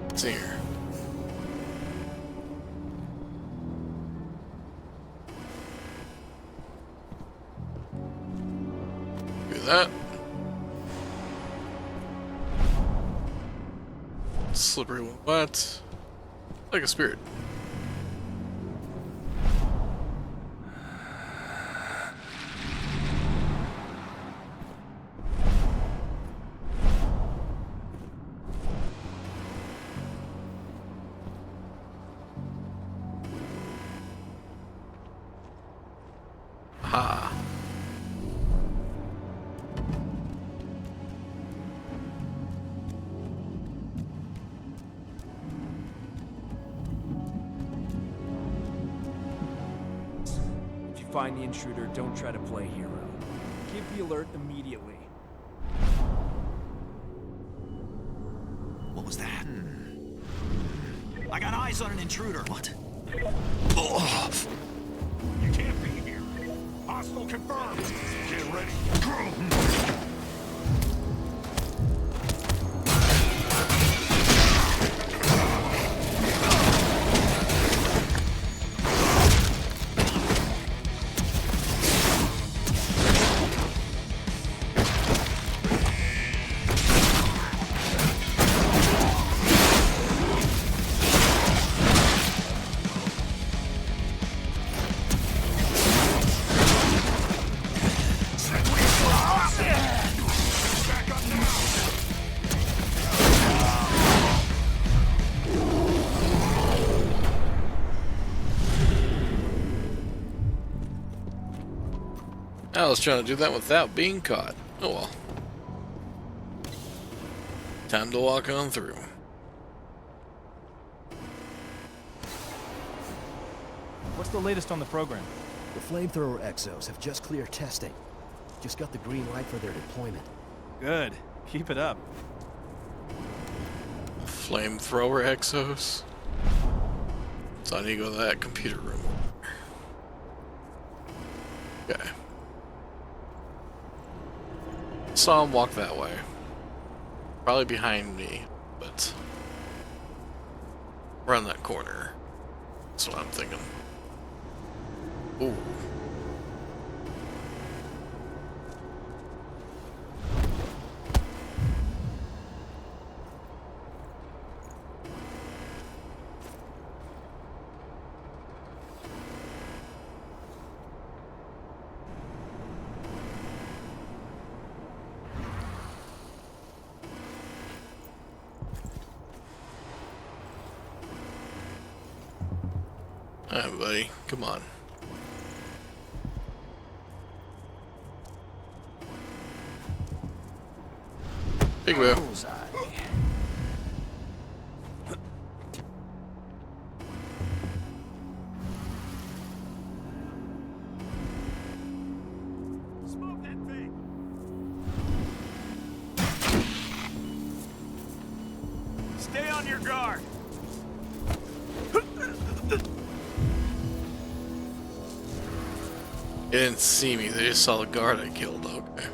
Speaker 1: What's here? Do that. Slippery one. What? Like a spirit. Ha.
Speaker 12: If you find the intruder, don't try to play hero. Give the alert immediately.
Speaker 5: What was that? I got eyes on an intruder. What? Oh. You can't be here. Hostile confirmed. Get ready.
Speaker 1: I was trying to do that without being caught. Oh well. Time to walk on through.
Speaker 19: What's the latest on the program?
Speaker 18: The flamethrower exos have just cleared testing. Just got the green light for their deployment.
Speaker 19: Good. Keep it up.
Speaker 1: Flamethrower exos. So I need to go to that computer room. Okay. Saw him walk that way. Probably behind me, but around that corner. That's what I'm thinking. Ooh. Alright, buddy, come on. Big wheel.
Speaker 9: Smoke that thing! Stay on your guard!
Speaker 1: They didn't see me, they just saw the guard I killed. Okay.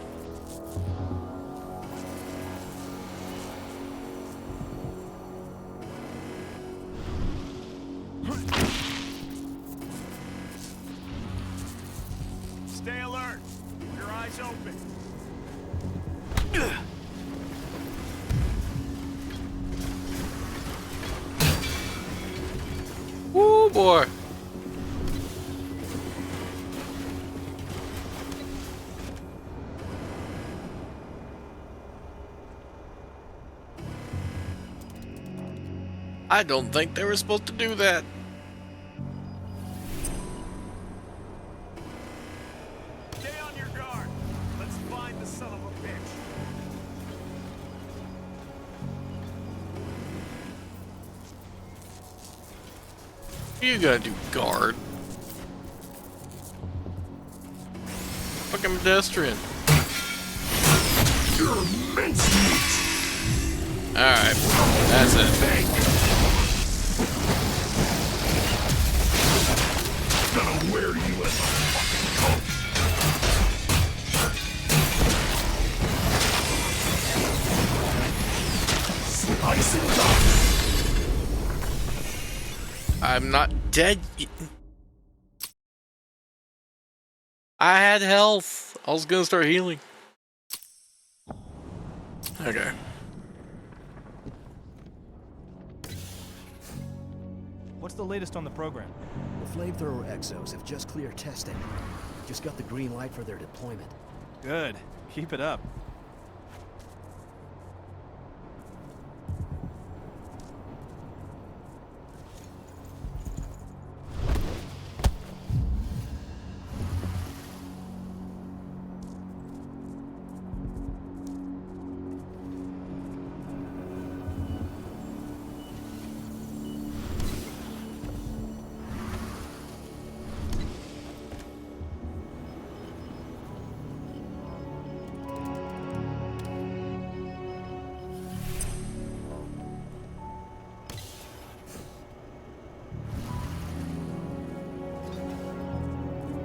Speaker 9: Stay alert! Keep your eyes open!
Speaker 1: Woo boy! I don't think they were supposed to do that.
Speaker 9: Stay on your guard! Let's find the son of a bitch!
Speaker 1: What you gotta do, guard? Fucking pedestrian.
Speaker 24: You're mincemeat.
Speaker 1: Alright, that's it.
Speaker 24: Gonna wear you as a fucking coat. Slice it up.
Speaker 1: I'm not dead yet. I had health. I was gonna start healing. Okay.
Speaker 19: What's the latest on the program?
Speaker 18: The flamethrower exos have just cleared testing. Just got the green light for their deployment.
Speaker 19: Good. Keep it up.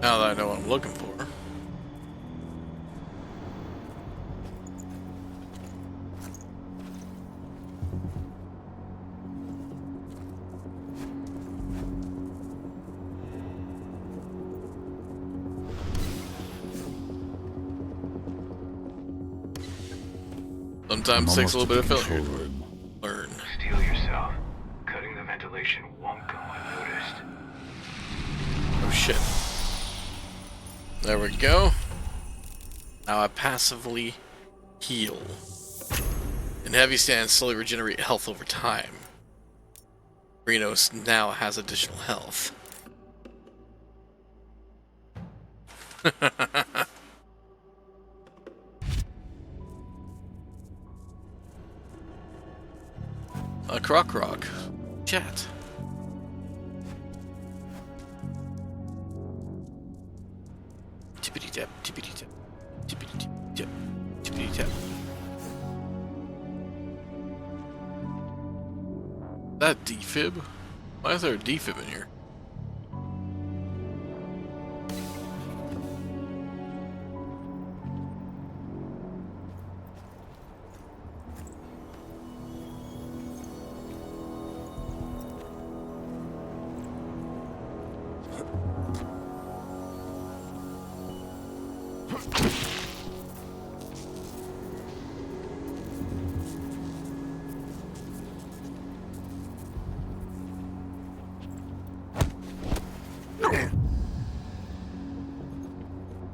Speaker 1: Now that I know what I'm looking for. Sometimes takes a little bit of failure to learn.
Speaker 13: Steel yourself. Cutting the ventilation won't go unnoticed.
Speaker 1: Oh shit. There we go. Now I passively heal. And heavy stands slowly regenerate health over time. Reno's now has additional health. Rock. Chat. Tippity tap, tippity tap, tippity tap, tippity tap. That defib? Why is there a defib in here?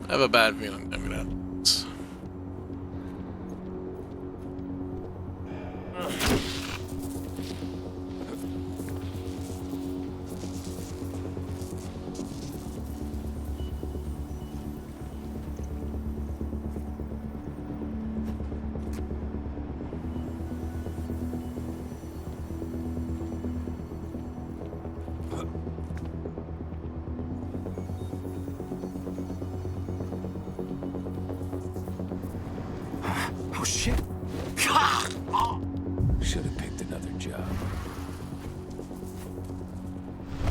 Speaker 1: I have a bad feeling I'm gonna.
Speaker 7: Oh shit! Should have picked another job.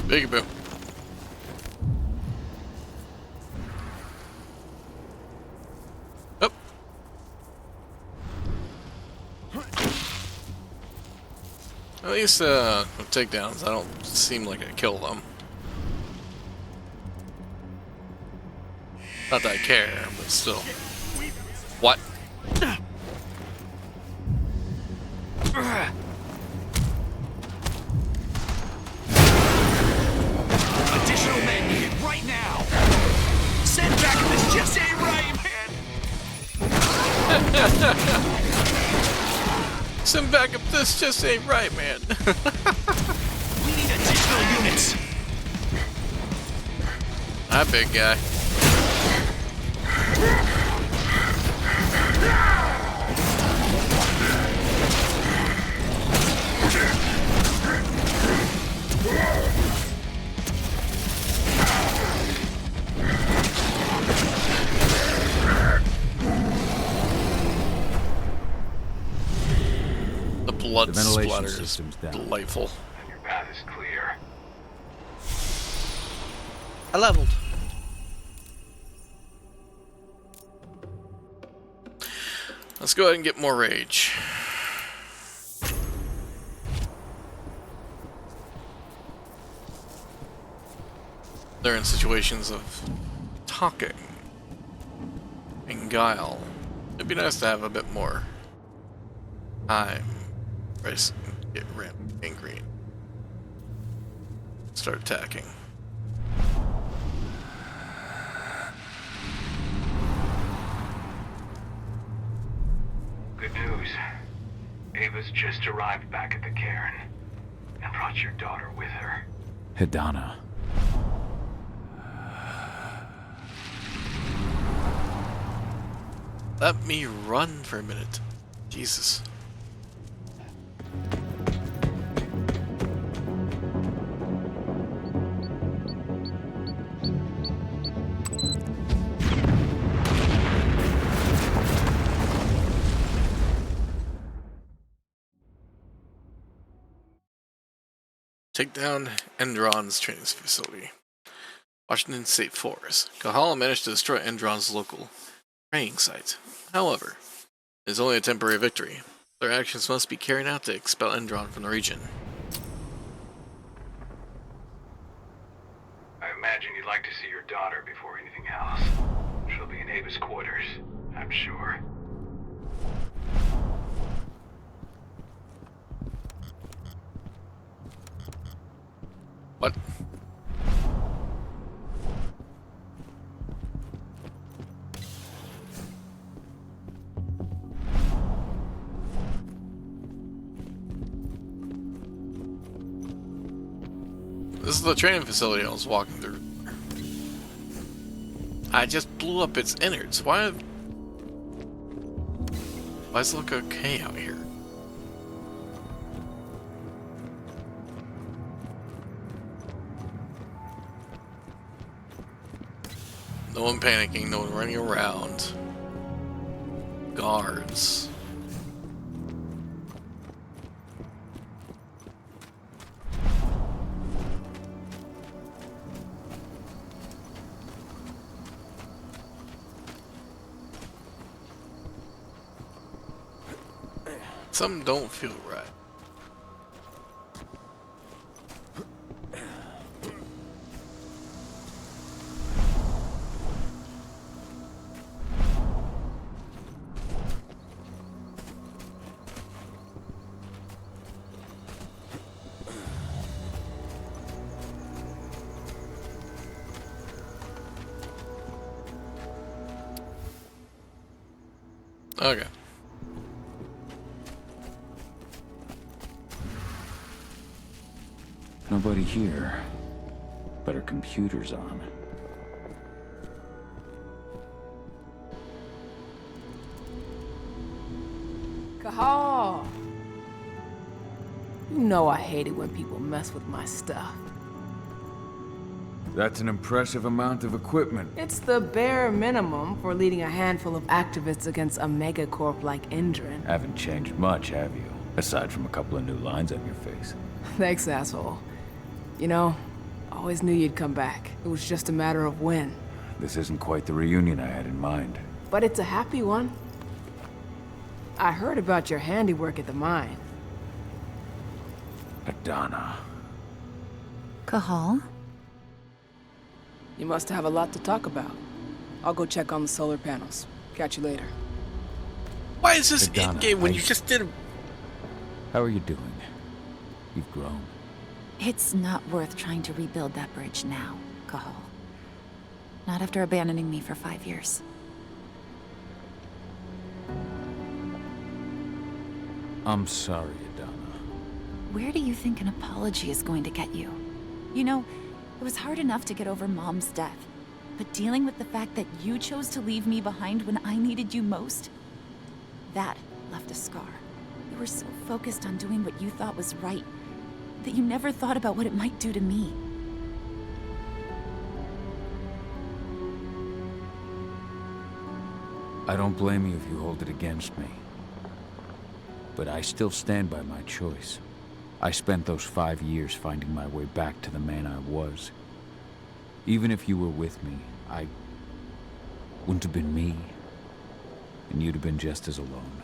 Speaker 1: Big boo. Up. At least with takedowns, I don't seem like I kill them. Not that I care, but still. What?
Speaker 5: Additional men needed right now. Send back if this just ain't right, man.
Speaker 1: Send back if this just ain't right, man.
Speaker 5: We need additional units.
Speaker 1: That big guy. The blood splatter is delightful.
Speaker 13: And your path is clear.
Speaker 1: I leveled. Let's go ahead and get more rage. They're in situations of talking and guile. It'd be nice to have a bit more time. Race, get red and green. Start attacking.
Speaker 13: Good news. Ava's just arrived back at the cairn and brought your daughter with her.
Speaker 7: Hidana.
Speaker 1: Let me run for a minute. Jesus. Take down Endron's training facility. Washington State Forest. Kahala managed to destroy Endron's local training site. However, it is only a temporary victory. Their actions must be carried out to expel Endron from the region.
Speaker 13: I imagine you'd like to see your daughter before anything else. She'll be in Ava's quarters, I'm sure.
Speaker 1: What? This is the training facility I was walking through. I just blew up its innards. Why does it look okay out here? No one panicking, no one running around. Guards. Something don't feel right. Okay.
Speaker 7: Nobody here, but our computer's on.
Speaker 10: Cahal! You know I hate it when people mess with my stuff.
Speaker 7: That's an impressive amount of equipment.
Speaker 10: It's the bare minimum for leading a handful of activists against a megacorp like Endrin.
Speaker 7: Haven't changed much, have you? Aside from a couple of new lines on your face.
Speaker 10: Thanks, asshole. You know, I always knew you'd come back. It was just a matter of when.
Speaker 7: This isn't quite the reunion I had in mind.
Speaker 10: But it's a happy one. I heard about your handiwork at the mine.
Speaker 7: Adana.
Speaker 2: Cahal?
Speaker 10: You must have a lot to talk about. I'll go check on the solar panels. Catch you later.
Speaker 1: Why is this
Speaker 7: Adana,
Speaker 1: in-game when you just did...
Speaker 7: How are you doing? You've grown.
Speaker 2: It's not worth trying to rebuild that bridge now, Cahal. Not after abandoning me for 5 years.
Speaker 7: I'm sorry, Adana.
Speaker 2: Where do you think an apology is going to get you? You know, it was hard enough to get over Mom's death, but dealing with the fact that you chose to leave me behind when I needed you most, that left a scar. You were so focused on doing what you thought was right, that you never thought about what it might do to me.
Speaker 7: I don't blame you if you hold it against me. But I still stand by my choice. I spent those 5 years finding my way back to the man I was. Even if you were with me, I wouldn't have been me. And you'd have been just as alone.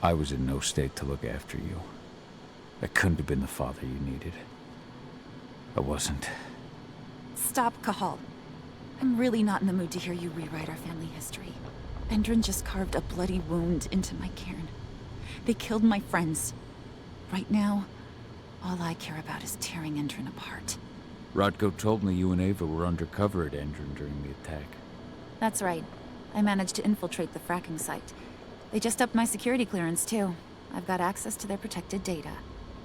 Speaker 7: I was in no state to look after you. I couldn't have been the father you needed. I wasn't.
Speaker 2: Stop, Cahal. I'm really not in the mood to hear you rewrite our family history. Endrin just carved a bloody wound into my cairn. They killed my friends. Right now, all I care about is tearing Endrin apart.
Speaker 7: Rodko told me you and Ava were undercover at Endrin during the attack.
Speaker 2: That's right. I managed to infiltrate the fracking site. They just upped my security clearance, too. I've got access to their protected data.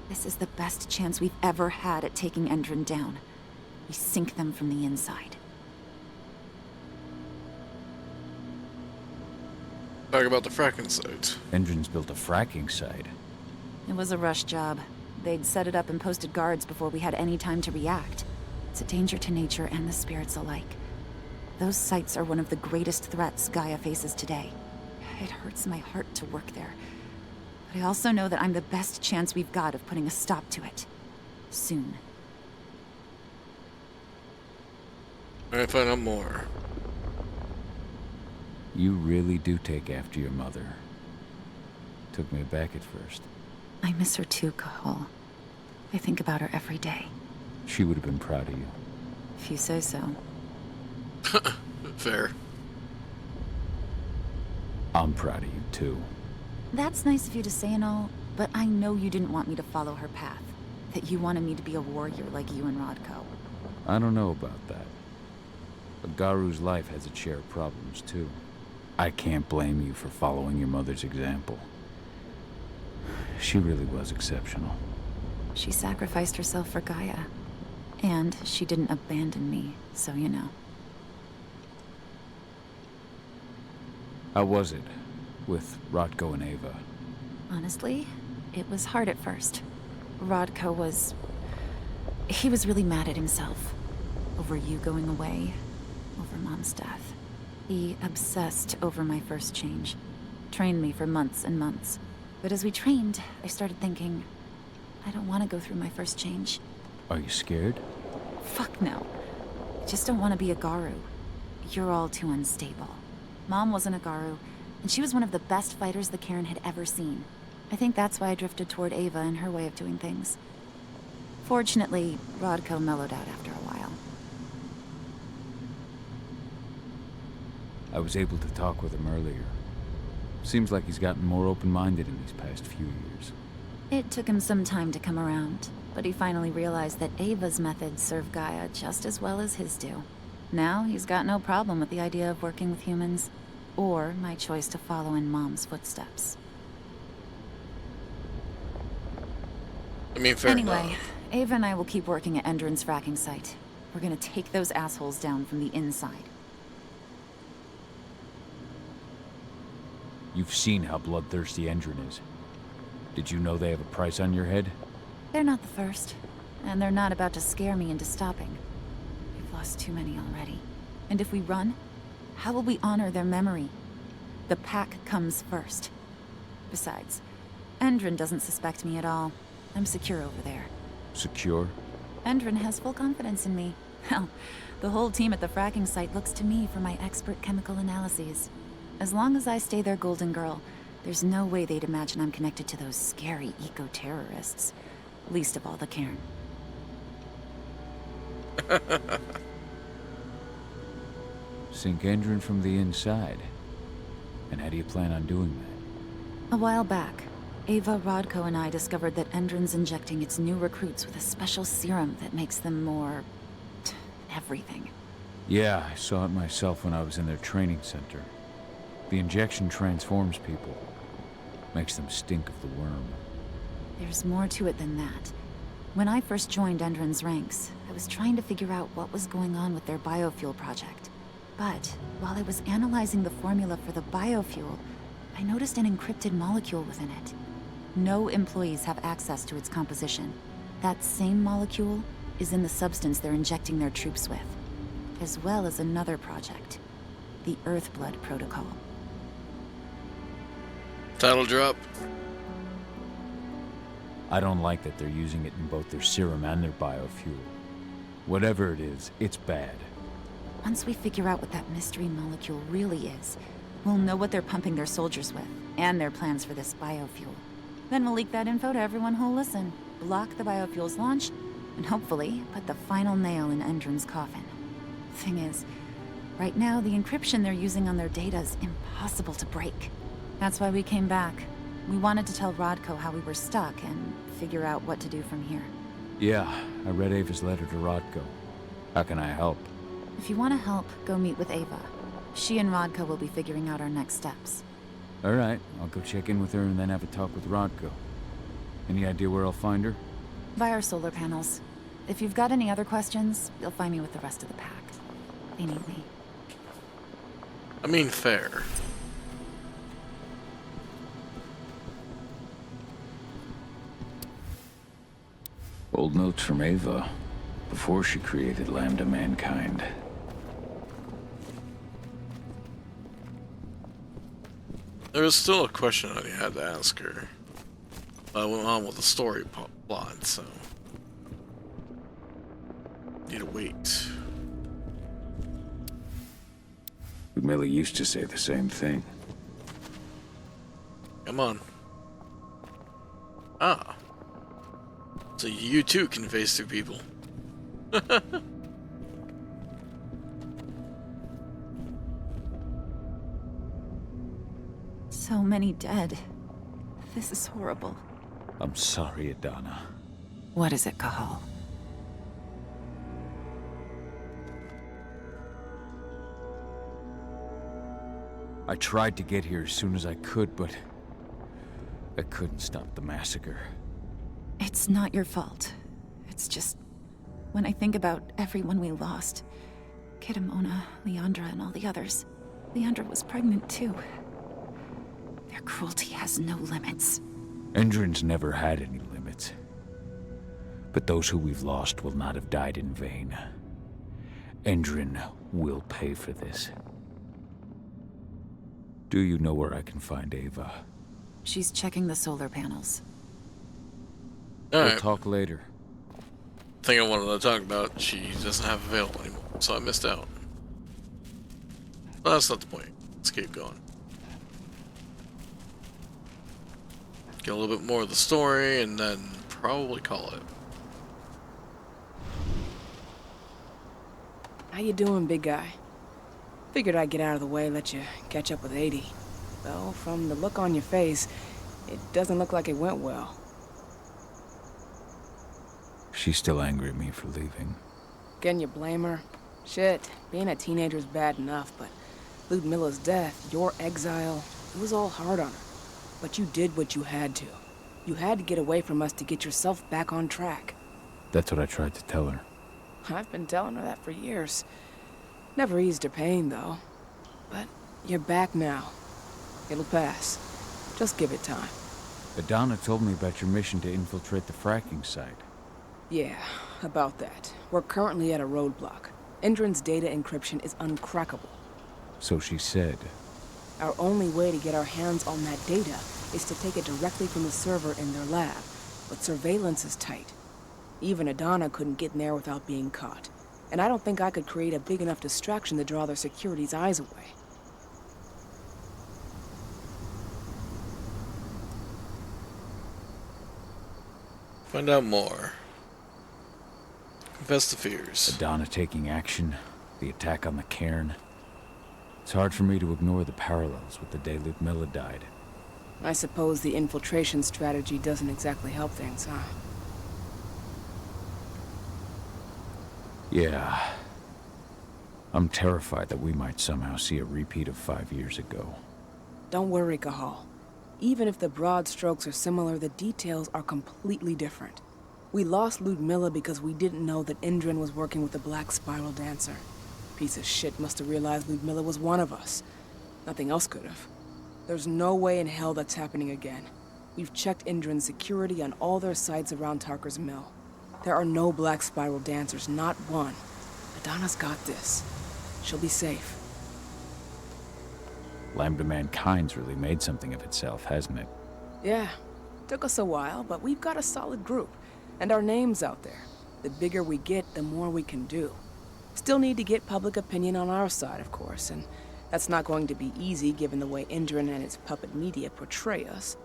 Speaker 2: This is the best chance we've ever had at taking Endrin down. We sink them from the inside.
Speaker 1: Talk about the fracking site.
Speaker 7: Endrin's built a fracking site.
Speaker 2: It was a rush job. They'd set it up and posted guards before we had any time to react. It's a danger to nature and the spirits alike. Those sites are one of the greatest threats Gaia faces today. It hurts my heart to work there. But I also know that I'm the best chance we've got of putting a stop to it. Soon.
Speaker 1: Alright, find out more.
Speaker 7: You really do take after your mother. Took me aback at first.
Speaker 2: I miss her too, Cahal. I think about her every day.
Speaker 7: She would have been proud of you.
Speaker 2: If you say so.
Speaker 1: Fair.
Speaker 7: I'm proud of you too.
Speaker 2: That's nice of you to say and all, but I know you didn't want me to follow her path. That you wanted me to be a warrior like you and Rodko.
Speaker 7: I don't know about that. But Garu's life has its share of problems too. I can't blame you for following your mother's example. She really was exceptional.
Speaker 2: She sacrificed herself for Gaia. And she didn't abandon me, so you know.
Speaker 7: How was it with Rodko and Ava?
Speaker 2: Honestly, it was hard at first. Rodko was... He was really mad at himself. Over you going away. over Mom's death. He obsessed over my first change. Trained me for months and months. But as we trained, I started thinking, I don't want to go through my first change.
Speaker 7: Are you scared?
Speaker 2: Fuck no. I just don't want to be a Garu. You're all too unstable. Mom wasn't a Garu, and she was one of the best fighters the Cairn had ever seen. I think that's why I drifted toward Ava and her way of doing things. Fortunately, Rodko mellowed out after a while.
Speaker 7: I was able to talk with him earlier. Seems like he's gotten more open-minded in these past few years.
Speaker 2: It took him some time to come around, but he finally realized that Ava's methods serve Gaia just as well as his do. Now he's got no problem with the idea of working with humans, or my choice to follow in Mom's footsteps.
Speaker 1: I mean, fair
Speaker 2: Anyway,
Speaker 1: enough.
Speaker 2: Ava and I will keep working at Endron's fracking site. We're gonna take those assholes down from the inside.
Speaker 7: You've seen how bloodthirsty Endron is. Did you know they have a price on your head?
Speaker 2: They're not the first, and they're not about to scare me into stopping. We've lost too many already. And if we run, how will we honor their memory? The pack comes first. Besides, Endron doesn't suspect me at all. I'm secure over there.
Speaker 7: Secure?
Speaker 2: Endron has full confidence in me. Hell, the whole team at the fracking site looks to me for my expert chemical analyses. As long as I stay their golden girl, there's no way they'd imagine I'm connected to those scary eco-terrorists. Least of all the Cairn.
Speaker 7: Sink Endron from the inside. And how do you plan on doing that?
Speaker 2: A while back, Ava, Rodko, and I discovered that Endron's injecting its new recruits with a special serum that makes them more... everything.
Speaker 7: Yeah, I saw it myself when I was in their training center. The injection transforms people. Makes them stink of the worm.
Speaker 2: There's more to it than that. When I first joined Endron's ranks, I was trying to figure out what was going on with their biofuel project. But while I was analyzing the formula for the biofuel, I noticed an encrypted molecule within it. No employees have access to its composition. That same molecule is in the substance they're injecting their troops with, as well as another project, the Earthblood Protocol.
Speaker 1: Title drop.
Speaker 7: I don't like that they're using it in both their serum and their biofuel. Whatever it is, it's bad.
Speaker 2: Once we figure out what that mystery molecule really is, we'll know what they're pumping their soldiers with, and their plans for this biofuel. Then we'll leak that info to everyone who'll listen, block the biofuel's launch, and hopefully put the final nail in Endron's coffin. Thing is, right now the encryption they're using on their data is impossible to break. That's why we came back. We wanted to tell Rodko how we were stuck and figure out what to do from here.
Speaker 7: Yeah, I read Ava's letter to Rodko. How can I help?
Speaker 2: If you want to help, go meet with Ava. She and Rodko will be figuring out our next steps.
Speaker 7: All right, I'll go check in with her and then have a talk with Rodko. Any idea where I'll find her?
Speaker 2: By our solar panels. If you've got any other questions, you'll find me with the rest of the pack. They need me.
Speaker 1: I mean, fair.
Speaker 7: Old notes from Ava, before she created Lambda Mankind.
Speaker 1: There was still a question I had to ask her. I went on with the story plot, so... need to wait.
Speaker 7: Millie used to say the same thing.
Speaker 1: Come on. Ah. So you too can face two people.
Speaker 2: So many dead. This is horrible.
Speaker 7: I'm sorry, Adana.
Speaker 2: What is it, Cahal?
Speaker 7: I tried to get here as soon as I could, but I couldn't stop the massacre.
Speaker 2: It's not your fault. It's just... when I think about everyone we lost... Kitamona, Leandra, and all the others. Leandra was pregnant, too. Their cruelty has no limits.
Speaker 7: Endron's never had any limits. But those who we've lost will not have died in vain. Endrin will pay for this. Do you know where I can find Ava?
Speaker 2: She's checking the solar panels.
Speaker 7: We'll talk later.
Speaker 1: Thing I wanted to talk about, she doesn't have available anymore, so I missed out. Well, that's not the point. Let's keep going. Get a little bit more of the story, and then probably call it.
Speaker 10: How you doing, big guy? Figured I'd get out of the way, let you catch up with 80. Though, from the look on your face, it doesn't look like it went well.
Speaker 7: She's still angry at me for leaving.
Speaker 10: Can you blame her? Shit, being a teenager's bad enough, but Ludmilla's death, your exile, it was all hard on her. But you did what you had to. You had to get away from us to get yourself back on track.
Speaker 7: That's what I tried to tell her.
Speaker 10: I've been telling her that for years. Never eased her pain, though. But you're back now. It'll pass. Just give it time.
Speaker 7: Adana told me about your mission to infiltrate the fracking site.
Speaker 10: Yeah, about that. We're currently at a roadblock. Endrin's data encryption is uncrackable.
Speaker 7: So she said.
Speaker 10: Our only way to get our hands on that data is to take it directly from the server in their lab. But surveillance is tight. Even Adana couldn't get in there without being caught. And I don't think I could create a big enough distraction to draw their security's eyes away.
Speaker 1: Find out more. Confess the fears.
Speaker 7: Adana taking action, the attack on the cairn. It's hard for me to ignore the parallels with the day Ludmilla died.
Speaker 10: I suppose the infiltration strategy doesn't exactly help things, huh?
Speaker 7: Yeah. I'm terrified that we might somehow see a repeat of 5 years ago.
Speaker 10: Don't worry, Cahal. Even if the broad strokes are similar, the details are completely different. We lost Ludmilla because we didn't know that Endrin was working with the Black Spiral Dancer. Piece of shit must have realized Ludmilla was one of us. Nothing else could have. There's no way in hell that's happening again. We've checked Endrin's security on all their sites around Tarker's Mill. There are no Black Spiral Dancers, not one. Adana's got this. She'll be safe.
Speaker 7: Lambda Mankind's really made something of itself, hasn't it?
Speaker 10: Yeah. Took us a while, but we've got a solid group. And our name's out there. The bigger we get, the more we can do. Still need to get public opinion on our side, of course, and that's not going to be easy given the way Endrin and its puppet media portray us.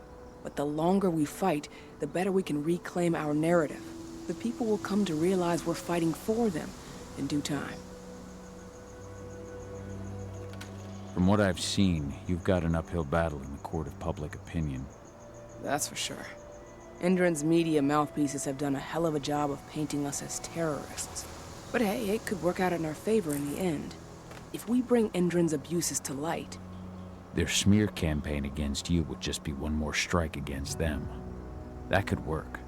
Speaker 10: But the longer we fight, the better we can reclaim our narrative. The people will come to realize we're fighting for them in due time.
Speaker 7: From what I've seen, you've got an uphill battle in the court of public opinion.
Speaker 10: That's for sure. Endrin's media mouthpieces have done a hell of a job of painting us as terrorists. But hey, it could work out in our favor in the end. If we bring Endrin's abuses to light...
Speaker 7: Their smear campaign against you would just be one more strike against them. That could work.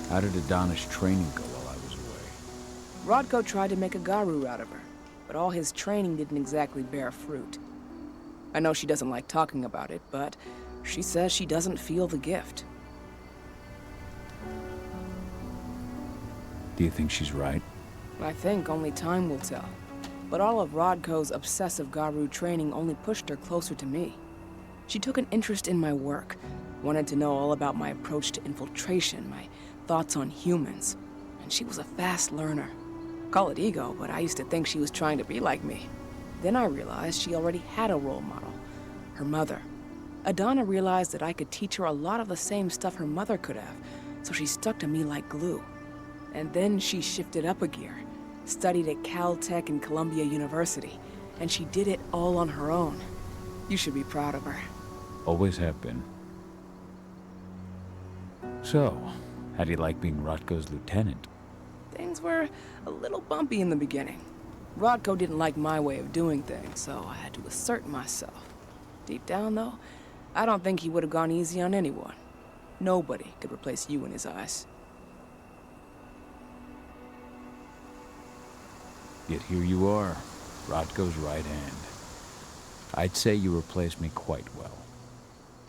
Speaker 7: How did Adana's training go while I was away?
Speaker 10: Rodko tried to make a Garu out of her, but all his training didn't exactly bear fruit. I know she doesn't like talking about it, but she says she doesn't feel the gift.
Speaker 7: Do you think she's right?
Speaker 10: I think only time will tell. But all of Rodko's obsessive Garu training only pushed her closer to me. She took an interest in my work, wanted to know all about my approach to infiltration, my thoughts on humans, and she was a fast learner. Call it ego, but I used to think she was trying to be like me. Then I realized she already had a role model, her mother. Adana realized that I could teach her a lot of the same stuff her mother could have, so she stuck to me like glue. And then she shifted up a gear, studied at Caltech and Columbia University, and she did it all on her own. You should be proud of her.
Speaker 7: Always have been. So, how do you like being Rotko's lieutenant?
Speaker 10: Things were a little bumpy in the beginning. Rodko didn't like my way of doing things, so I had to assert myself. Deep down, though, I don't think he would have gone easy on anyone. Nobody could replace you in his eyes.
Speaker 7: Yet here you are, Rotko's right hand. I'd say you replaced me quite well.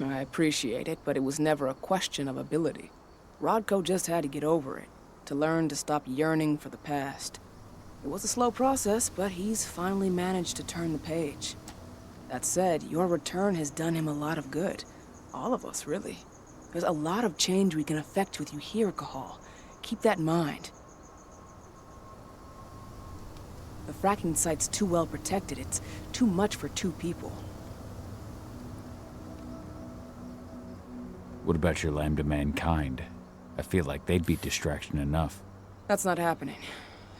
Speaker 10: I appreciate it, but it was never a question of ability. Rodko just had to get over it. to learn to stop yearning for the past. It was a slow process, but he's finally managed to turn the page. That said, your return has done him a lot of good. All of us, really. There's a lot of change we can effect with you here, Cahal. Keep that in mind. The fracking site's too well protected. It's too much for 2 people.
Speaker 7: What about your Lambda Mankind? I feel like they'd be distraction enough.
Speaker 10: That's not happening.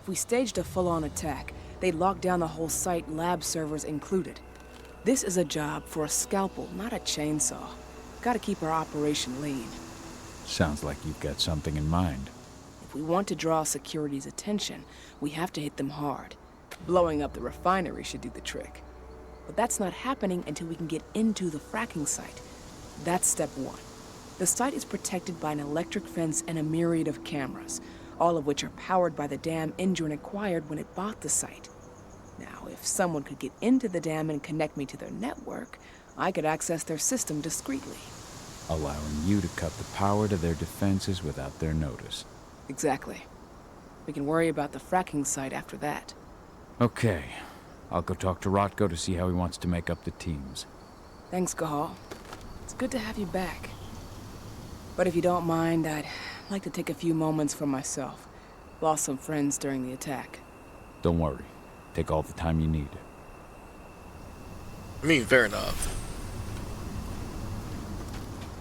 Speaker 10: If we staged a full-on attack, they'd lock down the whole site, lab servers included. This is a job for a scalpel, not a chainsaw. Gotta keep our operation lean.
Speaker 7: Sounds like you've got something in mind.
Speaker 10: If we want to draw security's attention, we have to hit them hard. Blowing up the refinery should do the trick. But that's not happening until we can get into the fracking site. That's step 1. The site is protected by an electric fence and a myriad of cameras, all of which are powered by the dam Endron acquired when it bought the site. Now, if someone could get into the dam and connect me to their network, I could access their system discreetly.
Speaker 7: Allowing you to cut the power to their defenses without their notice.
Speaker 10: Exactly. We can worry about the fracking site after that.
Speaker 7: Okay. I'll go talk to Rotko to see how he wants to make up the teams.
Speaker 10: Thanks, Cahal. It's good to have you back. But if you don't mind, I'd like to take a few moments for myself. Lost some friends during the attack.
Speaker 7: Don't worry. Take all the time you need.
Speaker 1: I mean, fair enough.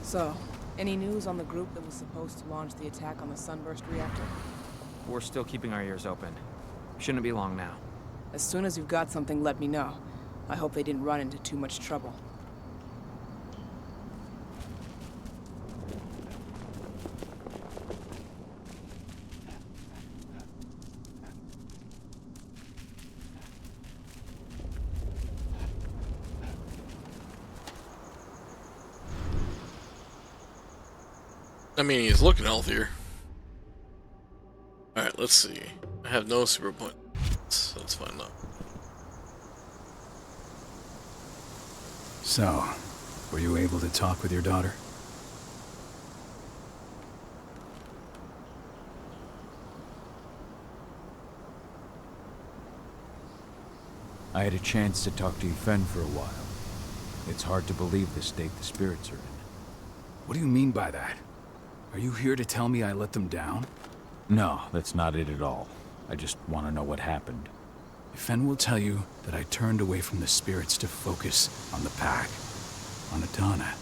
Speaker 10: So, any news on the group that was supposed to launch the attack on the Sunburst reactor?
Speaker 6: We're still keeping our ears open. Shouldn't be long now.
Speaker 10: As soon as you've got something, let me know. I hope they didn't run into too much trouble.
Speaker 1: I mean, he's looking healthier. Alright, let's see. I have no super points. That's fine though.
Speaker 8: So, were you able to talk with your daughter?
Speaker 7: I had a chance to talk to Yfen for a while. It's hard to believe the state the spirits are in.
Speaker 8: What do you mean by that? Are you here to tell me I let them down?
Speaker 7: No, that's not it at all. I just want to know what happened.
Speaker 8: Yfen will tell you that I turned away from the spirits to focus on the pack, on Adana.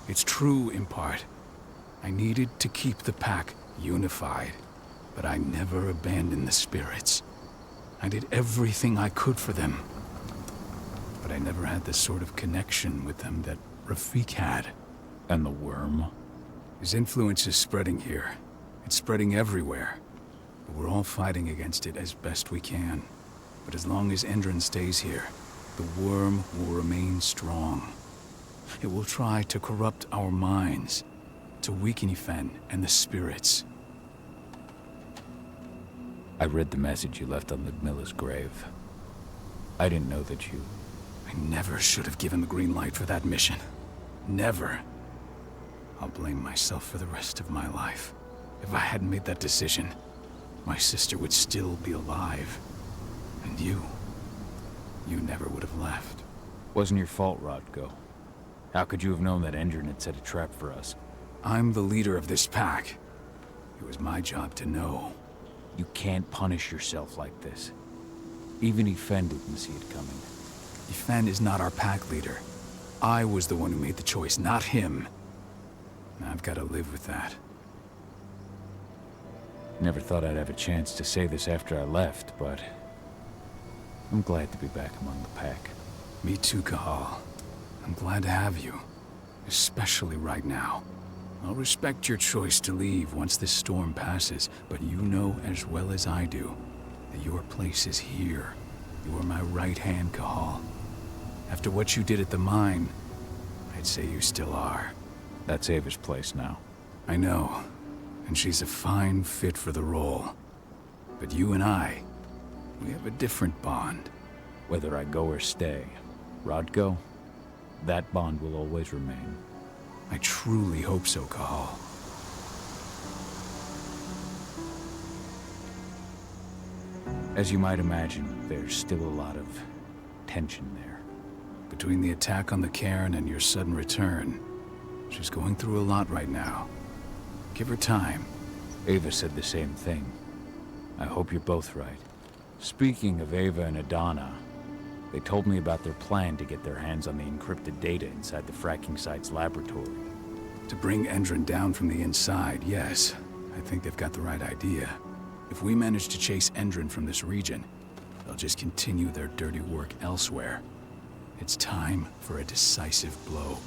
Speaker 8: It's true in part. I needed to keep the pack unified, but I never abandoned the spirits. I did everything I could for them. But I never had the sort of connection with them that Rafik had.
Speaker 7: And the worm?
Speaker 8: His influence is spreading here. It's spreading everywhere. But we're all fighting against it as best we can. But as long as Endron stays here, the worm will remain strong. It will try to corrupt our minds, to weaken Yfen and the spirits.
Speaker 7: I read the message you left on Ludmilla's grave. I didn't know that you...
Speaker 8: I never should have given the green light for that mission. Never. I'll blame myself for the rest of my life. If I hadn't made that decision, my sister would still be alive. And you never would have left.
Speaker 7: Wasn't your fault, Rotko. How could you have known that Endron had set a trap for us?
Speaker 8: I'm the leader of this pack. It was my job to know.
Speaker 7: You can't punish yourself like this. Even Yfen didn't see it coming.
Speaker 8: Yfen is not our pack leader. I was the one who made the choice, not him. I've got to live with that.
Speaker 7: Never thought I'd have a chance to say this after I left, but... I'm glad to be back among the pack.
Speaker 8: Me too, Cahal. I'm glad to have you. Especially right now. I'll respect your choice to leave once this storm passes, but you know as well as I do that your place is here. You are my right hand, Cahal. After what you did at the mine, I'd say you still are.
Speaker 7: That's Ava's place now.
Speaker 8: I know, and she's a fine fit for the role. But you and I, we have a different bond.
Speaker 7: Whether I go or stay, Rodko, that bond will always remain.
Speaker 8: I truly hope so, Cahal.
Speaker 7: As you might imagine, there's still a lot of tension there.
Speaker 16: Between the attack on the cairn and your sudden return, she's going through a lot right now. Give her time.
Speaker 7: Ava said the same thing. I hope you're both right. Speaking of Ava and Adana, they told me about their plan to get their hands on the encrypted data inside the fracking site's laboratory.
Speaker 16: To bring Endron down from the inside, yes. I think they've got the right idea. If we manage to chase Endron from this region, they'll just continue their dirty work elsewhere. It's time for a decisive blow.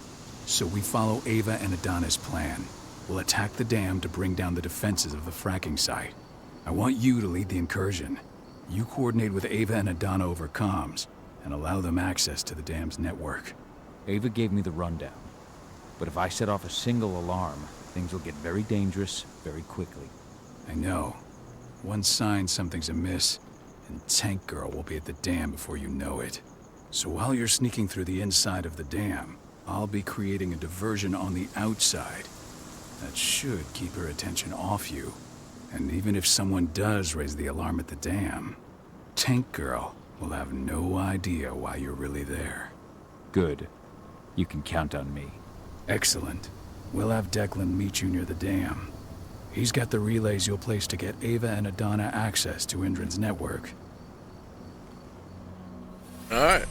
Speaker 16: So we follow Ava and Adana's plan. We'll attack the dam to bring down the defenses of the fracking site. I want you to lead the incursion. You coordinate with Ava and Adana over comms, and allow them access to the dam's network.
Speaker 7: Ava gave me the rundown. But if I set off a single alarm, things will get very dangerous very quickly.
Speaker 16: I know. One sign something's amiss, and Tank Girl will be at the dam before you know it. So while you're sneaking through the inside of the dam, I'll be creating a diversion on the outside. That should keep her attention off you. And even if someone does raise the alarm at the dam, Tank Girl will have no idea why you're really there.
Speaker 7: Good. You can count on me.
Speaker 16: Excellent. We'll have Declan meet you near the dam. He's got the relays you'll place to get Ava and Adana access to Endron's network.
Speaker 1: Alright.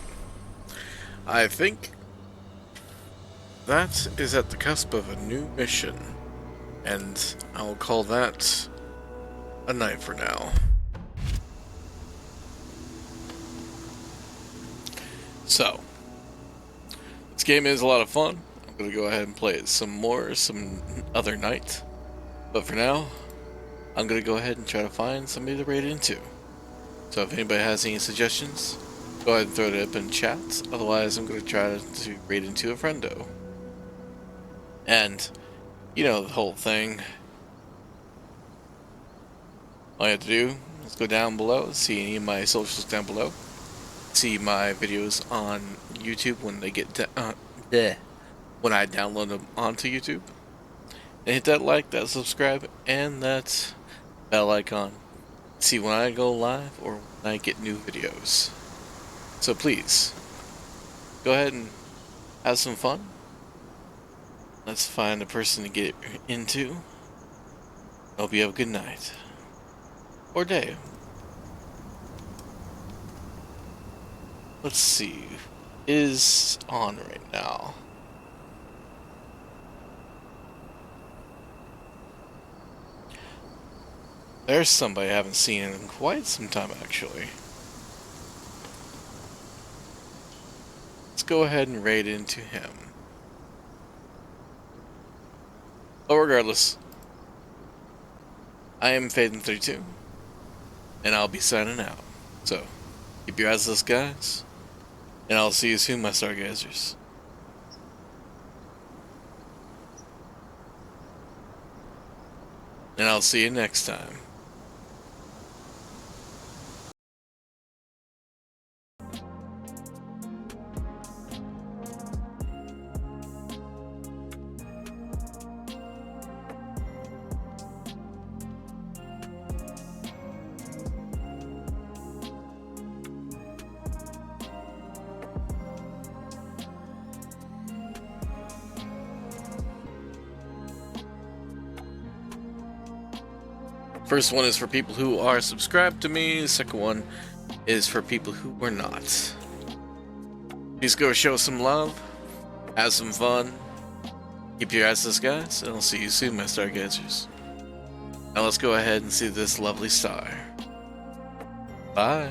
Speaker 1: I think that is at the cusp of a new mission. And I'll call that a night for now. So, this game is a lot of fun. I'm going to go ahead and play it some other night. But for now, I'm going to go ahead and try to find somebody to raid into. So if anybody has any suggestions, go ahead and throw it up in chat. Otherwise, I'm going to try to raid into a friendo. And, you know the whole thing. All you have to do is go down below, see any of my socials down below. See my videos on YouTube when they get when I download them onto YouTube. And hit that like, that subscribe, and that bell icon. See when I go live or when I get new videos. So please, go ahead and have some fun. Let's find a person to get into. Hope you have a good night. Or day. Let's see. Is on right now. There's somebody I haven't seen in quite some time, actually. Let's go ahead and raid into him. But regardless, I am Faden32, and I'll be signing out. So, keep your eyes on this, guys, and I'll see you soon, my stargazers. And I'll see you next time. First one is for people who are subscribed to me. The second one is for people who are not. Please go show some love. Have some fun. Keep your eyes to the skies, and I'll see you soon, my stargazers. Now let's go ahead and see this lovely star. Bye.